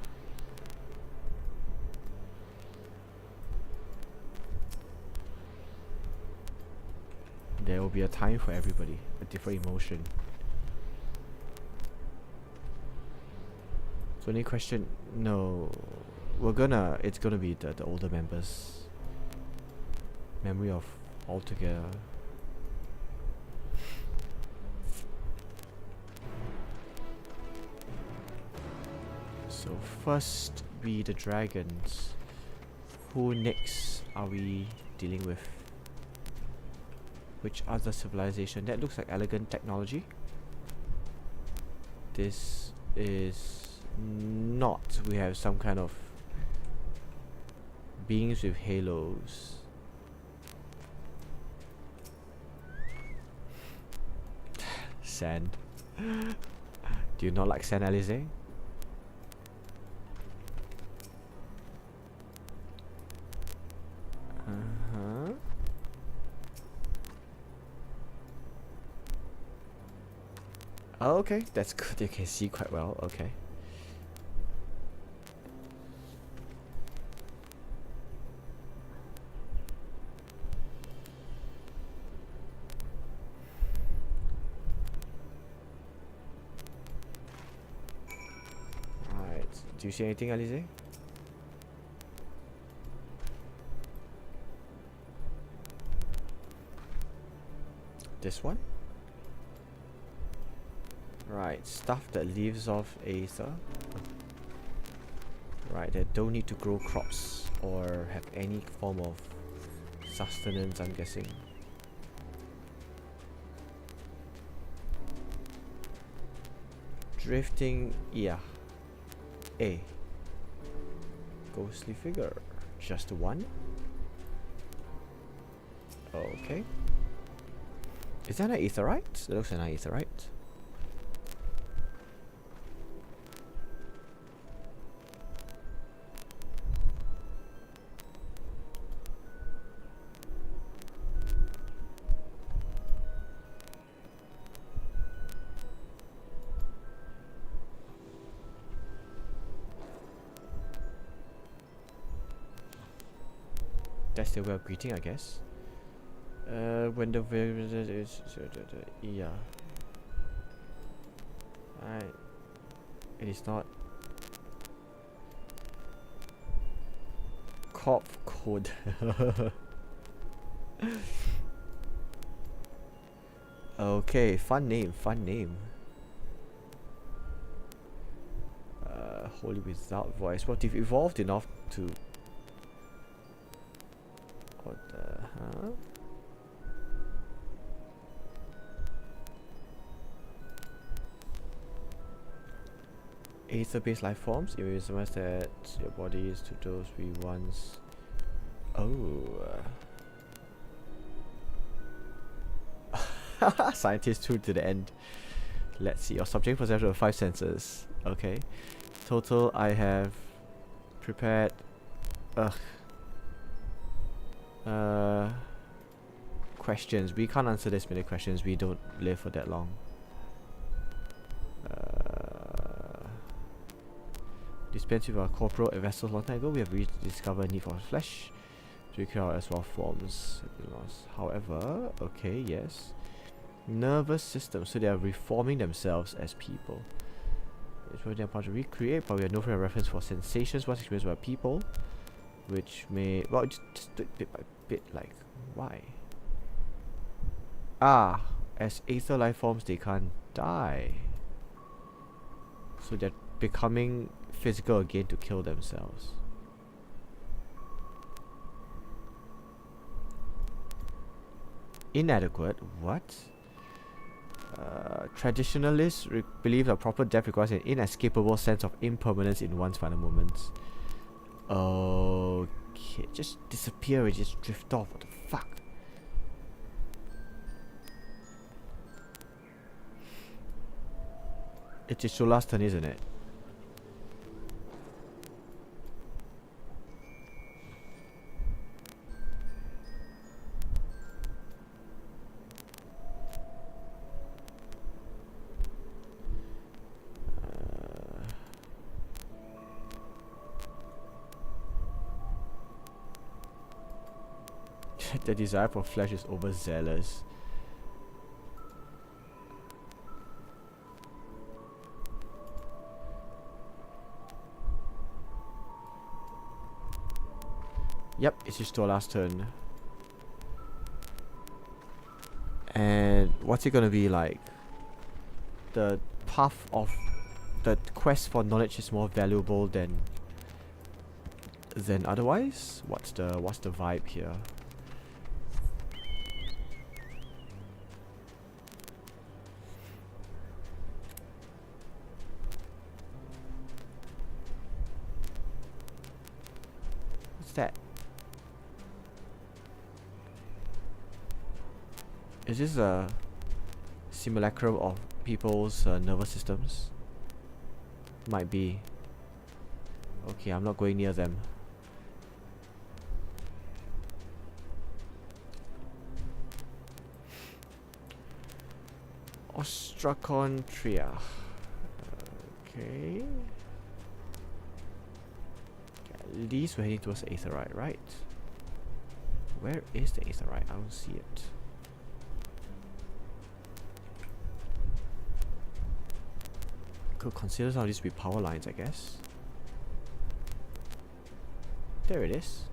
There will be a time for everybody, a different emotion. So any question? No. It's gonna be the older members. Memory of all together. So first be the dragons. Who next are we dealing with? Which other civilization? That looks like elegant technology. This is not. We have some kind of beings with halos. Sand. Do you not like sand, Alize? Oh, okay, that's good. You can see quite well. Okay. Alright. Do you see anything, Alize? This one? Right, stuff that lives off aether. Right, that don't need to grow crops or have any form of sustenance, I'm guessing. Drifting, yeah. A. Ghostly figure. Just one? Okay. Is that an aetherite? That looks like an aetherite. That's the way of greeting, I guess. When the is yeah. It is not Corp code. Okay, fun name. Holy without voice. What if evolved enough to? What the huh? Aether-based life forms. It is much that your body is to those we once. Oh. Scientist true to the end. Let's see. Your subject possession of 5 senses. Okay. Total, I have prepared. Questions. We can't answer this many questions. We don't live for that long. Dispense with our corporal vessels long time ago. We have rediscovered a need for flesh to recreate our as well forms. However, okay, yes. Nervous system. So they are reforming themselves as people. It's what they're about to recreate, but we have no frame of reference for sensations once experienced by people, which may just bit by bit. Like, why? As aether life forms, they can't die. So they're becoming physical again to kill themselves. Inadequate? What? Traditionalists believe that proper death requires an inescapable sense of impermanence in one's final moments. Okay, just disappear and just drift off. What the fuck? It is your last turn, isn't it? The desire for flesh is overzealous. Yep, it's just our last turn. And what's it gonna be like? The path of the quest for knowledge is more valuable than otherwise? What's the vibe here? What's that? Is this a simulacrum of people's nervous systems? Might be. Okay, I'm not going near them. Ostracontria. Okay. At least we're heading towards the Aetherite, right? Where is the Aetherite? I don't see it. Could consider some of these to be power lines, I guess. There it is.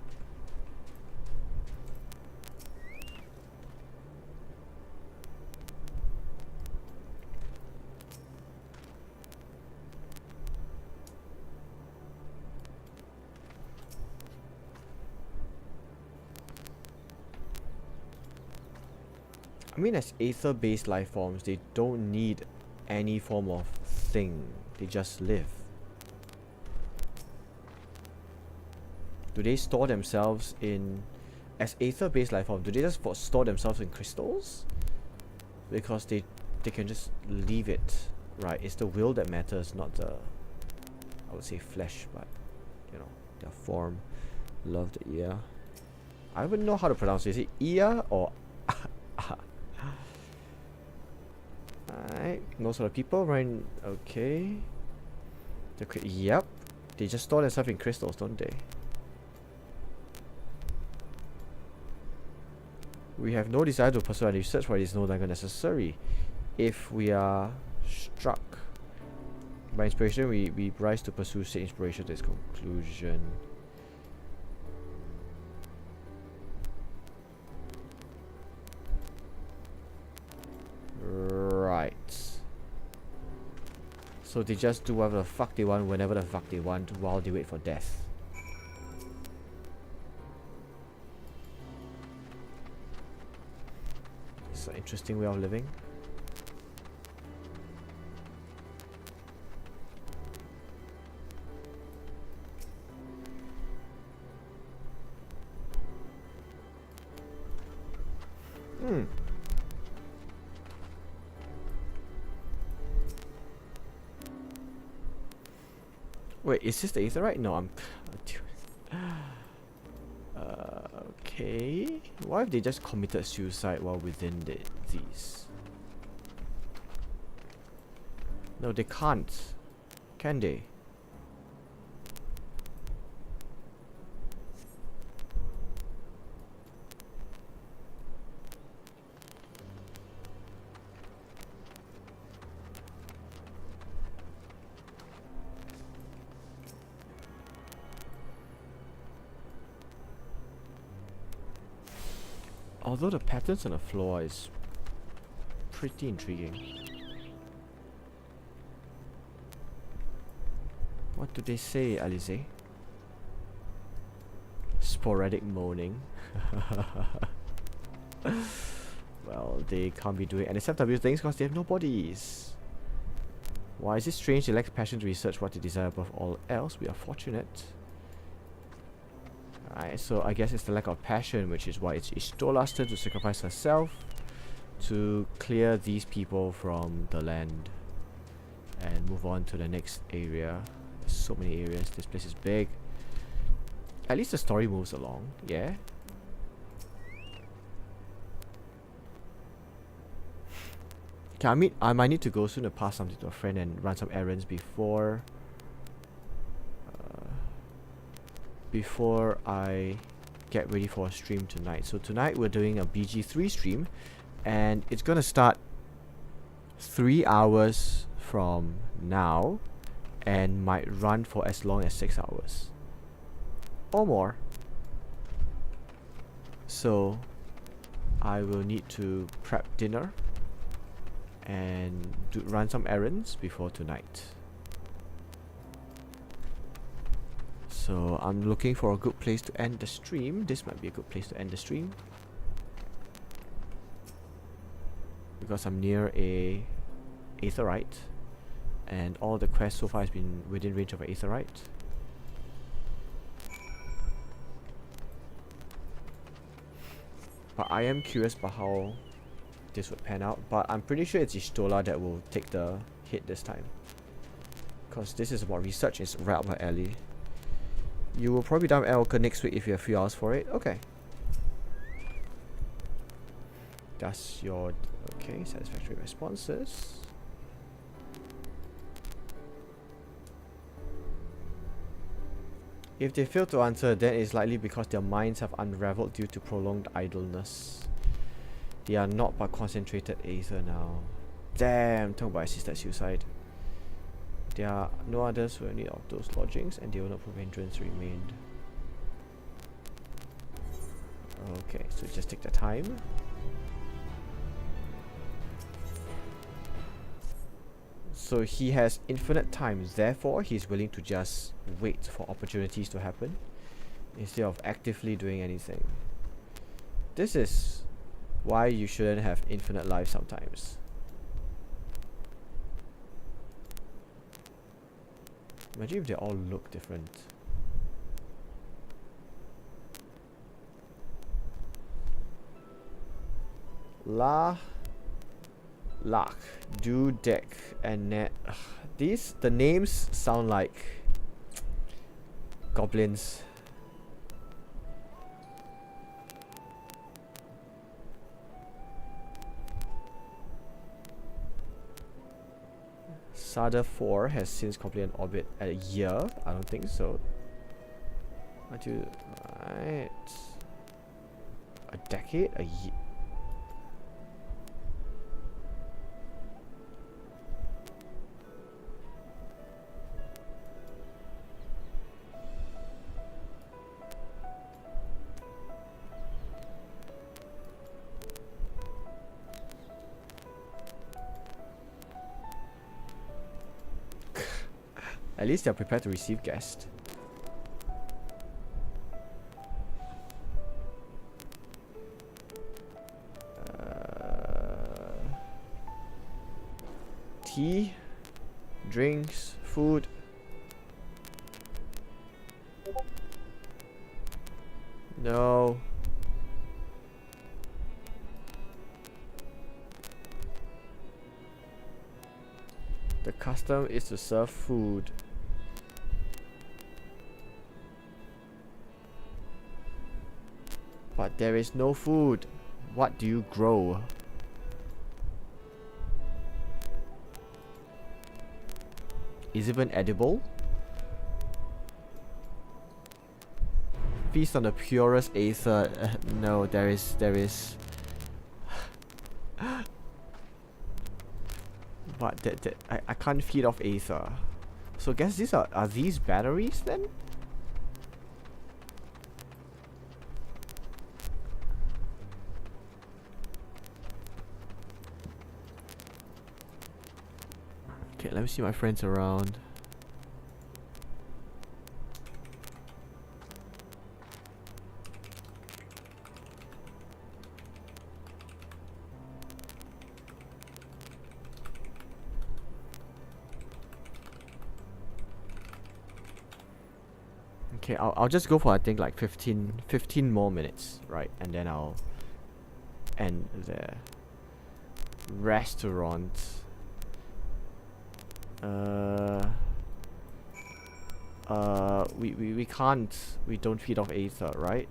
I mean, as aether-based life forms, they don't need any form of thing. They just live. Do they store themselves in, as aether-based life form, do they just store themselves in crystals? Because they can just leave it, right? It's the will that matters, not the, I would say flesh, but you know, their form. Love the ear. I don't even know how to pronounce it. Is it ear or alright, most of the people right? Okay. Yep. They just store themselves in crystals, don't they? We have no desire to pursue any research for it is no longer necessary. If we are struck by inspiration, we rise to pursue said inspiration to its conclusion. Right. So they just do whatever the fuck they want whenever the fuck they want while they wait for death. It's an interesting way of living. Wait, is this the Aetherite? No, I'm... okay... What if they just committed suicide while within these? No, they can't. Can they? Although the patterns on the floor is pretty intriguing. What do they say, Alize? Sporadic moaning. Well, they can't be doing NSFW things because they have no bodies. Why is it strange they lack passion to research what they desire above all else? We are fortunate. Alright, so I guess it's the lack of passion, which is why it's Istola's turn to sacrifice herself to clear these people from the land and move on to the next area. There's so many areas, this place is big. At least the story moves along, yeah? Okay, I might need to go soon to pass something to a friend and run some errands before I get ready for a stream tonight. So tonight we're doing a BG3 stream, and it's gonna start 3 hours from now and might run for as long as 6 hours or more. So I will need to prep dinner and run some errands before tonight. So I'm looking for a good place to end the stream. This might be a good place to end the stream, because I'm near a aetherite, and all the quests so far has been within range of an aetherite. But I am curious about how this would pan out, but I'm pretty sure it's Ishtola that will take the hit this time, because this is about research. It's right up her alley. You will probably down Elka next week if you have 3 hours for it. Okay. That's your... Okay, satisfactory responses. If they fail to answer, then it's likely because their minds have unraveled due to prolonged idleness. They are not but concentrated aether now. Damn, talk about assisted suicide. There are no others who are in need of those lodgings, and they will not prove hindrance remained. Okay, so just take the time. So he has infinite time, therefore he's willing to just wait for opportunities to happen instead of actively doing anything. This is why you shouldn't have infinite life sometimes. Imagine if they all look different. Lach, Dudek, and Net. The names sound like goblins. Sada 4 has since completed an orbit at a year. I don't think so. Right. A decade? A year? At least they're prepared to receive guests. Tea, drinks, food. No. The custom is to serve food. But there is no food. What do you grow? Is it even edible? Feast on the purest aether. No, there is. But I can't feed off aether. So I guess these are these batteries then? Okay, let me see my friends around. Okay, I'll just go for I think like 15 more minutes, right? And then I'll end the restaurant. We don't feed off aether, right?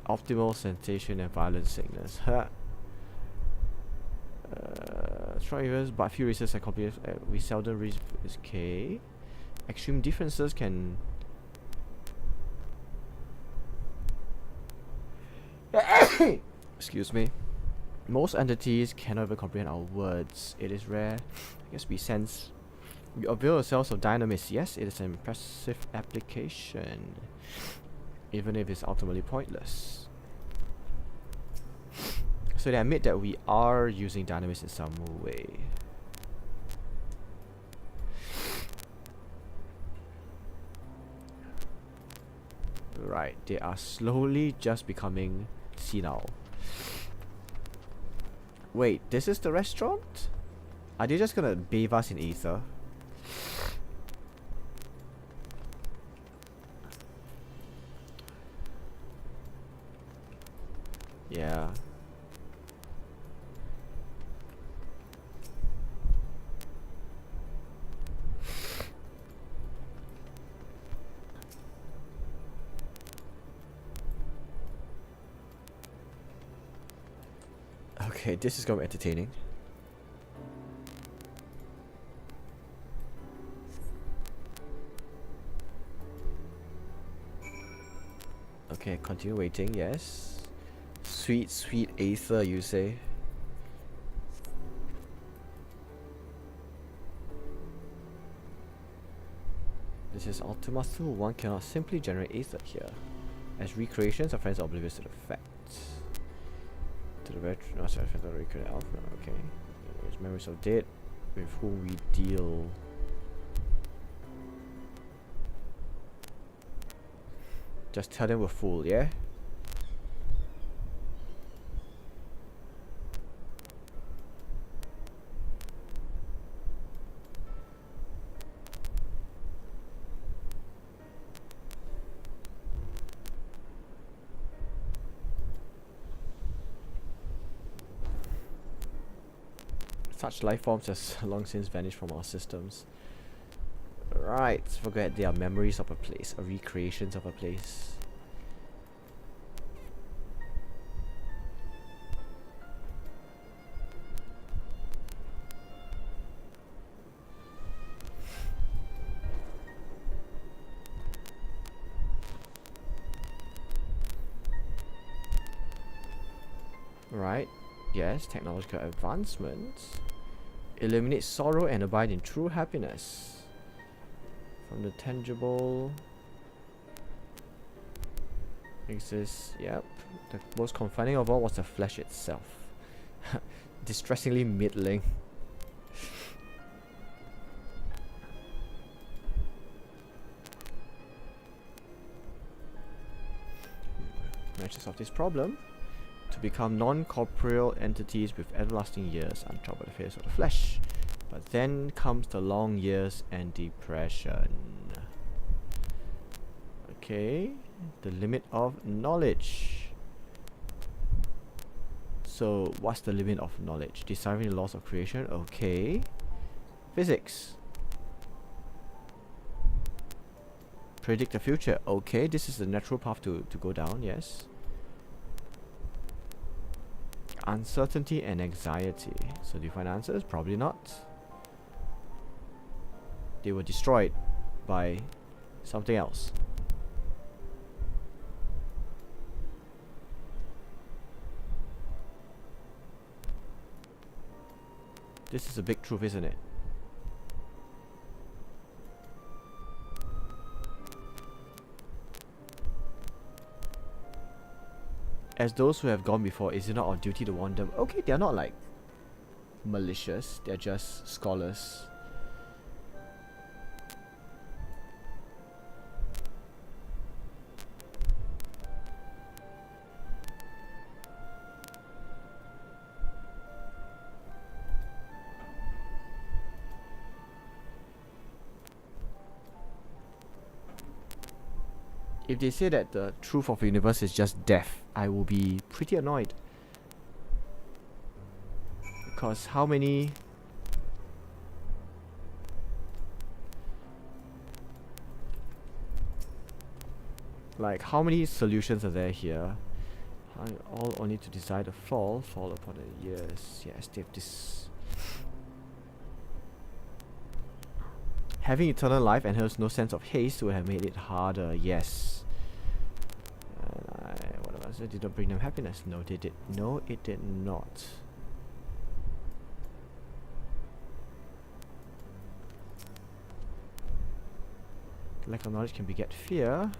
Optimal sensation and violent sickness. Huh. Strong areas, but few races are completed. We seldom reach this K. Extreme differences can Excuse me. Most entities cannot even comprehend our words. It is rare. I guess we avail ourselves of dynamis. Yes, it is an impressive application, even if it's ultimately pointless. So they admit that we are using dynamis in some way. Right, they are slowly just becoming senile. Wait, this is the restaurant? Are they just gonna bathe us in ether? Yeah. Okay, this is gonna be entertaining. Okay, continue waiting, yes. Sweet, sweet Aether, you say? This is Ultima 2. One cannot simply generate Aether here, as recreations are friends oblivious to the fact. To the retro, no, sorry, to recreate alpha. Okay. There's memories of dead with whom we deal. Just tell them we're full, yeah? Such life forms has long since vanished from our systems. Right, forget they are memories of a place, or recreations of a place. Right, yes, technological advancements. Eliminate sorrow and abide in true happiness. From the tangible exists, yep. The most confining of all was the flesh itself. Distressingly middling. Managed to solve this problem. To become non-corporeal entities with everlasting years, untroubled affairs of the flesh. But then comes the long years and depression. Okay, the limit of knowledge. So, what's the limit of knowledge? Deciphering the laws of creation. Okay. Physics. Predict the future. Okay, this is the natural path to go down, yes. Uncertainty and anxiety. So do you find answers? Probably not. They were destroyed by something else. This is a big truth, isn't it? As those who have gone before, is it not our duty to warn them? Okay, they're not like malicious, they're just scholars. If they say that the truth of the universe is just death, I will be pretty annoyed. Because how many... Like, how many solutions are there here? All only to decide to fall upon the years. Yes, they have this... Having eternal life and has no sense of haste would have made it harder, yes. And what am I So it did not bring them happiness. No, they did. No, it did not. Lack of knowledge can beget fear.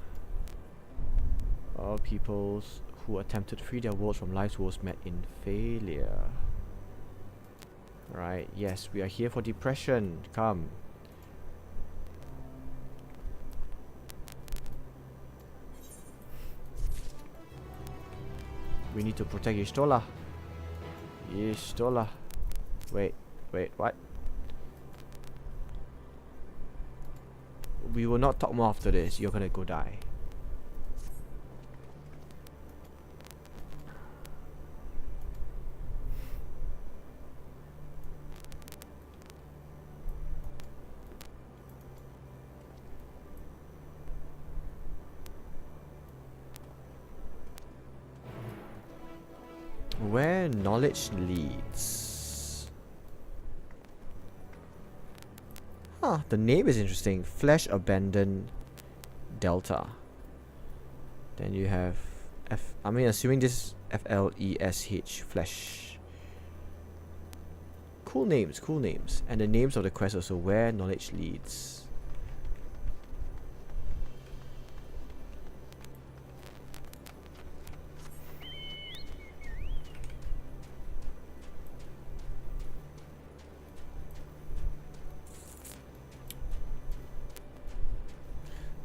All peoples who attempted to free their worlds from life's woes met in failure. Right, yes, we are here for depression. Come. We need to protect Ishtola. Ishtola. Wait, what? We will not talk more after this. You're gonna go die. Where knowledge leads. Huh, the name is interesting. Flesh Abandoned Delta. Then you have assuming this FLESH, Flesh. Cool names, cool names. And the names of the quest also, where knowledge leads.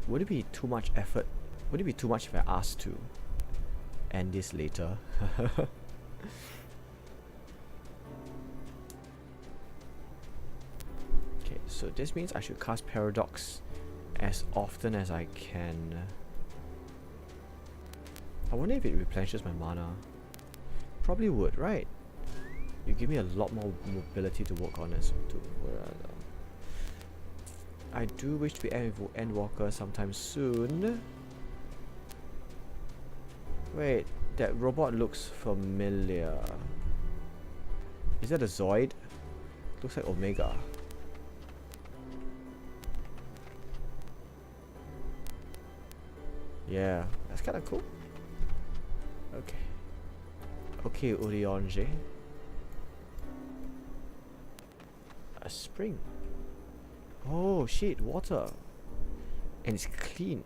Would it be too much effort? Would it be too much if I asked to end this later? Okay, so this means I should cast Paradox as often as I can. I wonder if it replenishes my mana. Probably would, right? You give me a lot more mobility to work on as to. I do wish to be Endwalker sometime soon. Wait, that robot looks familiar. Is that a Zoid? Looks like Omega. Yeah, that's kinda cool. Okay. Okay, Urionge. A spring. Oh shit, water. And it's clean.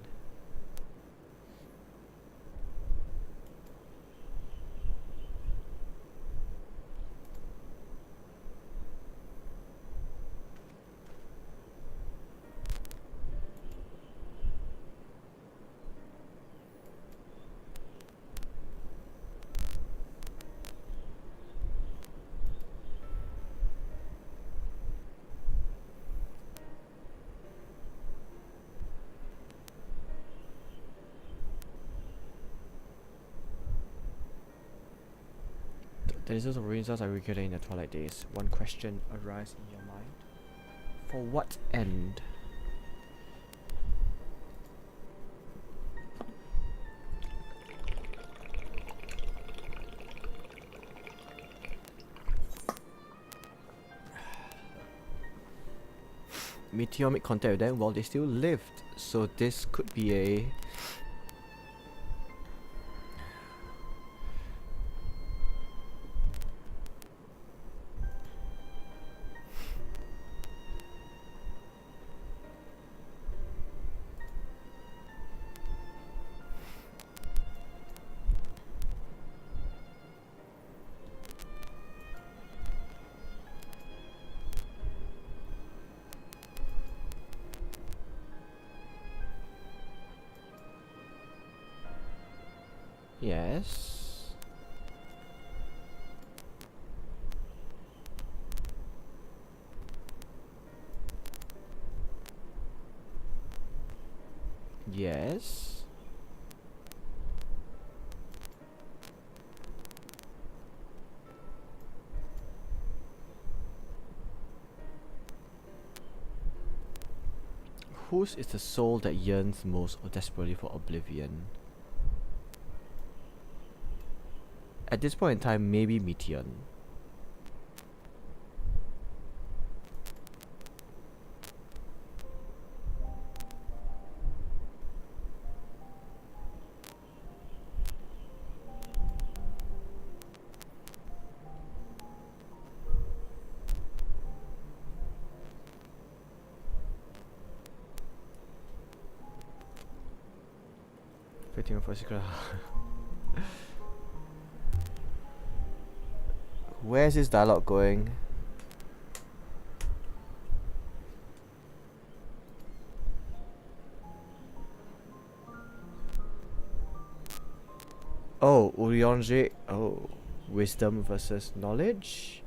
The results of results are recorded in the twilight days. One question arises in your mind. For what end? Meteor made contact with them while they still lived. So this could be a... Yes. Yes. Whose is the soul that yearns most or desperately for oblivion? At this point in time, maybe Meteon. 15 for secret. Where's this dialogue going? Oh, Urionje. Oh, wisdom versus knowledge.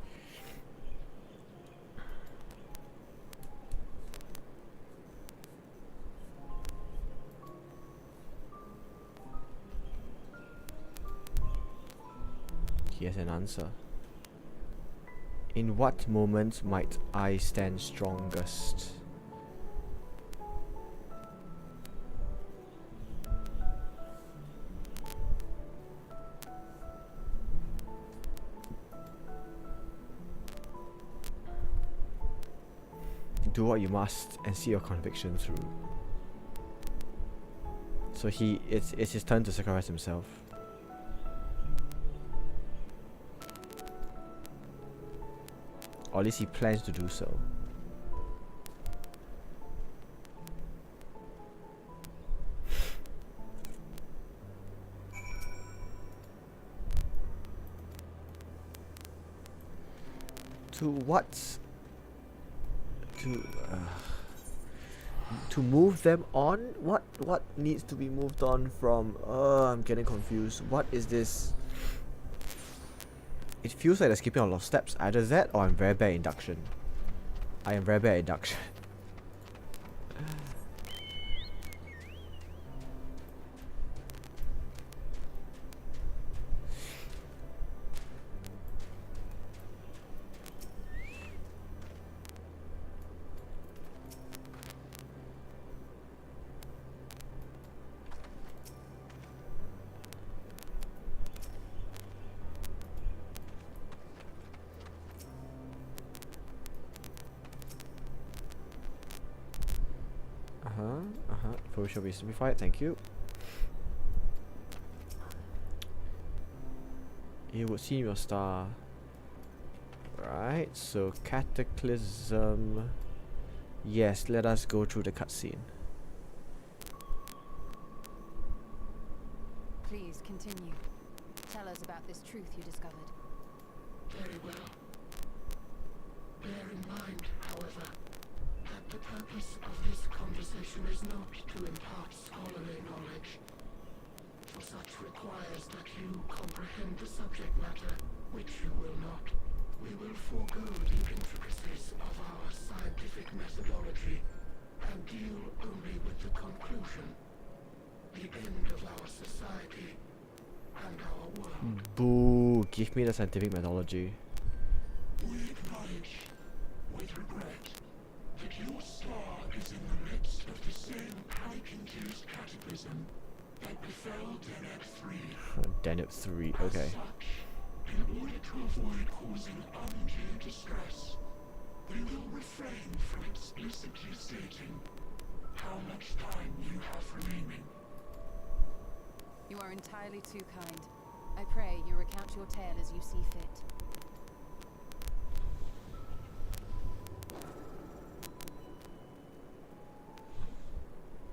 Here's an answer. In what moment might I stand strongest? Do what you must and see your conviction through. So it's his turn to sacrifice himself. Or at least he plans to do so. To what? To move them on? What needs to be moved on from? I'm getting confused. What is this? It feels like they're skipping a lot of steps. Either that or I'm very bad at induction. I am very bad at induction. Food shall be simplified, thank you. You would see your star. Right, so Cataclysm. Yes, let us go through the cutscene. Please continue. Tell us about this truth you discovered. Very well. Bear in mind, however, that the purpose of this conversation is not to impart scholarly knowledge, for such requires that you comprehend the subject matter, which you will not. We will forego the intricacies of our scientific methodology and deal only with the conclusion, the end of our society and our world. Boo, give me the scientific methodology. We acknowledge, with regret, that your star is in the midst of the same panic-induced cataclysm that befell Deneb 3. Deneb 3, okay. As such, in order to avoid causing undue distress, we will refrain from explicitly stating how much time you have remaining. You are entirely too kind. I pray you recount your tale as you see fit.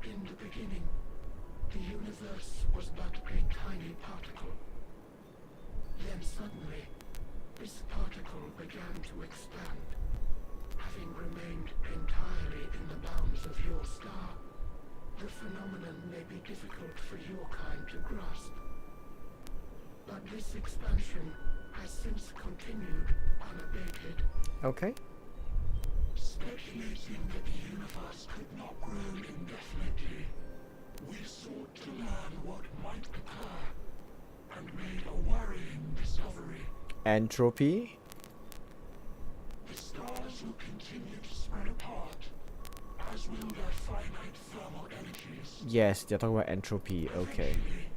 In the beginning, the universe was but a tiny particle. Then suddenly, this particle began to expand. Having remained entirely in the bounds of your star, the phenomenon may be difficult for your kind to grasp. But this expansion has since continued unabated. Okay. Speculating that the universe could not grow indefinitely, we sought to learn what might occur, and made a worrying discovery. Entropy? The stars will continue to spread apart, as will their finite thermal energies. Yes, they're talking about entropy, okay. Eventually,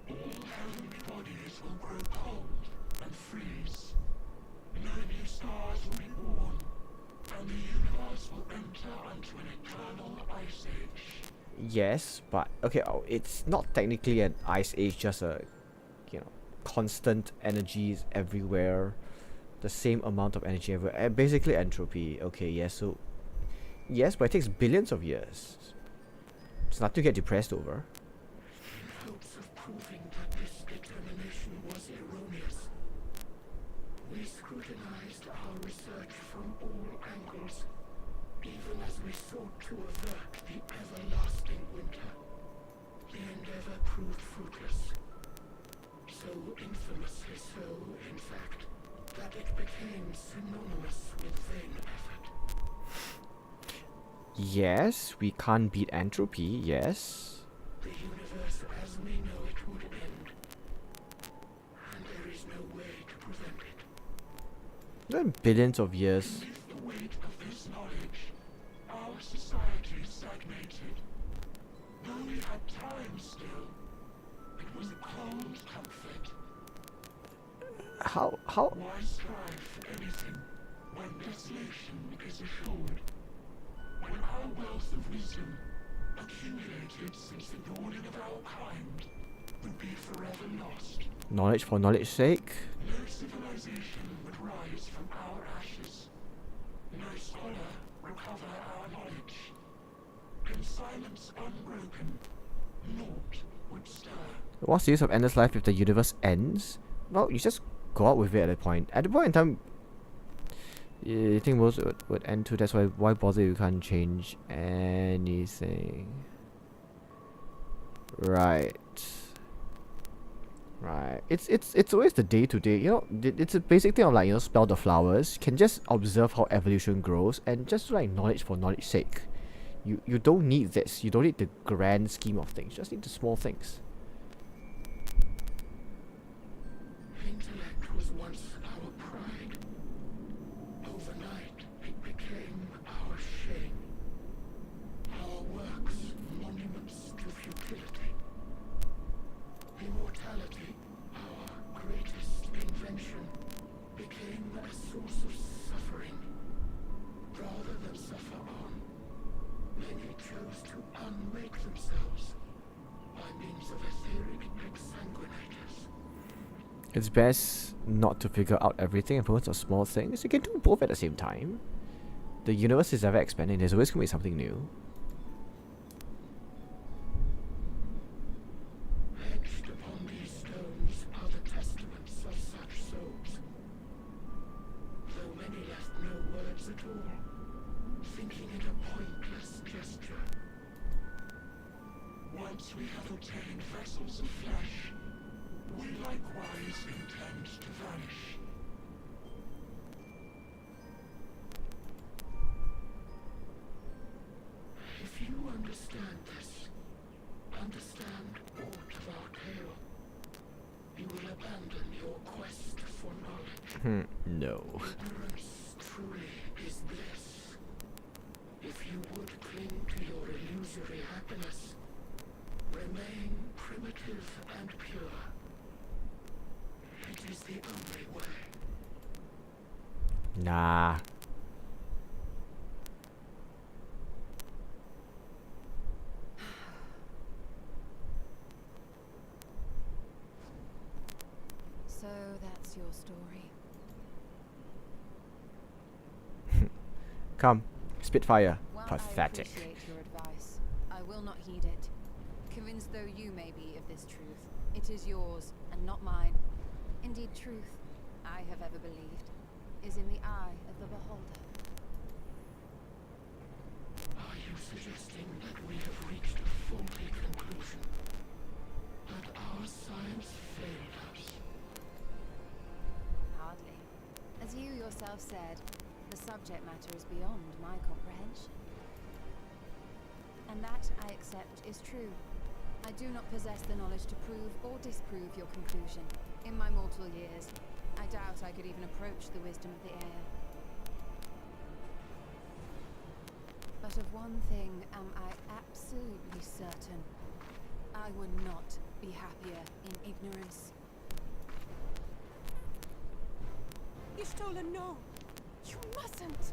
all heavenly bodies will grow cold and freeze. No new stars will be born, and the universe will enter into an eternal ice age. Yes, but okay, it's not technically an ice age, just a, constant energies everywhere, the same amount of energy everywhere, and basically entropy. Okay, yes, so yes, but it takes billions of years. It's nothing to get depressed over. In hope sought to avert the everlasting winter. The endeavor proved fruitless. So infamously so, in fact, that it became synonymous with vain effort. Yes, we can't beat entropy, yes. The universe as we know it would end. And there is no way to prevent it. There are billions of years. Beneath the weight of this knowledge, our society stagnated. Though we had time still, it was a cold comfort. How? Why strive for anything when desolation is assured? When our wealth of wisdom, accumulated since the dawning of our kind, would be forever lost. Knowledge for knowledge's sake? No civilization would rise from our ashes. No scholar recover our knowledge. In silence unbroken, naught would stir. What's the use of endless life if the universe ends? Well, you just go out with it at that point. At the point in time, you think most would end too. That's why bother? You can't change anything. Right. It's always the day to day. You know, it's a basic thing of like, you know, spell the flowers. You can just observe how evolution grows and just like knowledge for knowledge's sake. You don't need this. You don't need the grand scheme of things. You just need the small things. Intellect was once our pride. Overnight, it became our shame. Our works, monuments to futility. Immortality, our greatest invention, became a source of suffering. Rather than suffer on, many chose to unmake themselves by means of etheric exsanguinators. It's best not to figure out everything and focus on small things. You can do both at the same time. The universe is ever expanding. There's always going to be something new. Etched upon these stones are the testaments of such souls. Though many left no words at all, thinking it a pointless gesture. Once we have obtained vessels of flesh, we likewise intend to vanish. If you understand this, understand aught of our tale, you will abandon your quest for knowledge. No. Ignorance truly is bliss. If you would cling to your illusory happiness, remain primitive and pure. It is the only way. Nah. So that's your story. Come. Spitfire. While Pathetic. I appreciate your advice, I will not heed it. Convinced though you may be of this truth, it is yours and not mine. Indeed, truth, I have ever believed, is in the eye of the beholder. Are you suggesting that we have reached a faulty conclusion? That our science failed us? Hardly. As you yourself said, the subject matter is beyond my comprehension. And that, I accept, is true. I do not possess the knowledge to prove or disprove your conclusion. In my mortal years, I doubt I could even approach the wisdom of the air. But of one thing am I absolutely certain. I would not be happier in ignorance. You stole a no. You mustn't.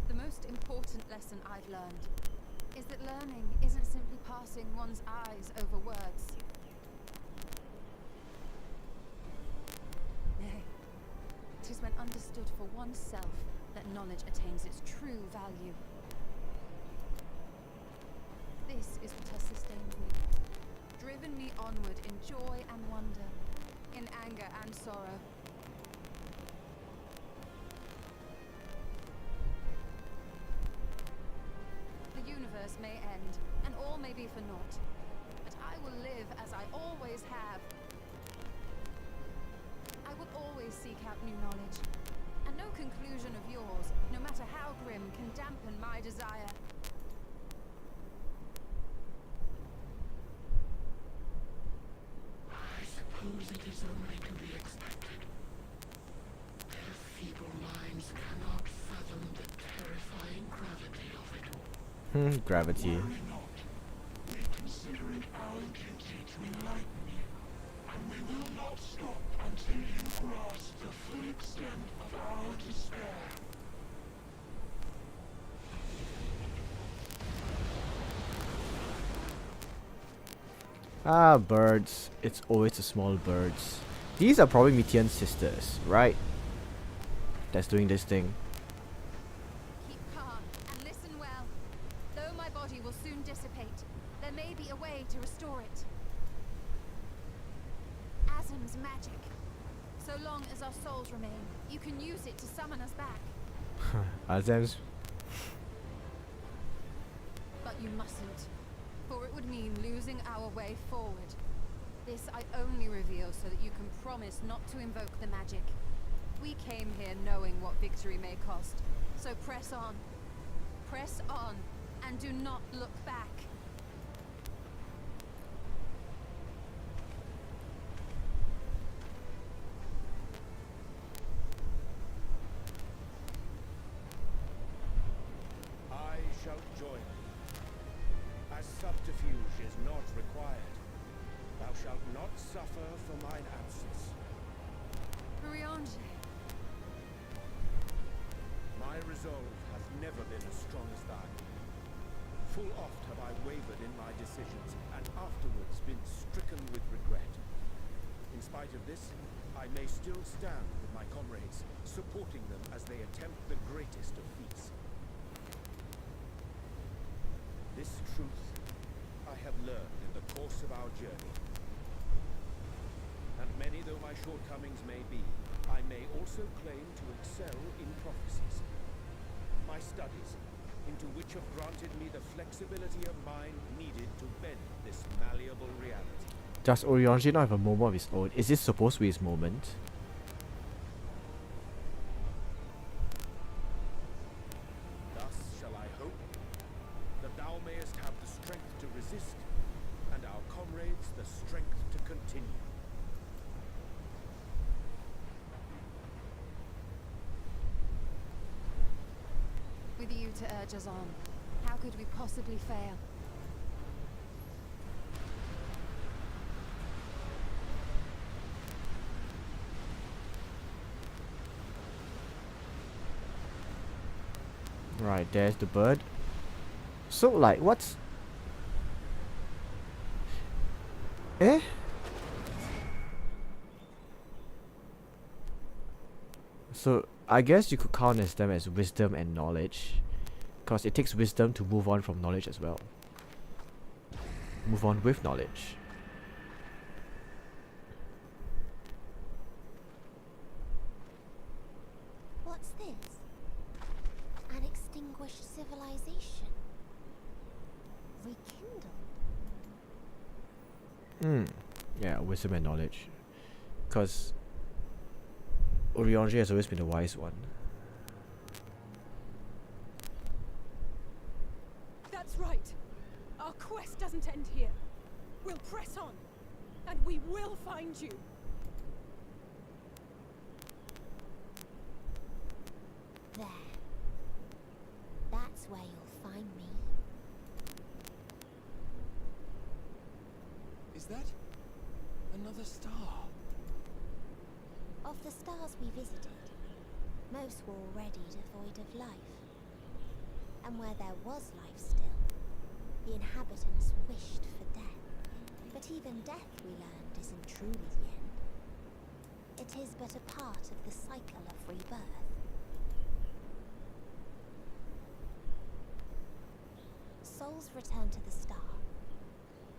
The most important lesson I've learned is that learning isn't simply passing one's eyes over words. Nay, it is when understood for oneself that knowledge attains its true value. This is what has sustained me, driven me onward in joy and wonder, in anger and sorrow. universe may end, and all may be for naught. But I will live as I always have. I will always seek out new knowledge, and no conclusion of yours, no matter how grim, can dampen my desire. I suppose it is only to be expected. Their feeble minds cannot fathom the terrifying gravity of it all. Gravity. Worry not. We consider it our duty to enlighten you, and we will not stop until you grasp the full extent of our despair. Ah, birds. It's always the small birds. These are probably Mitian's sisters, right? That's doing this thing. Keep calm and listen well. Though my body will soon dissipate, there may be a way to restore it. Asm's magic. So long as our souls remain, you can use it to summon us back. Azem's. But you mustn't, for it would mean losing our way forward. This I only reveal so that you can promise not to invoke the magic. We came here knowing what victory may cost, so press on. Press on, and do not look back. I shall join thee. As subterfuge is not required, thou shalt not suffer for mine absence. Urianger. My resolve hath never been as strong as thine. Full oft have I wavered in my decisions, and afterwards been stricken with regret. In spite of this, I may still stand with my comrades, supporting them as they attempt the greatest of feats. This truth I have learned in the course of our journey. And many though my shortcomings may be, I may also claim to excel in prophecies. My studies, into which have granted me the flexibility of mind needed to bend this malleable reality. Does Urianger not have a moment of his own? Is this supposed to be his moment? Thus shall I hope that thou mayest have the strength to resist, and our comrades the strength to continue. With you to urge us on, how could we possibly fail? Right, there's the bird. So, like, what's... Eh? So, I guess you could count as them as wisdom and knowledge. Because it takes wisdom to move on from knowledge as well. Move on with knowledge. What's this? An extinguished civilization. Rekindled. Yeah, wisdom and knowledge. Because Urianger has always been the wise one. That's right. Our quest doesn't end here. We'll press on, and we will find you. There. That's where you'll find me. Is that another star? Of the stars we visited, most were already devoid of life. And where there was life still, the inhabitants wished for death. But even death, we learned, isn't truly the end. It is but a part of the cycle of rebirth. Souls return to the star,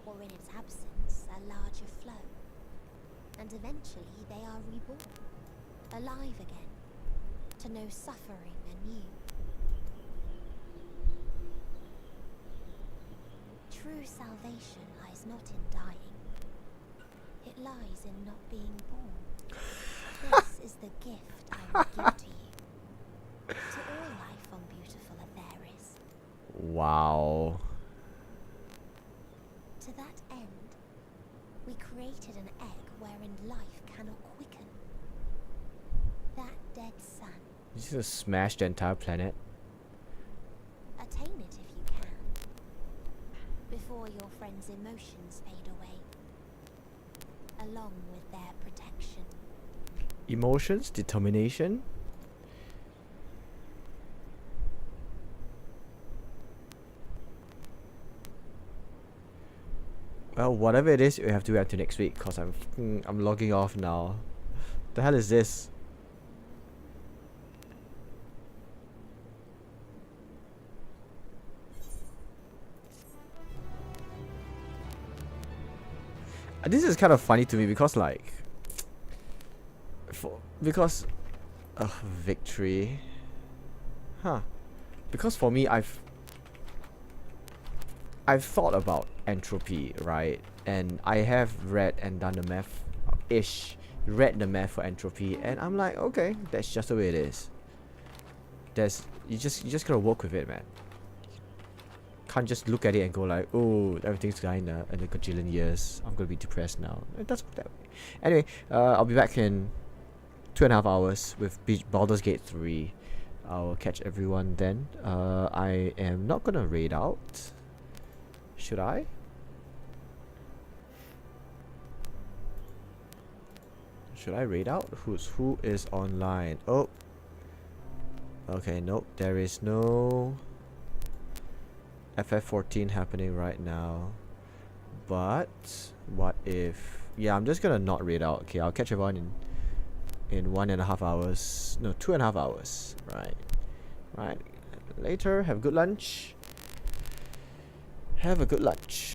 or in its absence, a larger flow. And eventually they are reborn, alive again, to know suffering anew. True salvation lies not in dying. It lies in not being born. This is the gift I will give to you. To all life on beautiful Atheris. Wow. To that end, we created an egg wherein life cannot quicken. That dead sun. You just smash the entire planet. Attain it if you can. Before your friends' emotions fade away. Along with their protection. Emotions, determination. Well, whatever it is, we have to wait until next week because I'm logging off now. The hell is this? This is kind of funny to me because like, victory, huh? Because for me, I've thought about entropy, right? And I have read and done the read the math for entropy, and I'm like, okay, that's just the way it is. You just gotta work with it, man. Can't just look at it and go like, oh, everything's dying in a gajillion years. I'm gonna be depressed now. It doesn't work that way. Anyway, I'll be back in 2.5 hours with Baldur's Gate 3. I'll catch everyone then. I am not gonna raid out. Should I? Should I raid out? Who is online? Oh. Okay, nope. There is no FF14 happening right now. But what if? Yeah, I'm just gonna not raid out. Okay, I'll catch everyone in 1.5 hours. No, 2.5 hours. Right. Later. Have a good lunch. Have a good lunch.